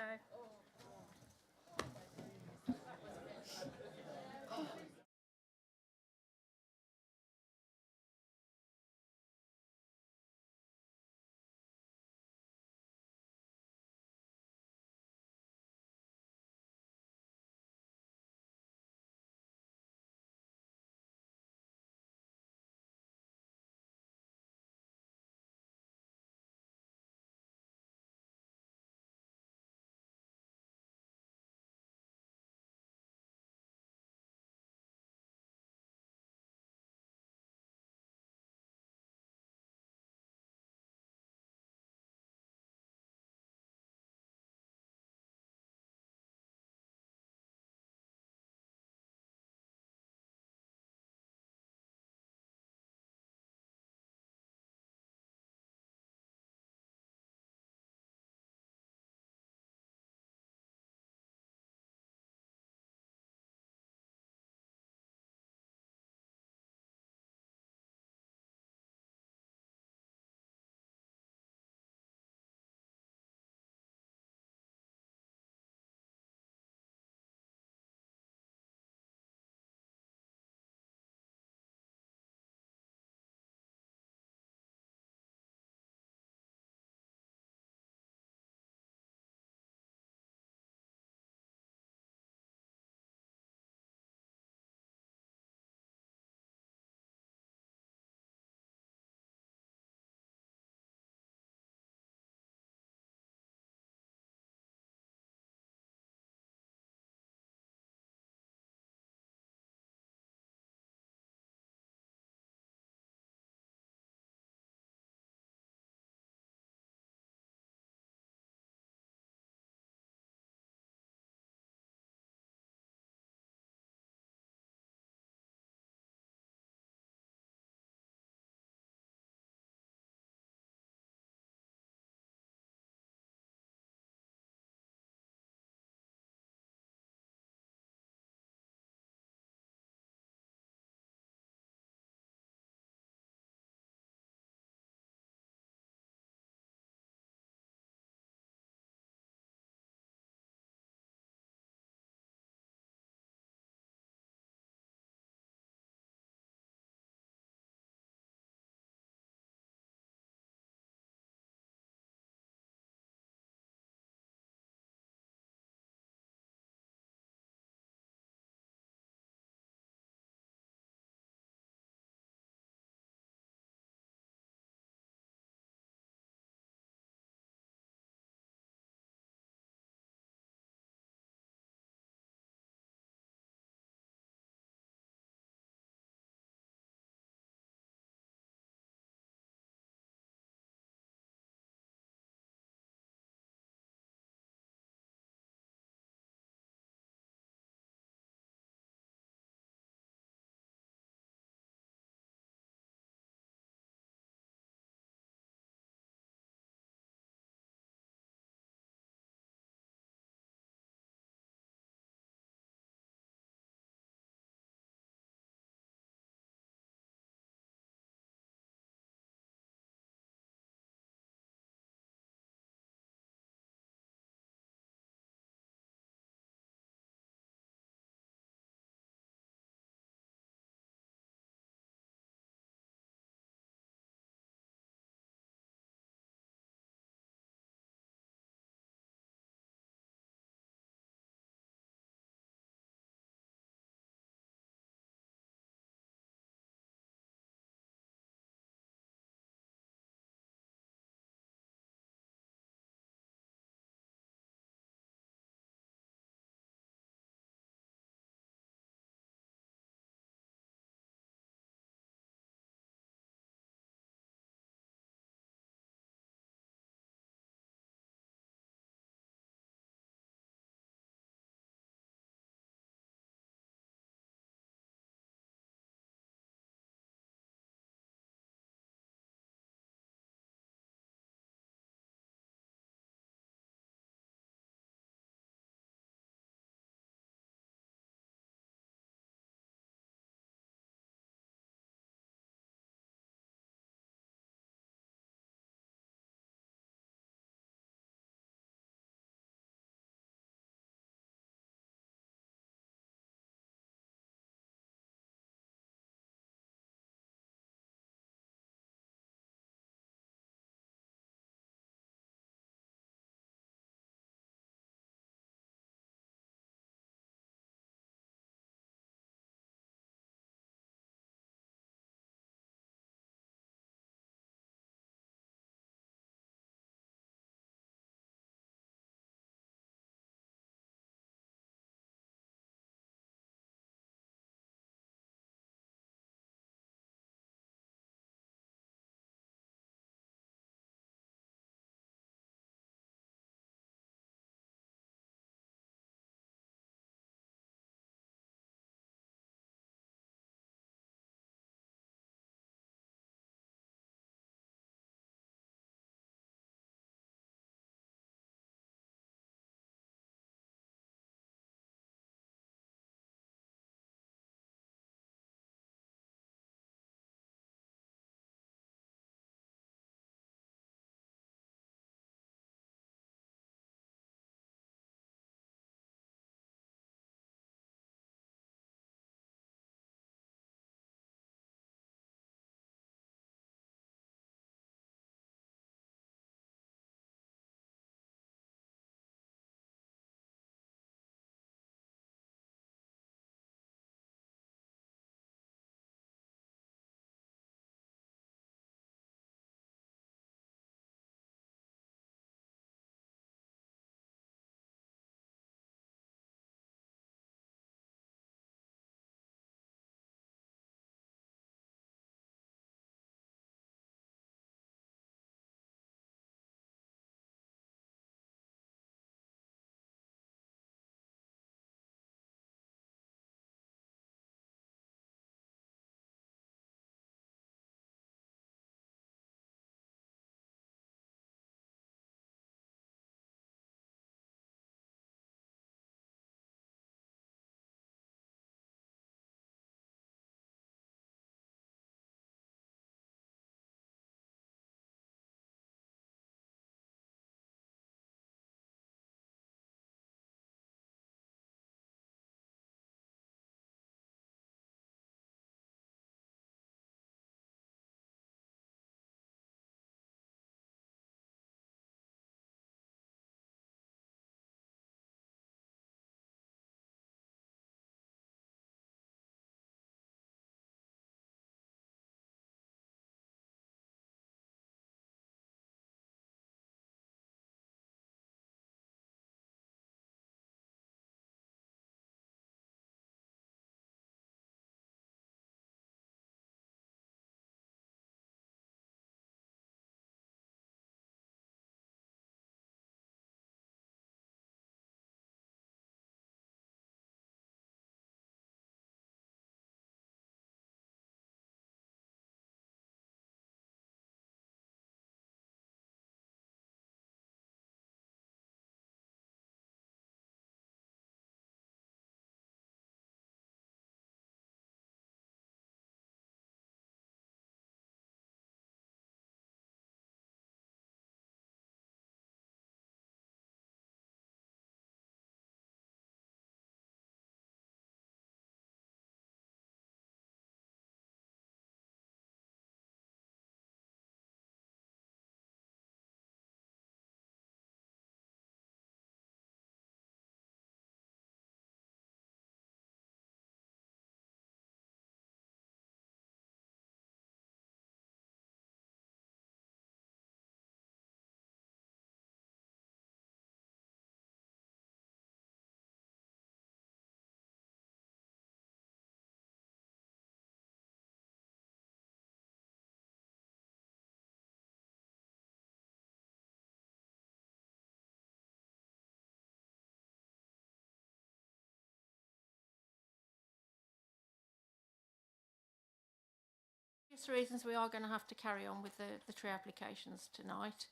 obvious reasons we are going to have to carry on with the tree applications tonight.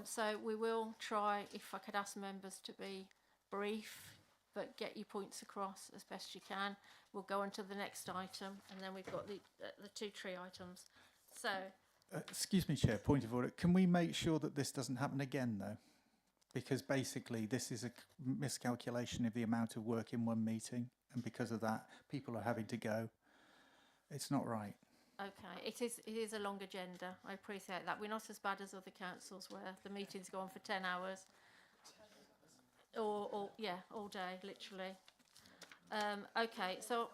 So we will try, if I could ask members to be brief, but get your points across as best you can. We'll go on to the next item, and then we've got the 2 tree items. So, Excuse me, Chair, point of order. Can we make sure that this doesn't happen again, though? Because basically this is a miscalculation of the amount of work in one meeting, and because of that, people are having to go. It's not right. okay, it is a long agenda. I appreciate that. We're not as bad as other councils where the meetings go on for 10 hours. Or yeah, all day, literally. Okay, so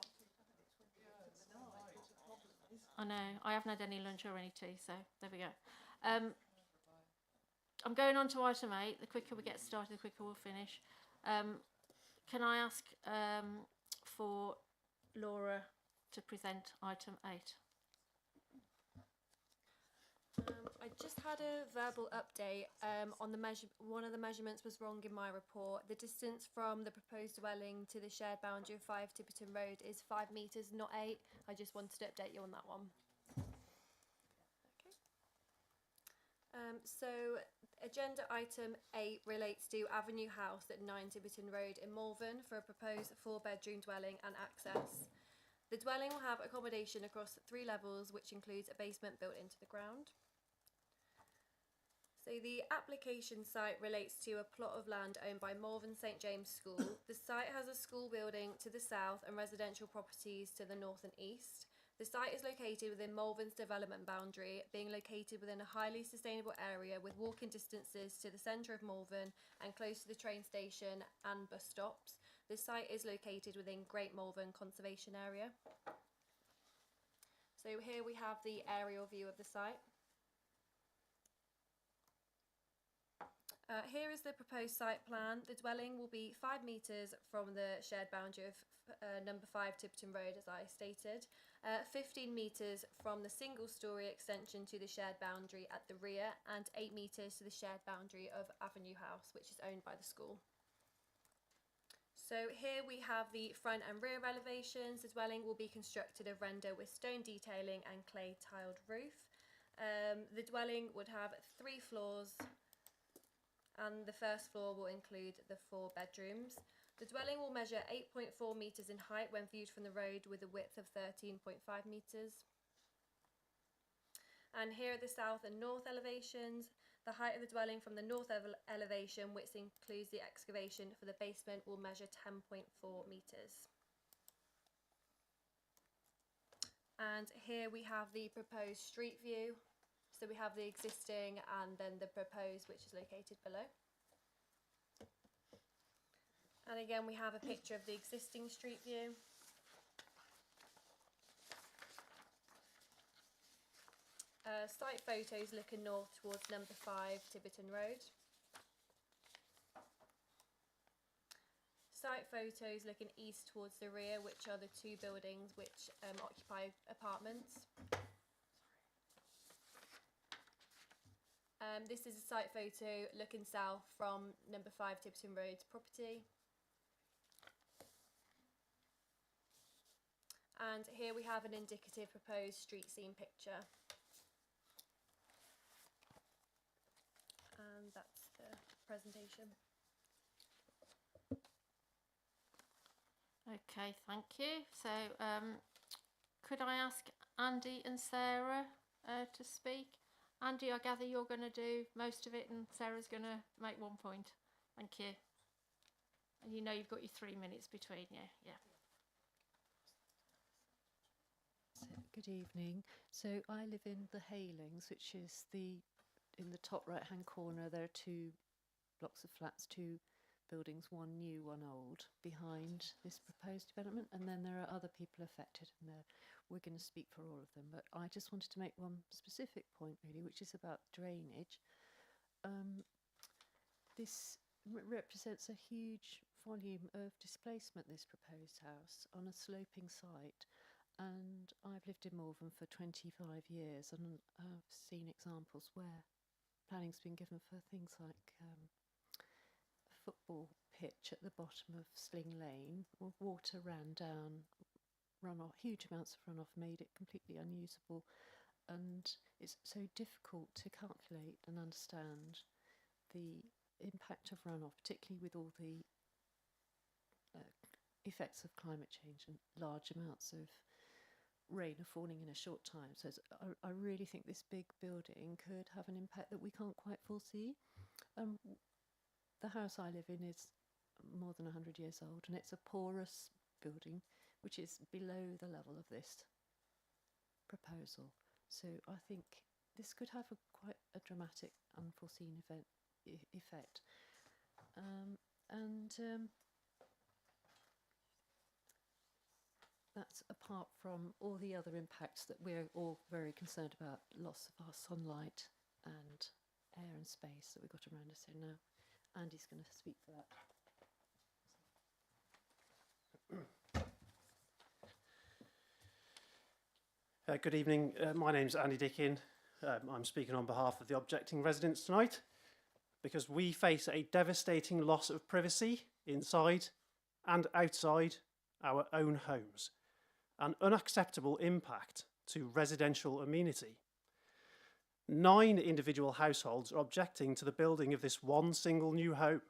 I know I haven't had any lunch or any tea, so there we go. I'm going on to item 8. The quicker we get started, the quicker we'll finish. Can I ask for Laura to present item 8? I just had a verbal update on the one of the measurements was wrong in my report. The distance from the proposed dwelling to the shared boundary of 5 Tiverton Road is 5 metres, not 8. I just wanted to update you on that one. Okay. So agenda item 8 relates to Avenue House at 9 Tiverton Road in Malvern for a proposed 4-bedroom dwelling and access. The dwelling will have accommodation across 3 levels, which includes a basement built into the ground. So the application site relates to a plot of land owned by Malvern St James School. The site has a school building to the south and residential properties to the north and east. The site is located within Malvern's development boundary, being located within a highly sustainable area with walking distances to the centre of Malvern and close to the train station and bus stops. The site is located within Great Malvern Conservation Area. So here we have the aerial view of the site. Here is the proposed site plan. The dwelling will be 5 metres from the shared boundary of number 5 Tiverton Road, as I stated, 15 metres from the single-storey extension to the shared boundary at the rear, and 8 metres to the shared boundary of Avenue House, which is owned by the school. So here we have the front and rear elevations. The dwelling will be constructed of render with stone detailing and clay tiled roof. The dwelling would have 3 floors, and the first floor will include the 4 bedrooms. The dwelling will measure 8.4 metres in height when viewed from the road with a width of 13.5 metres. And here are the south and north elevations. The height of the dwelling from the north elevation, which includes the excavation for the basement, will measure 10.4 metres. And here we have the proposed street view. So we have the existing and then the proposed, which is located below. And again, we have a picture of the existing street view. Site photos looking north towards number 5 Tiverton Road. Site photos looking east towards the rear, which are the 2 buildings which occupy apartments. This is a site photo looking south from number 5 Tiverton Road's property. And here we have an indicative proposed street scene picture. And that's the presentation. Okay, thank you. So could I ask Andy and Sarah to speak? Andy, I gather you're going to do most of it and Sarah's going to make 1 point. Thank you. And you know you've got your 3 minutes between you. Yeah. Good evening. So I live in the Halings, which is in the top right hand corner. There are 2 blocks of flats, 2 buildings, one new, one old, behind this proposed development, and then there are other people affected, and we're going to speak for all of them. But I just wanted to make one specific point, really, which is about drainage. This represents a huge volume of displacement, this proposed house, on a sloping site. And I've lived in Malvern for 25 years, and I've seen examples where planning's been given for things like a football pitch at the bottom of Sling Lane. Water ran down, runoff, huge amounts of runoff made it completely unusable, and it's so difficult to calculate and understand the impact of runoff, particularly with all the effects of climate change and large amounts of rain are falling in a short time. So I really think this big building could have an impact that we can't quite foresee. The house I live in is more than 100 years old, and it's a porous building which is below the level of this proposal. So I think this could have quite a dramatic unforeseen effect. That's apart from all the other impacts that we're all very concerned about, loss of our sunlight and air and space that we've got around us. So now Andy's going to speak for that. Good evening. My name's Andy Dickin. I'm speaking on behalf of the objecting residents tonight because we face a devastating loss of privacy inside and outside our own homes, an unacceptable impact to residential amenity. 9 individual households are objecting to the building of this one single new home.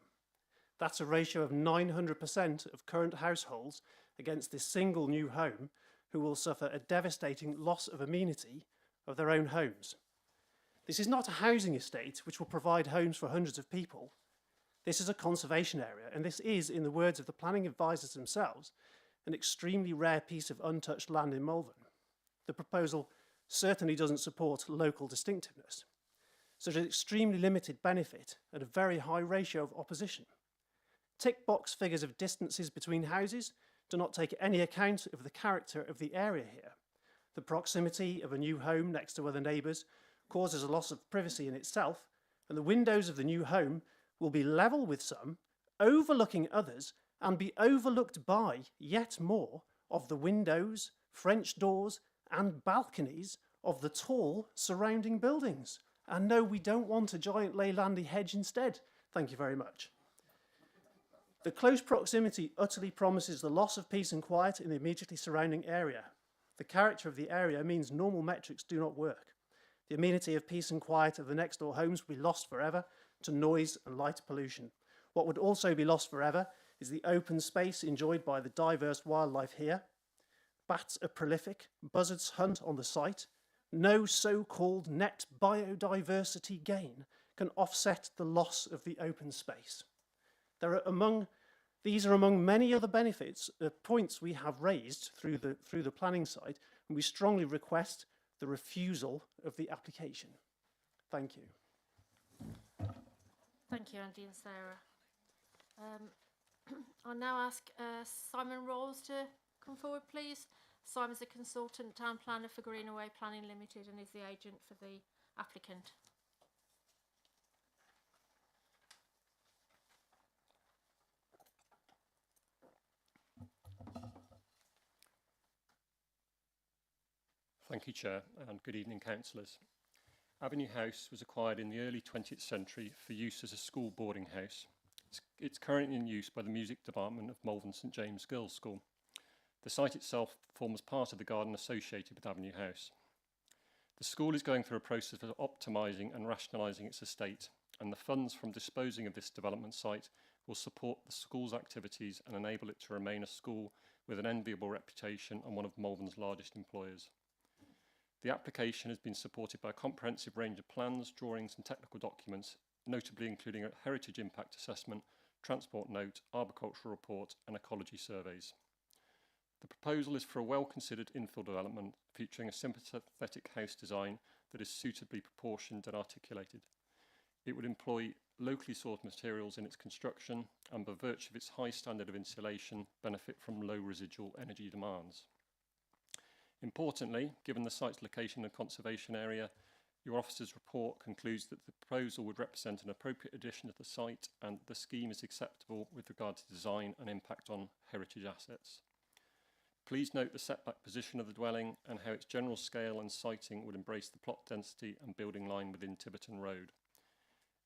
That's a ratio of 900% of current households against this single new home who will suffer a devastating loss of amenity of their own homes. This is not a housing estate which will provide homes for hundreds of people. This is a conservation area, and this is, in the words of the planning advisors themselves, an extremely rare piece of untouched land in Malvern. The proposal certainly doesn't support local distinctiveness. So there's extremely limited benefit and a very high ratio of opposition. Tick box figures of distances between houses do not take any account of the character of the area here. The proximity of a new home next to other neighbours causes a loss of privacy in itself, and the windows of the new home will be level with some, overlooking others, and be overlooked by yet more of the windows, French doors, and balconies of the tall surrounding buildings. And no, we don't want a giant Leylandii hedge instead. Thank you very much. The close proximity utterly promises the loss of peace and quiet in the immediately surrounding area. The character of the area means normal metrics do not work. The amenity of peace and quiet of the next door homes will be lost forever to noise and light pollution. What would also be lost forever is the open space enjoyed by the diverse wildlife here. Bats are prolific, buzzards hunt on the site. No so-called net biodiversity gain can offset the loss of the open space. These are among many other benefits, points we have raised through the planning side, and we strongly request the refusal of the application. Thank you. Thank you, Andy and Sarah. I'll now ask Simon Rawls to come forward, please. Simon's a consultant town planner for Greenaway Planning Limited and is the agent for the applicant. Thank you, Chair, and good evening, councillors. Avenue House was acquired in the early 20th century for use as a school boarding house. It's currently in use by the music department of Malvern St James Girls' School. The site itself forms part of the garden associated with Avenue House. The school is going through a process of optimising and rationalising its estate, and the funds from disposing of this development site will support the school's activities and enable it to remain a school with an enviable reputation and one of Malvern's largest employers. The application has been supported by a comprehensive range of plans, drawings and technical documents, notably including a heritage impact assessment, transport note, arboricultural report and ecology surveys. The proposal is for a well-considered infill development featuring a sympathetic house design that is suitably proportioned and articulated. It would employ locally sourced materials in its construction and by virtue of its high standard of insulation benefit from low residual energy demands. Importantly, given the site's location and conservation area, your officer's report concludes that the proposal would represent an appropriate addition to the site and the scheme is acceptable with regard to design and impact on heritage assets. Please note the setback position of the dwelling and how its general scale and siting would embrace the plot density and building line within Tiverton Road.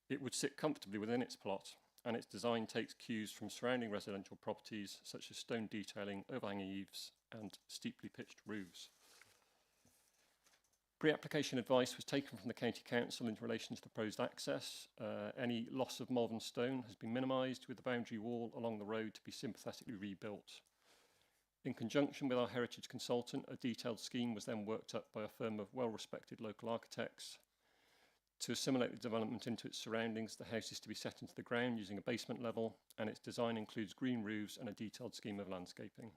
It would sit comfortably within its plot, and its design takes cues from surrounding residential properties such as stone detailing, overhanging eaves and steeply pitched roofs. Pre-application advice was taken from the County Council in relation to the proposed access. Any loss of Malvern stone has been minimised, with the boundary wall along the road to be sympathetically rebuilt. In conjunction with our heritage consultant, a detailed scheme was then worked up by a firm of well-respected local architects. To assimilate the development into its surroundings, the house is to be set into the ground using a basement level, and its design includes green roofs and a detailed scheme of landscaping.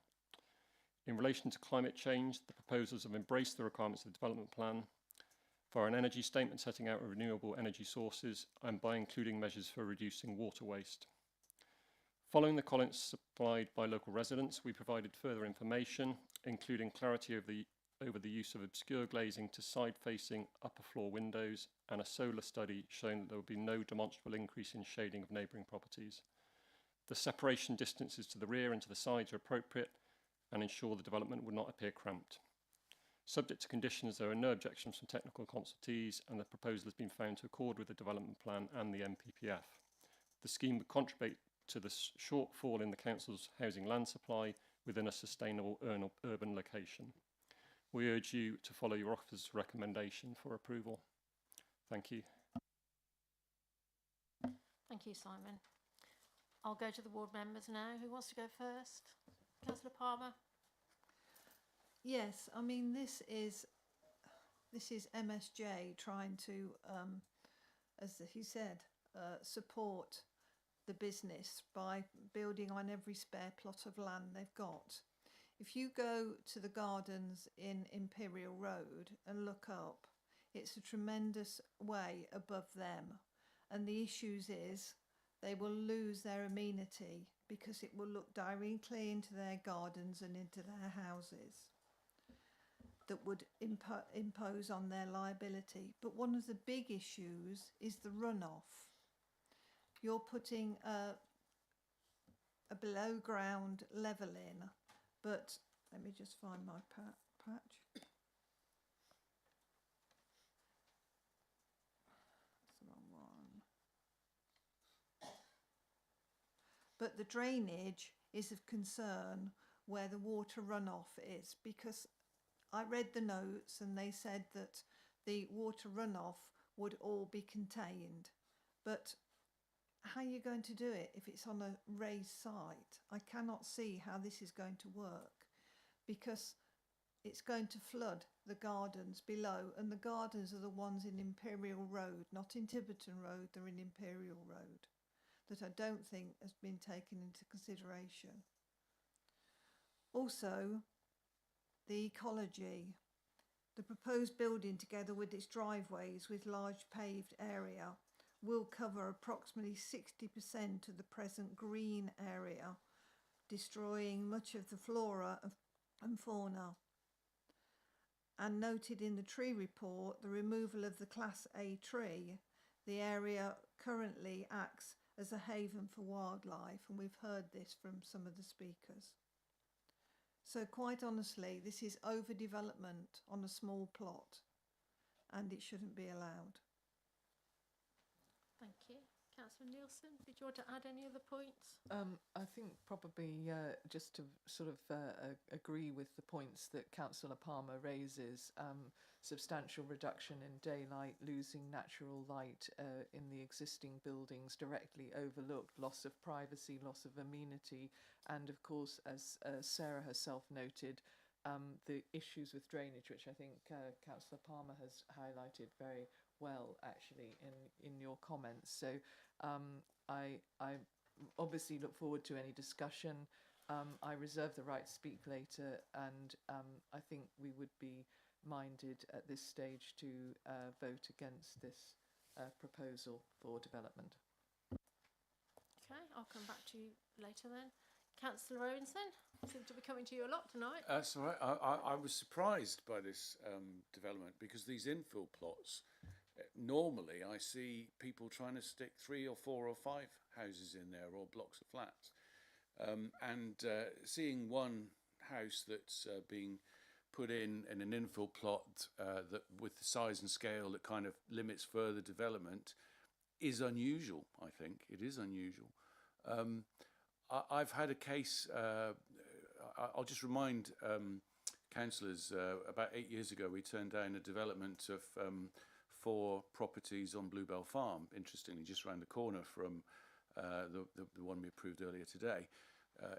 In relation to climate change, the proposals have embraced the requirements of the development plan for an energy statement setting out renewable energy sources and by including measures for reducing water waste. Following the comments supplied by local residents, we provided further information, including clarity over the use of obscure glazing to side-facing upper floor windows and a solar study showing that there would be no demonstrable increase in shading of neighbouring properties. The separation distances to the rear and to the sides are appropriate and ensure the development would not appear cramped. Subject to conditions, there are no objections from technical consultees, and the proposal has been found to accord with the development plan and the NPPF. The scheme would contribute to the shortfall in the council's housing land supply within a sustainable urban location. We urge you to follow your officer's recommendation for approval. Thank you. Thank you, Simon. I'll go to the ward members now. Who wants to go first? Councillor Palmer. Yes, I mean this is MSJ trying to, as he said, support the business by building on every spare plot of land they've got. If you go to the gardens in Imperial Road and look up, it's a tremendous way above them, and the issues is they will lose their amenity because it will look directly into their gardens and into their houses. That would impose on their liability. But one of the big issues is the runoff. You're putting a below ground level in, but let me just find my patch. That's the wrong one. But the drainage is of concern where the water runoff is, because I read the notes and they said that the water runoff would all be contained. But how are you going to do it if it's on a raised site? I cannot see how this is going to work, because it's going to flood the gardens below, and the gardens are the ones in Imperial Road, not in Tiverton Road, they're in Imperial Road, that I don't think has been taken into consideration. Also, the ecology. The proposed building, together with its driveways with large paved area, will cover approximately 60% of the present green area, destroying much of the flora and fauna. And noted in the tree report, the removal of the Class A tree, the area currently acts as a haven for wildlife, and we've heard this from some of the speakers. So quite honestly, this is overdevelopment on a small plot, and it shouldn't be allowed. Thank you. Councillor Nielsen, did you want to add any other points? I think probably just to sort of agree with the points that Councillor Palmer raises, substantial reduction in daylight, losing natural light in the existing buildings directly overlooked, loss of privacy, loss of amenity, and of course, as Sarah herself noted, the issues with drainage, which I think Councillor Palmer has highlighted very well actually in your comments. So I obviously look forward to any discussion. I reserve the right to speak later, and I think we would be minded at this stage to vote against this proposal for development. Okay, I'll come back to you later then. Councillor Owenson, seem to be coming to you a lot tonight. That's all right. I was surprised by this development, because these infill plots, normally I see people trying to stick 3 or 4 or 5 houses in there, or blocks of flats. And seeing one house that's being put in an infill plot that with the size and scale that kind of limits further development is unusual, I think. It is unusual. I've had a case, I'll just remind councillors, about 8 years ago, we turned down a development of 4 properties on Bluebell Farm, interestingly, just round the corner from the one we approved earlier today,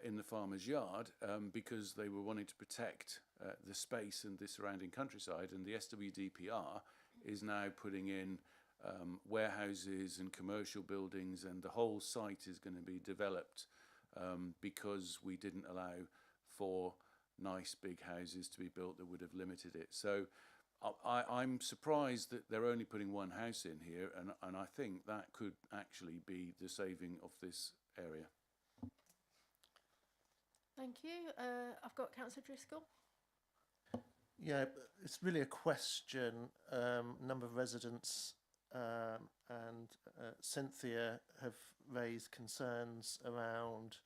in the farmer's yard, because they were wanting to protect the space and the surrounding countryside, and the SWDPR is now putting in warehouses and commercial buildings, and the whole site is going to be developed because we didn't allow 4 nice big houses to be built that would have limited it. So I'm surprised that they're only putting 1 house in here, and I think that could actually be the saving of this area. Thank you. I've got Councillor Driscoll. Yeah, it's really a question. Number of residents and Cynthia have raised concerns around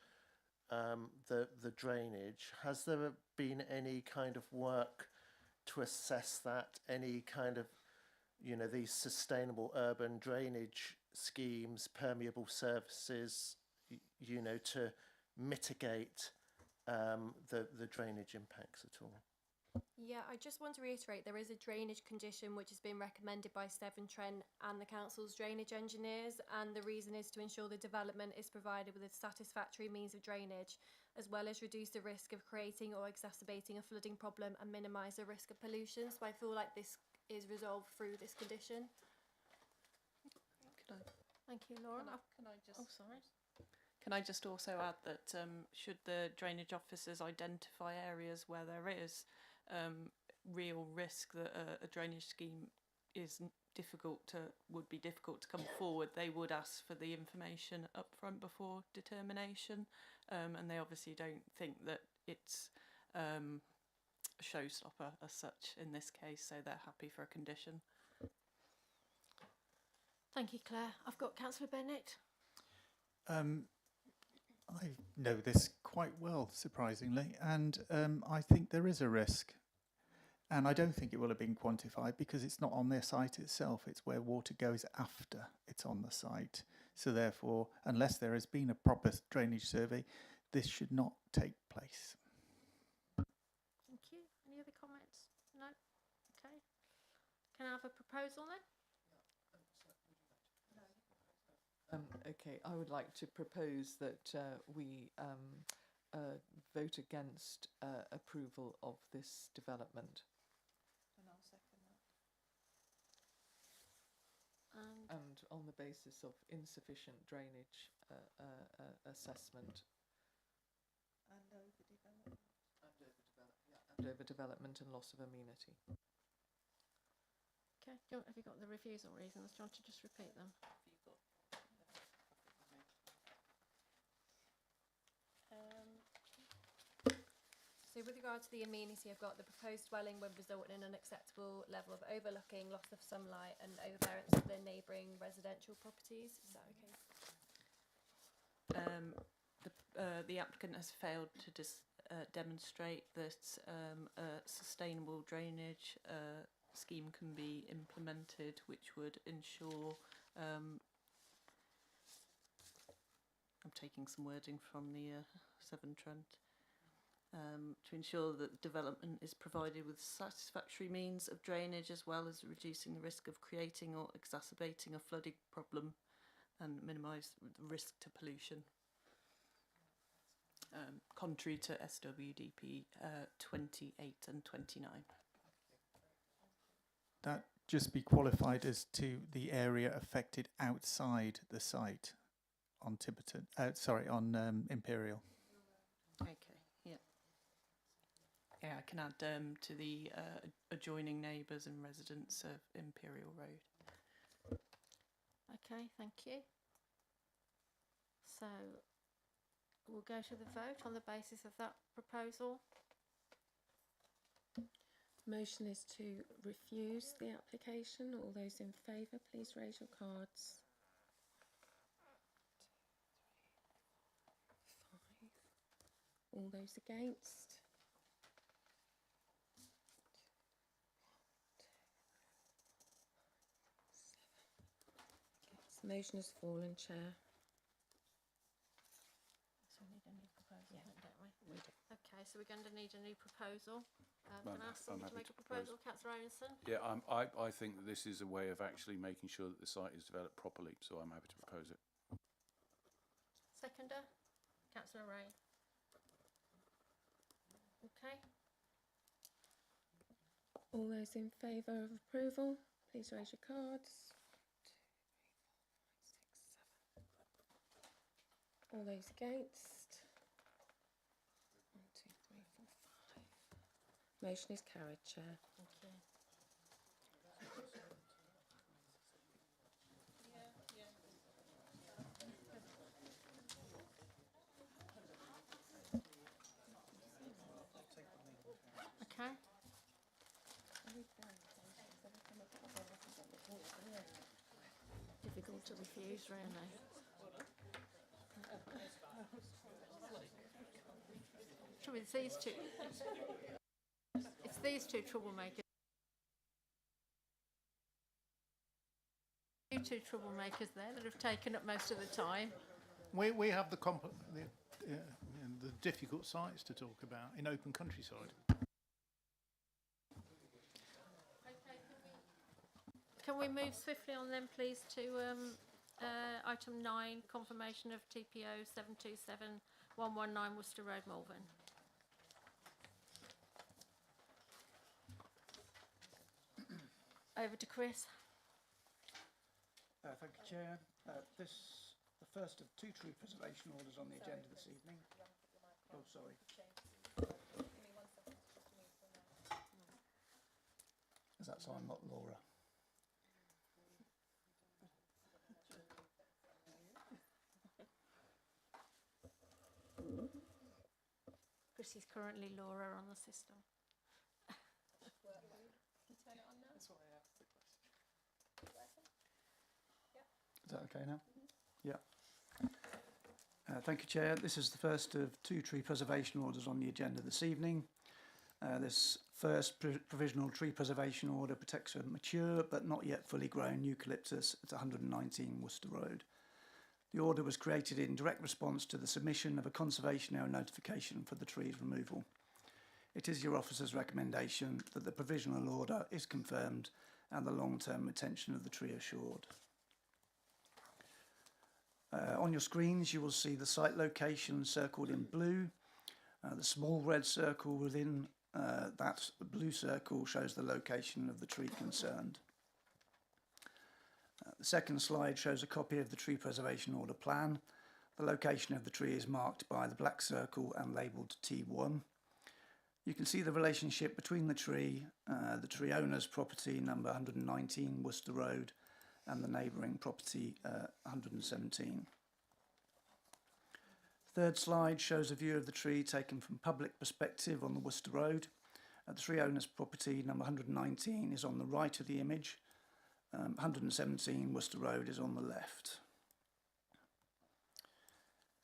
the drainage. Has there been any kind of work to assess that? Any kind of, you know, these sustainable urban drainage schemes, permeable surfaces, you know, to mitigate the drainage impacts at all? Yeah, I just want to reiterate there is a drainage condition which has been recommended by Severn Trent and the council's drainage engineers, and the reason is to ensure the development is provided with a satisfactory means of drainage, as well as reduce the risk of creating or exacerbating a flooding problem and minimise the risk of pollution. So I feel like this is resolved through this condition. Thank you, Lauren. Can I just? Oh, sorry. Can I just also add that should the drainage officers identify areas where there is real risk that a drainage scheme is would be difficult to come forward, they would ask for the information up front before determination, and they obviously don't think that it's a showstopper as such in this case, so they're happy for a condition. Thank you, Claire. I've got Councillor Bennett. I know this quite well, surprisingly, and I think there is a risk. And I don't think it will have been quantified because it's not on their site itself. It's where water goes after it's on the site. So therefore, unless there has been a proper drainage survey, this should not take place. Thank you. Any other comments? No? Okay. Can I have a proposal then? Okay, I would like to propose that we vote against approval of this development. And I'll second that. And on the basis of insufficient drainage assessment. And overdevelopment. And overdevelopment and loss of amenity. Okay. Have you got the refusal reasons? Do you want to just repeat them? So with regard to the amenity, I've got the proposed dwelling would result in an unacceptable level of overlooking, loss of sunlight and overbearance of the neighbouring residential properties. Is that okay? The applicant has failed to demonstrate that a sustainable drainage scheme can be implemented which would ensure I'm taking some wording from the Severn Trent. To ensure that development is provided with satisfactory means of drainage as well as reducing the risk of creating or exacerbating a flooding problem and minimise the risk to pollution. Contrary to SWDP 28 and 29. That just be qualified as to the area affected outside the site on Tiverton, on Imperial. Okay. Yeah, I can add to the adjoining neighbours and residents of Imperial Road. Okay, thank you. So we'll go to the vote on the basis of that proposal. Motion is to refuse the application. All those in favour, please raise your cards. 5. All those against? Motion has fallen, Chair. So we need a new proposal, Yeah. don't we? We do. Okay, so we're going to need a new proposal. Can I ask someone to make a proposal, Councillor Aronson? Yeah, I think that this is a way of actually making sure that the site is developed properly, so I'm happy to propose it. Seconder, Councillor Ray. Okay. All those in favour of approval, please raise your cards. 2, 3, 4, 5, 6, 7. All those against? 1, 2, 3, 4, 5. Motion is carried, Chair. Thank you. Okay. Difficult to refuse, really. Trouble is these two. It's these two troublemakers. Two troublemakers there that have taken up most of the time. We have the difficult sites to talk about in open countryside. Can we move swiftly on then, please, to item 9, confirmation of TPO 727-119 Worcester Road, Malvern. Over to Chris. Thank you, Chair. The first of 2 tree preservation orders on the agenda this evening. Oh, sorry. Is that so I'm not Laura? Chris is currently Laura on the system. Is that okay now? Yeah. Thank you, Chair. This is the first of 2 tree preservation orders on the agenda this evening. This first provisional tree preservation order protects a mature but not yet fully grown eucalyptus at 119 Worcester Road. The order was created in direct response to the submission of a conservation area notification for the tree's removal. It is your officer's recommendation that the provisional order is confirmed and the long-term retention of the tree assured. On your screens you will see the site location circled in blue. The small red circle within that blue circle shows the location of the tree concerned. The second slide shows a copy of the tree preservation order plan. The location of the tree is marked by the black circle and labelled T1. You can see the relationship between the tree owner's property number 119 Worcester Road and the neighbouring property 117. The third slide shows a view of the tree taken from public perspective on the Worcester Road. The tree owner's property number 119 is on the right of the image. 117 Worcester Road is on the left.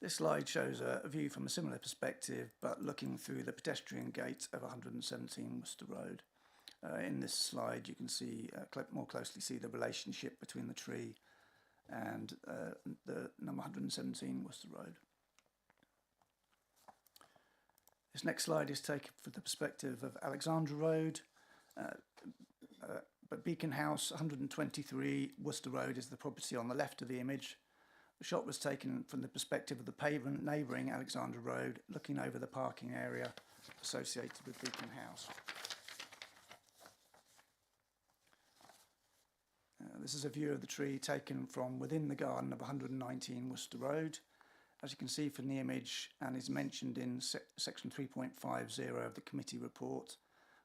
This slide shows a view from a similar perspective, but looking through the pedestrian gate of 117 Worcester Road. In this slide, you can see more closely see the relationship between the tree and the number 117 Worcester Road. This next slide is taken from the perspective of Alexandra Road, but Beacon House 123 Worcester Road is the property on the left of the image. The shot was taken from the perspective of the pavement neighbouring Alexandra Road, looking over the parking area associated with Beacon House. This is a view of the tree taken from within the garden of 119 Worcester Road. As you can see from the image, and is mentioned in section 3.50 of the committee report,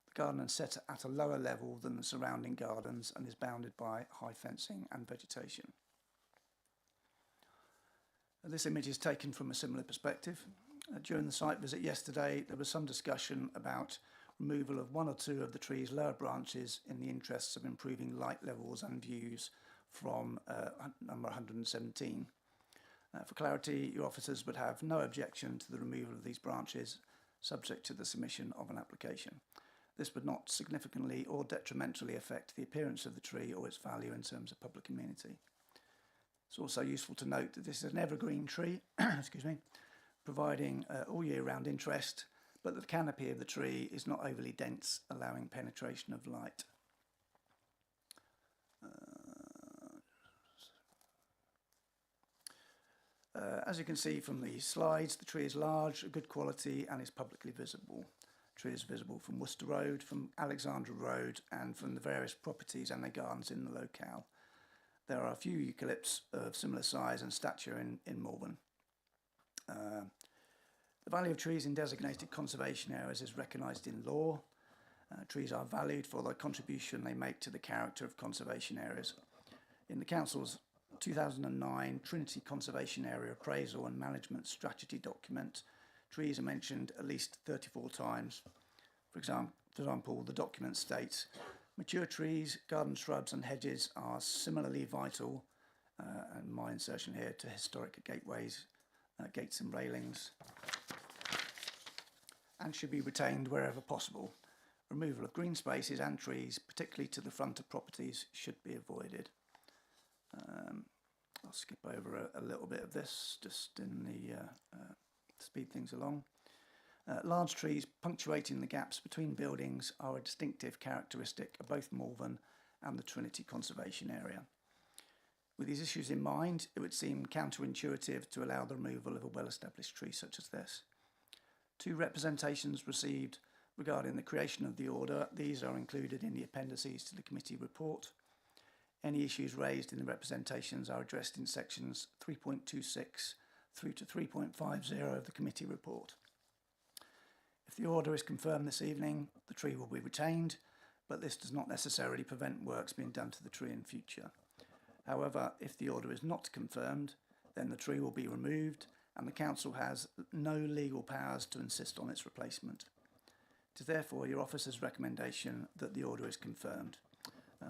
the garden is set at a lower level than the surrounding gardens and is bounded by high fencing and vegetation. This image is taken from a similar perspective. During the site visit yesterday, there was some discussion about removal of 1 or 2 of the tree's lower branches in the interests of improving light levels and views from number 117. For clarity, your officers would have no objection to the removal of these branches, subject to the submission of an application. This would not significantly or detrimentally affect the appearance of the tree or its value in terms of public amenity. It's also useful to note that this is an evergreen tree, excuse me, providing all year round interest, but the canopy of the tree is not overly dense, allowing penetration of light. As you can see from the slides, the tree is large, good quality, and is publicly visible. The tree is visible from Worcester Road, from Alexandra Road, and from the various properties and their gardens in the locale. There are a few eucalypts of similar size and stature in Malvern. The value of trees in designated conservation areas is recognised in law. Trees are valued for the contribution they make to the character of conservation areas. In the Council's 2009 Trinity Conservation Area Appraisal and Management Strategy document, trees are mentioned at least 34 times. For example, the document states, mature trees, garden shrubs and hedges are similarly vital, and my insertion here, to historic gateways, gates and railings, and should be retained wherever possible. Removal of green spaces and trees, particularly to the front of properties, should be avoided. I'll skip over a little bit of this, just in the speed things along. Large trees punctuating the gaps between buildings are a distinctive characteristic of both Malvern and the Trinity Conservation Area. With these issues in mind, it would seem counterintuitive to allow the removal of a well-established tree such as this. 2 representations received regarding the creation of the order. These are included in the appendices to the committee report. Any issues raised in the representations are addressed in sections 3.26 through to 3.50 of the committee report. If the order is confirmed this evening, the tree will be retained, but this does not necessarily prevent works being done to the tree in future. However, if the order is not confirmed, then the tree will be removed and the council has no legal powers to insist on its replacement. It is therefore your officer's recommendation that the order is confirmed.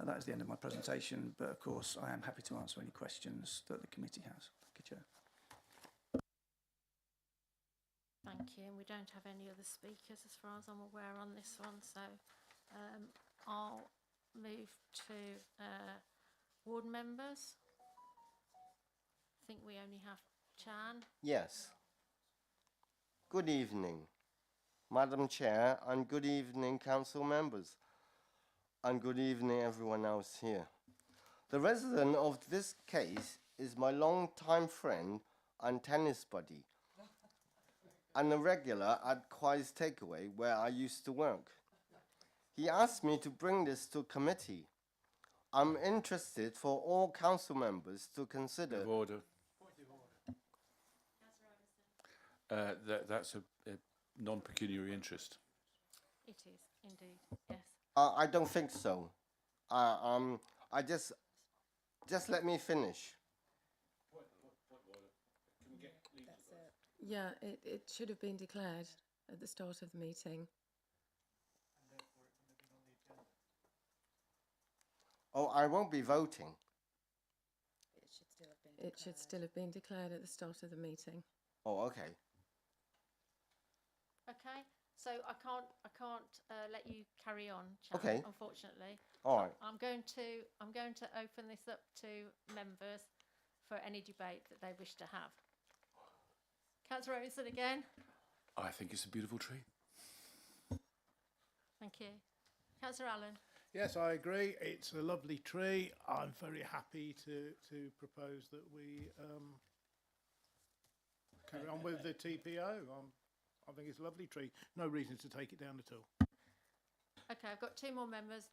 That is the end of my presentation, but of course I am happy to answer any questions that the committee has. Thank you, Chair. Thank you. And we don't have any other speakers as far as I'm aware on this one, so I'll move to ward members. I think we only have Chan. Yes. Good evening, Madam Chair, and good evening, council members, and good evening, everyone else here. The resident of this case is my long-time friend and tennis buddy, and a regular at Quai's Takeaway, where I used to work. He asked me to bring this to committee. I'm interested for all council members to consider. Point of order. That's a non-pecuniary interest. It is, indeed, yes. I don't think so. I just let me finish. Yeah, it should have been declared at the start of the meeting. Oh, I won't be voting. It should still have been declared at the start of the meeting. Oh, okay. Okay, so I can't let you carry on, Chan, Okay. unfortunately. All right. I'm going to open this up to members for any debate that they wish to have. Councillor Robinson again. I think it's a beautiful tree. Thank you. Councillor Allen. Yes, I agree. It's a lovely tree. I'm very happy to propose that we carry on with the TPO. I think it's a lovely tree. No reason to take it down at all. Okay, I've got 2 more members.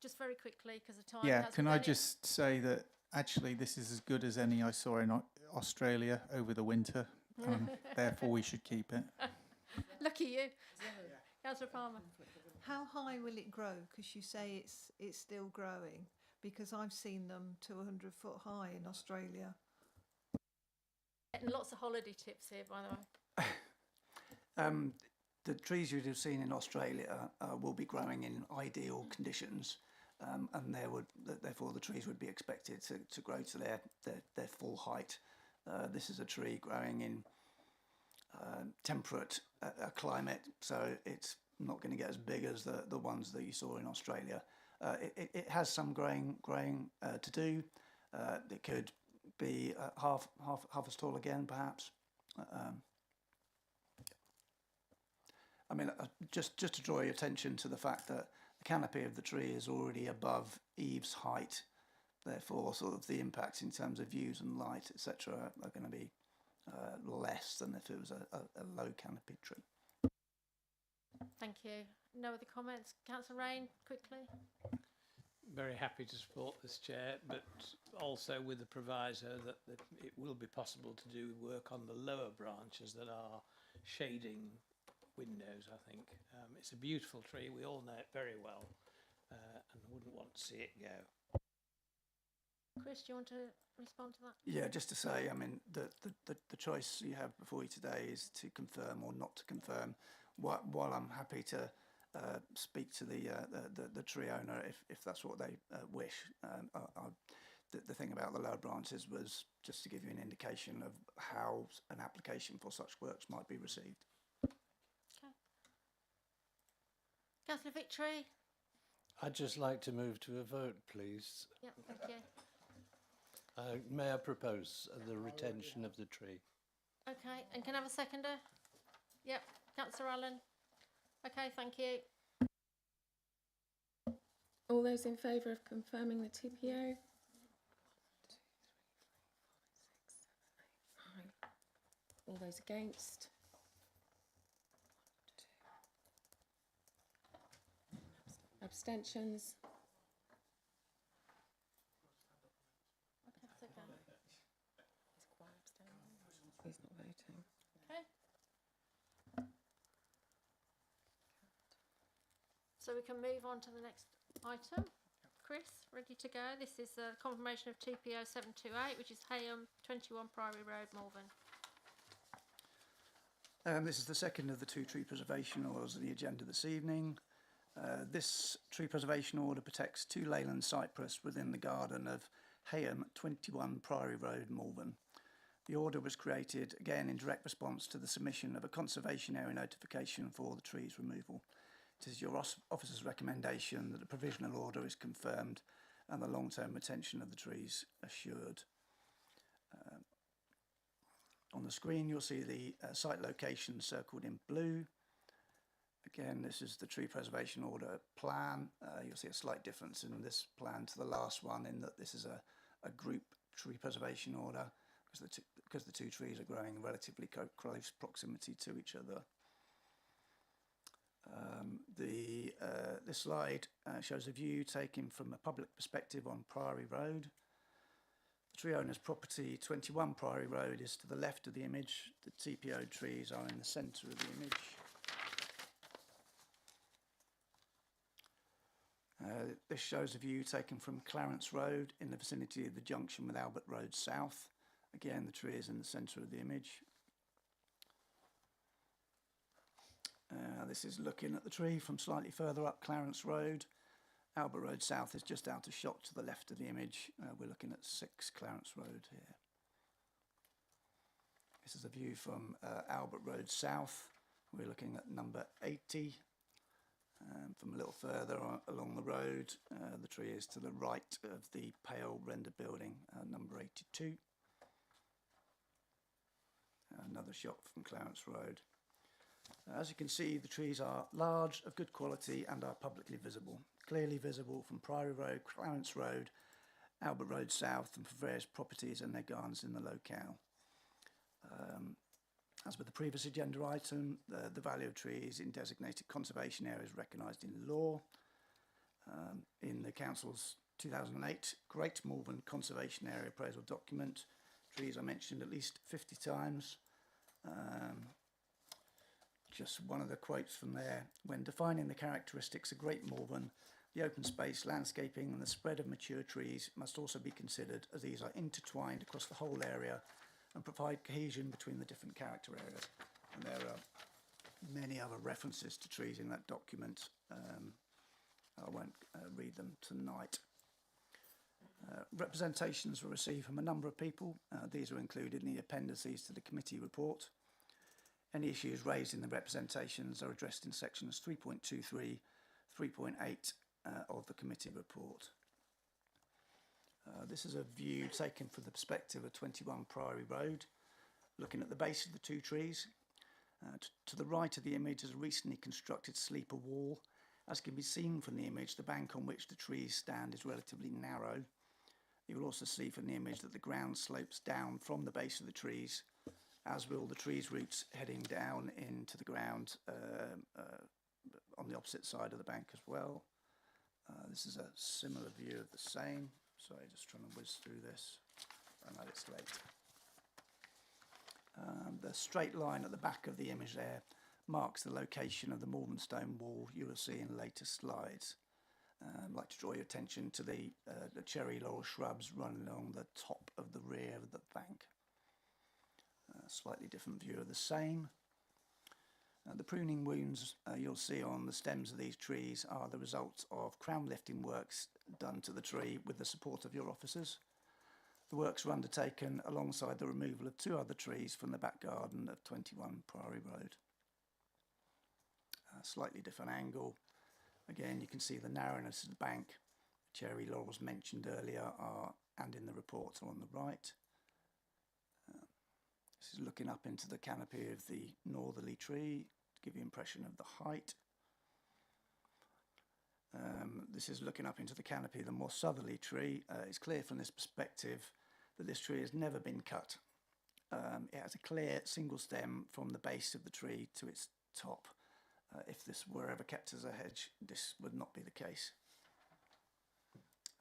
Just very quickly, because the time. Yeah, has can I gone in. just say that actually this is as good as any I saw in Australia over the winter. Therefore, we should keep it. Lucky you. Councillor Palmer. How high will it grow? Because you say it's still growing. Because I've seen them to 100 foot high in Australia. Getting lots of holiday tips here, by the way. The trees you'd have seen in Australia will be growing in ideal conditions, and therefore the trees would be expected to grow to their full height. This is a tree growing in temperate climate, so it's not going to get as big as the ones that you saw in Australia. It has some growing to do. It could be half as tall again, perhaps. I mean, just to draw your attention to the fact that the canopy of the tree is already above eaves height, therefore sort of the impact in terms of views and light, etc., are going to be less than if it was a low canopy tree. Thank you. No other comments? Councillor Rain, quickly. Very happy to support this, Chair, but also with the proviso that it will be possible to do work on the lower branches that are shading windows, I think. It's a beautiful tree, we all know it very well, and wouldn't want to see it go. Chris, do you want to respond to that? Yeah, just to say, I mean, the choice you have before you today is to confirm or not to confirm. While I'm happy to speak to the tree owner if that's what they wish, the thing about the lower branches was just to give you an indication of how an application for such works might be received. Okay. Councillor Victory? I'd just like to move to a vote, please. Yep, thank you. May I propose the retention of the tree? Okay, and can I have a seconder? Yep, Councillor Allen. Okay, thank you. All those in favour of confirming the TPO? 1, 2, 3, 4, 5, 6, 7, 8, 9. All those against? 1, 2. Abstentions? He's not voting. Okay. So we can move on to the next item. Chris, ready to go? This is a confirmation of TPO 728, which is Hayham 21 Priory Road, Malvern. This is the second of the 2 tree preservation orders on the agenda this evening. This tree preservation order protects 2 Leyland cypress within the garden of Hayham 21 Priory Road, Malvern. The order was created, again, in direct response to the submission of a conservation area notification for the trees removal. It is your officer's recommendation that the provisional order is confirmed and the long-term retention of the trees assured. On the screen, you'll see the site location circled in blue. Again, this is the tree preservation order plan. You'll see a slight difference in this plan to the last one in that this is a group tree preservation order, because the 2 trees are growing in relatively close proximity to each other. This slide shows a view taken from a public perspective on Priory Road. The tree owner's property, 21 Priory Road, is to the left of the image. The TPO trees are in the centre of the image. This shows a view taken from Clarence Road in the vicinity of the junction with Albert Road South. Again, the tree is in the centre of the image. This is looking at the tree from slightly further up Clarence Road. Albert Road South is just out of shot to the left of the image. We're looking at 6 Clarence Road here. This is a view from Albert Road South. We're looking at number 80. From a little further along the road, the tree is to the right of the pale render building, number 82. Another shot from Clarence Road. As you can see, the trees are large, of good quality, and are publicly visible. Clearly visible from Priory Road, Clarence Road, Albert Road South, and from various properties and their gardens in the locale. As with the previous agenda item, the value of trees in designated conservation areas recognised in law. In the Council's 2008 Great Malvern Conservation Area Appraisal document, trees are mentioned at least 50 times. Just one of the quotes from there: when defining the characteristics of Great Malvern, the open space, landscaping and the spread of mature trees must also be considered, as these are intertwined across the whole area and provide cohesion between the different character areas. And there are many other references to trees in that document. I won't read them tonight. Representations were received from a number of people. These are included in the appendices to the committee report. Any issues raised in the representations are addressed in sections 3.23, 3.8 of the committee report. This is a view taken from the perspective of 21 Priory Road, looking at the base of the 2 trees. To the right of the image is a recently constructed sleeper wall. As can be seen from the image, the bank on which the trees stand is relatively narrow. You will also see from the image that the ground slopes down from the base of the trees, as will the trees' roots heading down into the ground on the opposite side of the bank as well. This is a similar view of the same. Sorry, just trying to whiz through this. I know it's late. The straight line at the back of the image there marks the location of the Malvern stone wall you will see in later slides. I'd like to draw your attention to the cherry laurel shrubs running along the top of the rear of the bank. Slightly different view of the same. The pruning wounds you'll see on the stems of these trees are the result of crown lifting works done to the tree with the support of your officers. The works were undertaken alongside the removal of 2 other trees from the back garden of 21 Priory Road. Slightly different angle. Again, you can see the narrowness of the bank. The cherry laurels mentioned earlier are, and in the report, are on the right. This is looking up into the canopy of the northerly tree to give you an impression of the height. This is looking up into the canopy of the more southerly tree. It's clear from this perspective that this tree has never been cut. It has a clear single stem from the base of the tree to its top. If this were ever kept as a hedge, this would not be the case.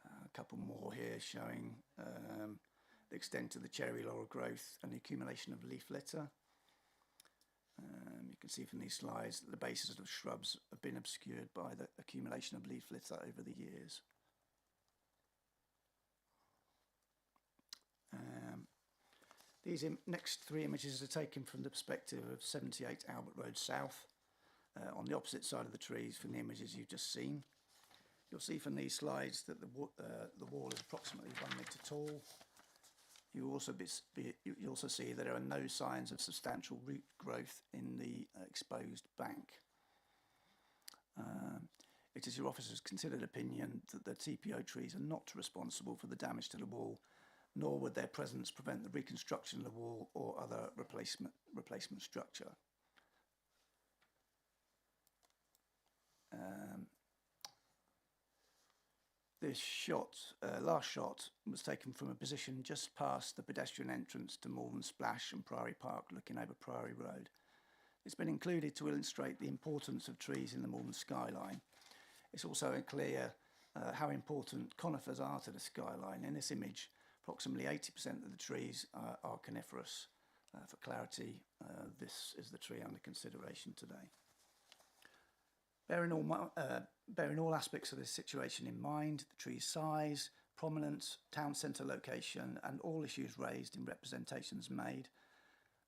A couple more here showing the extent of the cherry laurel growth and the accumulation of leaf litter. You can see from these slides that the bases of shrubs have been obscured by the accumulation of leaf litter over the years. These next 3 images are taken from the perspective of 78 Albert Road South, on the opposite side of the trees from the images you've just seen. You'll see from these slides that the wall is approximately 1 metre tall. You'll also see that there are no signs of substantial root growth in the exposed bank. It is your officer's considered opinion that the TPO trees are not responsible for the damage to the wall, nor would their presence prevent the reconstruction of the wall or other replacement structure. This shot, last shot, was taken from a position just past the pedestrian entrance to Malvern Splash and Priory Park, looking over Priory Road. It's been included to illustrate the importance of trees in the Malvern skyline. It's also clear how important conifers are to the skyline. In this image, approximately 80% of the trees are coniferous. For clarity, this is the tree under consideration today. Bearing all aspects of this situation in mind, the tree's size, prominence, town centre location, and all issues raised in representations made,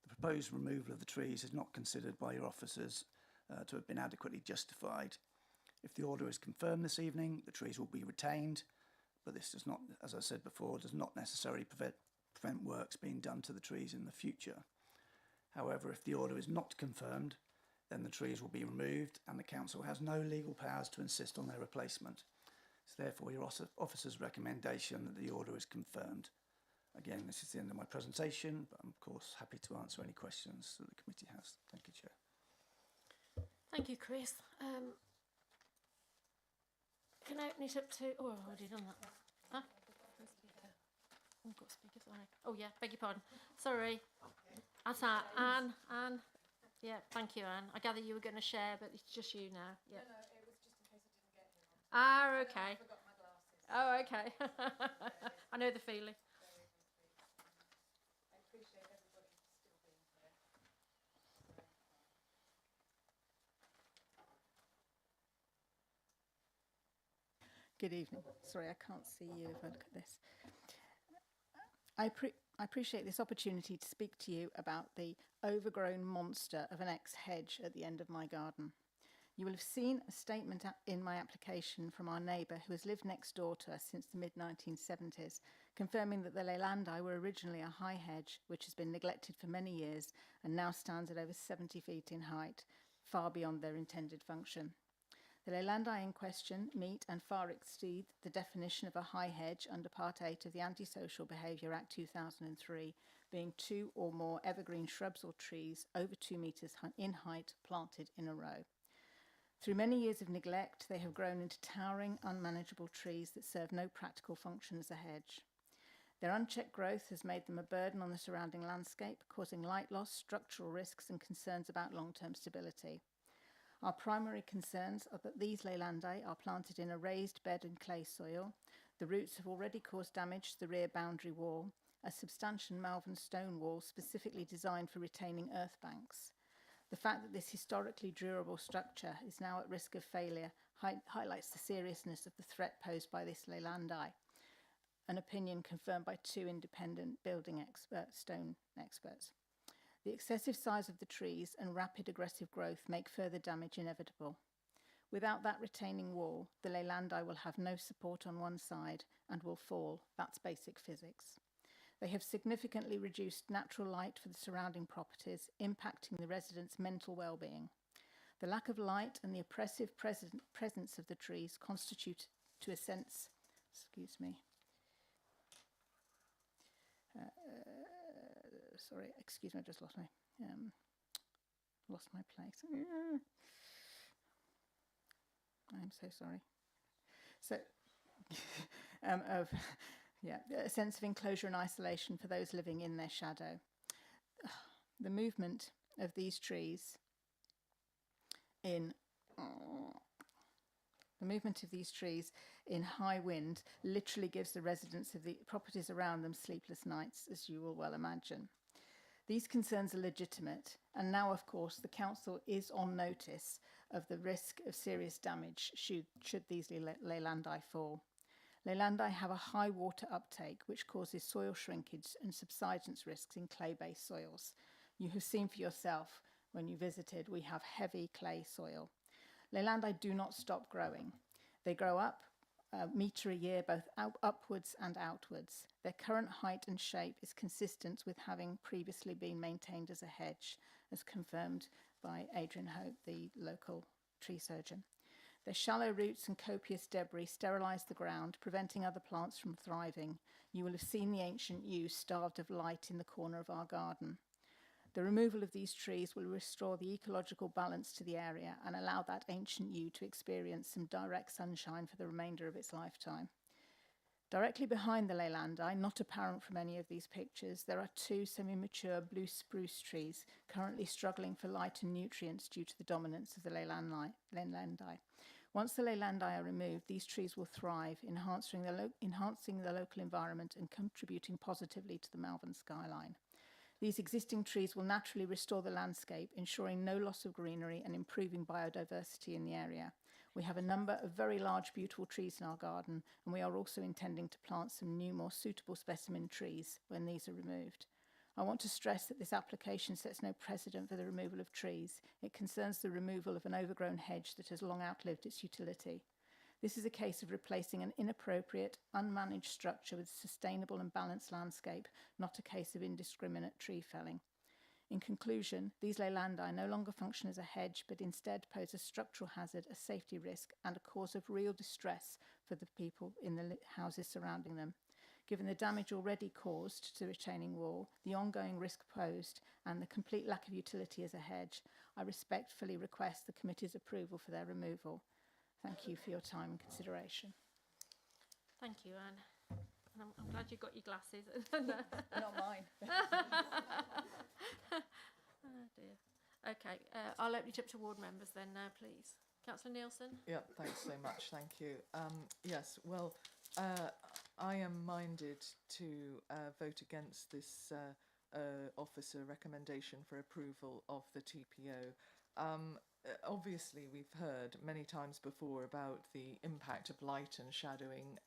the proposed removal of the trees is not considered by your officers to have been adequately justified. If the order is confirmed this evening, the trees will be retained, but this does not, as I said before, does not necessarily prevent works being done to the trees in the future. However, if the order is not confirmed, then the trees will be removed and the council has no legal powers to insist on their replacement. It's therefore your officer's recommendation that the order is confirmed. Again, this is the end of my presentation, but I'm of course happy to answer any questions that the committee has. Thank you, Chair. Thank you, Chris. Can I open it up to... Oh, I've already done that. Huh? Oh, I've got a speaker, sorry. Oh, yeah, beg your pardon. Sorry. That's that. Anne. Yeah, thank you, Anne. I gather you were going to share, but it's just you now. Yeah. No, it was just in case I didn't get here. Ah, okay. I forgot my glasses. Oh, okay. I know the feeling. I appreciate everybody still being here. Good evening. Sorry, I can't see you if I look at this. I appreciate this opportunity to speak to you about the overgrown monster of an ex-hedge at the end of my garden. You will have seen a statement in my application from our neighbour who has lived next door to us since the mid-1970s, confirming that the Leylandi were originally a high hedge which has been neglected for many years and now stands at over 70 feet in height, far beyond their intended function. The Leylandii in question meet and far exceed the definition of a high hedge under Part 8 of the Antisocial Behaviour Act 2003, being 2 or more evergreen shrubs or trees over 2 metres in height planted in a row. Through many years of neglect, they have grown into towering, unmanageable trees that serve no practical function as a hedge. Their unchecked growth has made them a burden on the surrounding landscape, causing light loss, structural risks and concerns about long-term stability. Our primary concerns are that these Leylandii are planted in a raised bed and clay soil. The roots have already caused damage to the rear boundary wall, a substantial Malvern stone wall specifically designed for retaining earth banks. The fact that this historically durable structure is now at risk of failure highlights the seriousness of the threat posed by this Leylandii, an opinion confirmed by 2 independent stone experts. The excessive size of the trees and rapid aggressive growth make further damage inevitable. Without that retaining wall, the Leylandii will have no support on one side and will fall. That's basic physics. They have significantly reduced natural light for the surrounding properties, impacting the residents' mental well-being. The lack of light and the oppressive presence of the trees constitute, to a sense, sorry, excuse me, I just lost my place. I'm so sorry. So, a sense of enclosure and isolation for those living in their shadow. The movement of these trees in high wind literally gives the residents of the properties around them sleepless nights, as you will well imagine. These concerns are legitimate, and now, of course, the council is on notice of the risk of serious damage should these Leylandii fall. Leylandii have a high water uptake, which causes soil shrinkage and subsidence risks in clay-based soils. You have seen for yourself when you visited, we have heavy clay soil. Leylandii do not stop growing. They grow up a metre a year, both upwards and outwards. Their current height and shape is consistent with having previously been maintained as a hedge, as confirmed by Adrian Hope, the local tree surgeon. Their shallow roots and copious debris sterilise the ground, preventing other plants from thriving. You will have seen the ancient yew starved of light in the corner of our garden. The removal of these trees will restore the ecological balance to the area and allow that ancient yew to experience some direct sunshine for the remainder of its lifetime. Directly behind the Leylandii, not apparent from any of these pictures, there are 2 semi-mature blue spruce trees currently struggling for light and nutrients due to the dominance of the Leylandii. Once the Leylandii are removed, these trees will thrive, enhancing the local environment and contributing positively to the Malvern skyline. These existing trees will naturally restore the landscape, ensuring no loss of greenery and improving biodiversity in the area. We have a number of very large, beautiful trees in our garden, and we are also intending to plant some new, more suitable specimen trees when these are removed. I want to stress that this application sets no precedent for the removal of trees. It concerns the removal of an overgrown hedge that has long outlived its utility. This is a case of replacing an inappropriate, unmanaged structure with a sustainable and balanced landscape, not a case of indiscriminate tree felling. In conclusion, these Leylandii no longer function as a hedge, but instead pose a structural hazard, a safety risk, and a cause of real distress for the people in the houses surrounding them. Given the damage already caused to the retaining wall, the ongoing risk posed, and the complete lack of utility as a hedge, I respectfully request the committee's approval for their removal. Thank you for your time and consideration. Thank you, Anne. And I'm glad you got your glasses. Not mine. Oh dear. Okay, I'll open it up to ward members then now, please. Councillor Nielsen. Yeah, thanks so much. Thank you. Yes, well, I am minded to vote against this officer recommendation for approval of the TPO. Obviously, we've heard many times before about the impact of light and shadowing,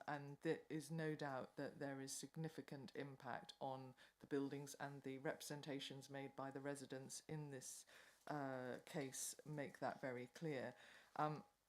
and there is no doubt that there is significant impact on the buildings, and the representations made by the residents in this case make that very clear.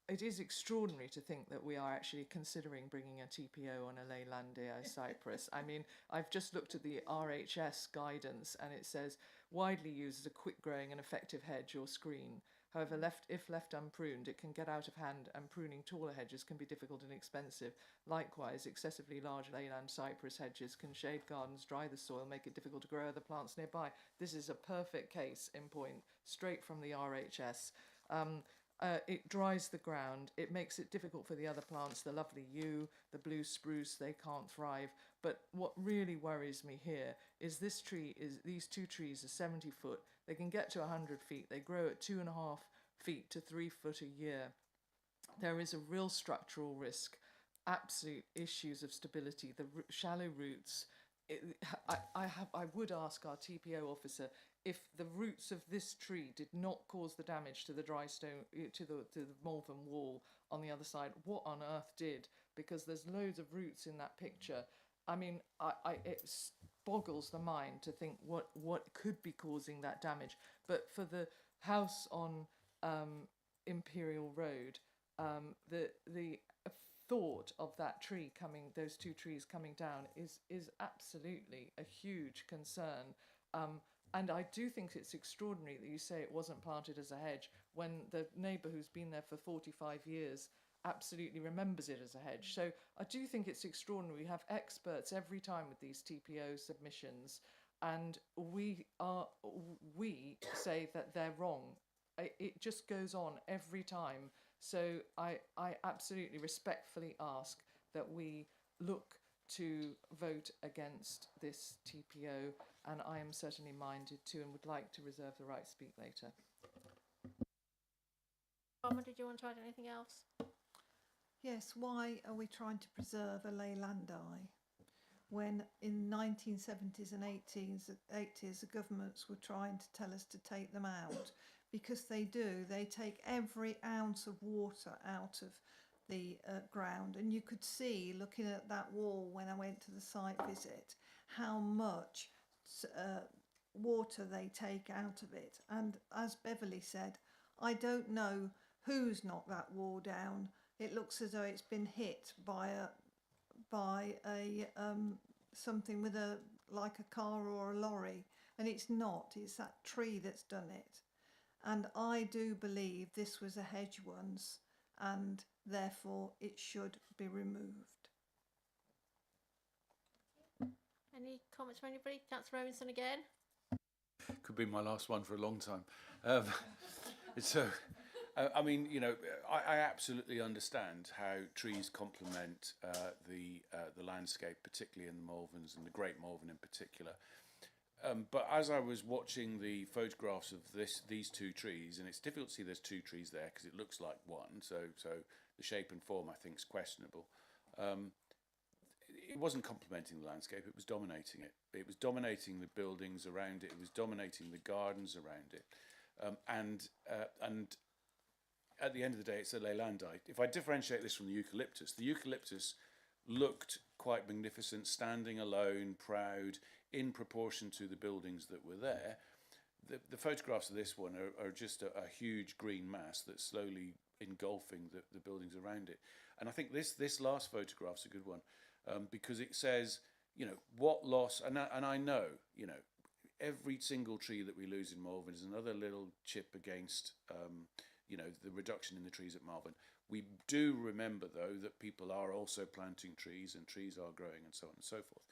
It is extraordinary to think that we are actually considering bringing a TPO on a Leylandii cypress. I mean, I've just looked at the RHS guidance, and it says widely used as a quick-growing and effective hedge or screen. However, if left unpruned, it can get out of hand, and pruning taller hedges can be difficult and expensive. Likewise, excessively large leyland cypress hedges can shade gardens, dry the soil, make it difficult to grow other plants nearby. This is a perfect case in point, straight from the RHS. It dries the ground, it makes it difficult for the other plants, the lovely yew, the blue spruce, they can't thrive. But what really worries me here is these two trees are 70 foot, they can get to 100 feet, they grow at 2.5 feet to 3 foot a year. There is a real structural risk, absolute issues of stability, the shallow roots. I would ask our TPO officer, if the roots of this tree did not cause the damage to the dry stone, to the Malvern wall on the other side, what on earth did? Because there's loads of roots in that picture. I mean, it boggles the mind to think what could be causing that damage. But for the house on Imperial Road, the thought of that tree those two trees coming down is absolutely a huge concern. And I do think it's extraordinary that you say it wasn't planted as a hedge when the neighbour who's been there for 45 years absolutely remembers it as a hedge. So I do think it's extraordinary. We have experts every time with these TPO submissions, and we say that they're wrong. It just goes on every time. So I absolutely respectfully ask that we look to vote against this TPO, and I am certainly minded to and would like to reserve the right to speak later. Palmer, did you want to add anything else? Yes, why are we trying to preserve a Leylandii when in 1970s and 80s the governments were trying to tell us to take them out? Because they take every ounce of water out of the ground, and you could see, looking at that wall when I went to the site visit, how much water they take out of it. And as Beverly said, I don't know who's knocked that wall down. It looks as though it's been hit by a something with like a car or a lorry, and it's not. It's that tree that's done it. And I do believe this was a hedge once, and therefore it should be removed. Any comments from anybody? Councillor Robinson again. Could be my last one for a long time. I mean, you know, I absolutely understand how trees complement the landscape, particularly in the Malverns and the Great Malvern in particular. But as I was watching the photographs of these two trees, and it's difficult to see there's two trees there because it looks like one, so the shape and form I think is questionable. It wasn't complementing the landscape, it was dominating it. It was dominating the buildings around it, it was dominating the gardens around it. And at the end of the day, it's a Leylandii. If I differentiate this from the eucalyptus looked quite magnificent, standing alone, proud, in proportion to the buildings that were there. The photographs of this one are just a huge green mass that's slowly engulfing the buildings around it. And I think this last photograph's a good one, because it says, you know, what loss, and I know, you know, every single tree that we lose in Malvern is another little chip against, you know, the reduction in the trees at Malvern. We do remember, though, that people are also planting trees and trees are growing and so on and so forth.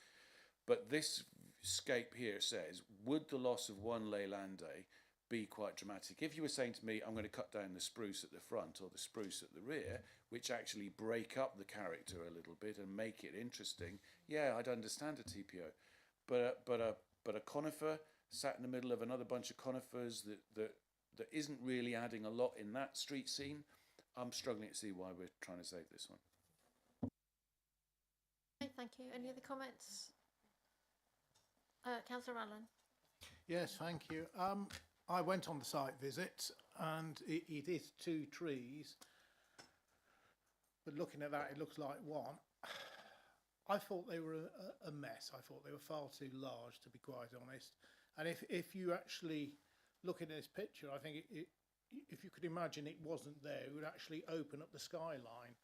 But this scape here says, would the loss of one Leylandii be quite dramatic? If you were saying to me, I'm going to cut down the spruce at the front or the spruce at the rear, which actually break up the character a little bit and make it interesting, yeah, I'd understand a TPO. But a conifer sat in the middle of another bunch of conifers that isn't really adding a lot in that street scene, I'm struggling to see why we're trying to save this one. Okay, thank you. Any other comments? Councillor Allen. Yes, thank you. I went on the site visit, and it is two trees, but looking at that, it looks like one. I thought they were a mess. I thought they were far too large, to be quite honest. And if you actually look at this picture, I think if you could imagine it wasn't there, it would actually open up the skyline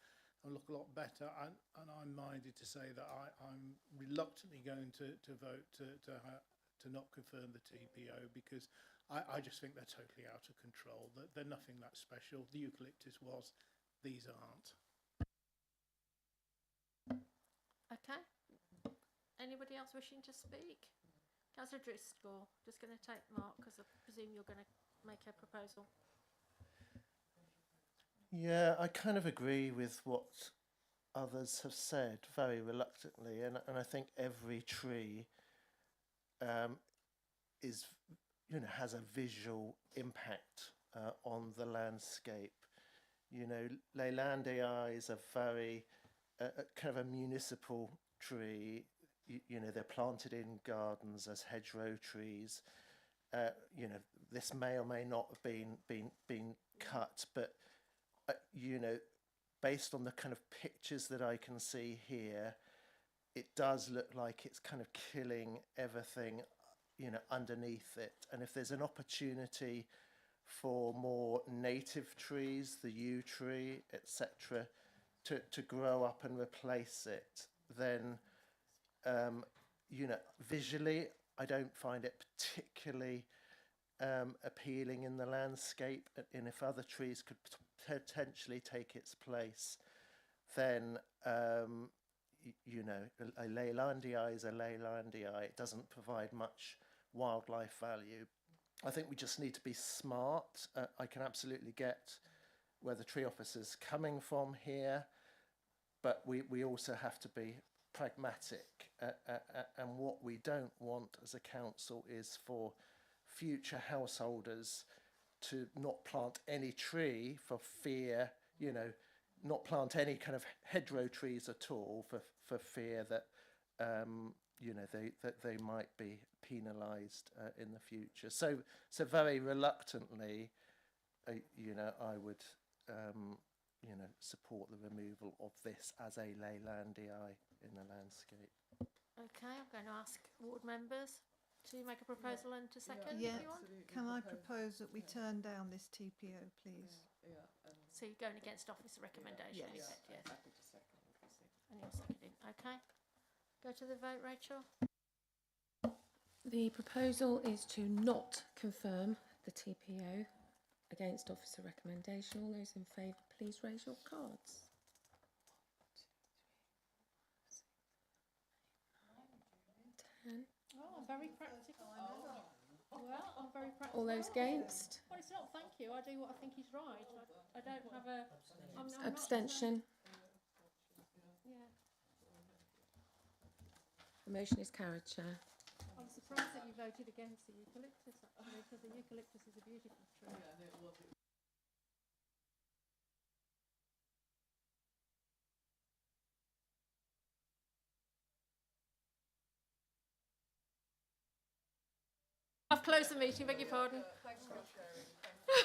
and look a lot better. And I'm minded to say that I'm reluctantly going to vote to not confirm the TPO, because I just think they're totally out of control. They're nothing that special. The eucalyptus was, these aren't. Okay. Anybody else wishing to speak? Councillor Driscoll, just going to take Mark because I presume you're going to make a proposal. Yeah, I kind of agree with what others have said very reluctantly, and I think every tree is, you know, has a visual impact on the landscape. You know, Leylandii is a very kind of a municipal tree. You know, they're planted in gardens as hedgerow trees. You know, this may or may not have been cut, but you know, based on the kind of pictures that I can see here, it does look like it's kind of killing everything, you know, underneath it. And if there's an opportunity for more native trees, the yew tree, etc., to grow up and replace it, then, you know, visually, I don't find it particularly appealing in the landscape. And if other trees could potentially take its place, then you know, a Leylandii is a Leylandii. It doesn't provide much wildlife value. I think we just need to be smart. I can absolutely get where the tree officer's coming from here, but we also have to be pragmatic. And what we don't want as a council is for future householders to not plant any tree for fear, you know, not plant any kind of hedgerow trees at all for fear that, you know, they might be penalised in the future. So very reluctantly, you know, I would, you know, support the removal of this as a Leylandii in the landscape. Okay, I'm going to ask ward members to make a proposal and to second Yeah, if you want. can I propose that we turn down this TPO, please? So you're going against officer recommendation, Yes. is it? Yes. And you're seconding. Okay. Go to the vote, Rachel. The proposal is to not confirm the TPO against officer recommendation. All those in favour, please raise your cards. 10. Oh, I'm very practical. Well, I'm very practical. All those against? Well, it's not thank you. I do what I think is right. I don't have a... I'm Abstention. Yeah. The motion is carried, Chair. I'm surprised that you voted against the eucalyptus, actually, because the eucalyptus is a beautiful tree. I've closed the meeting, beg your pardon. Thanks for sharing.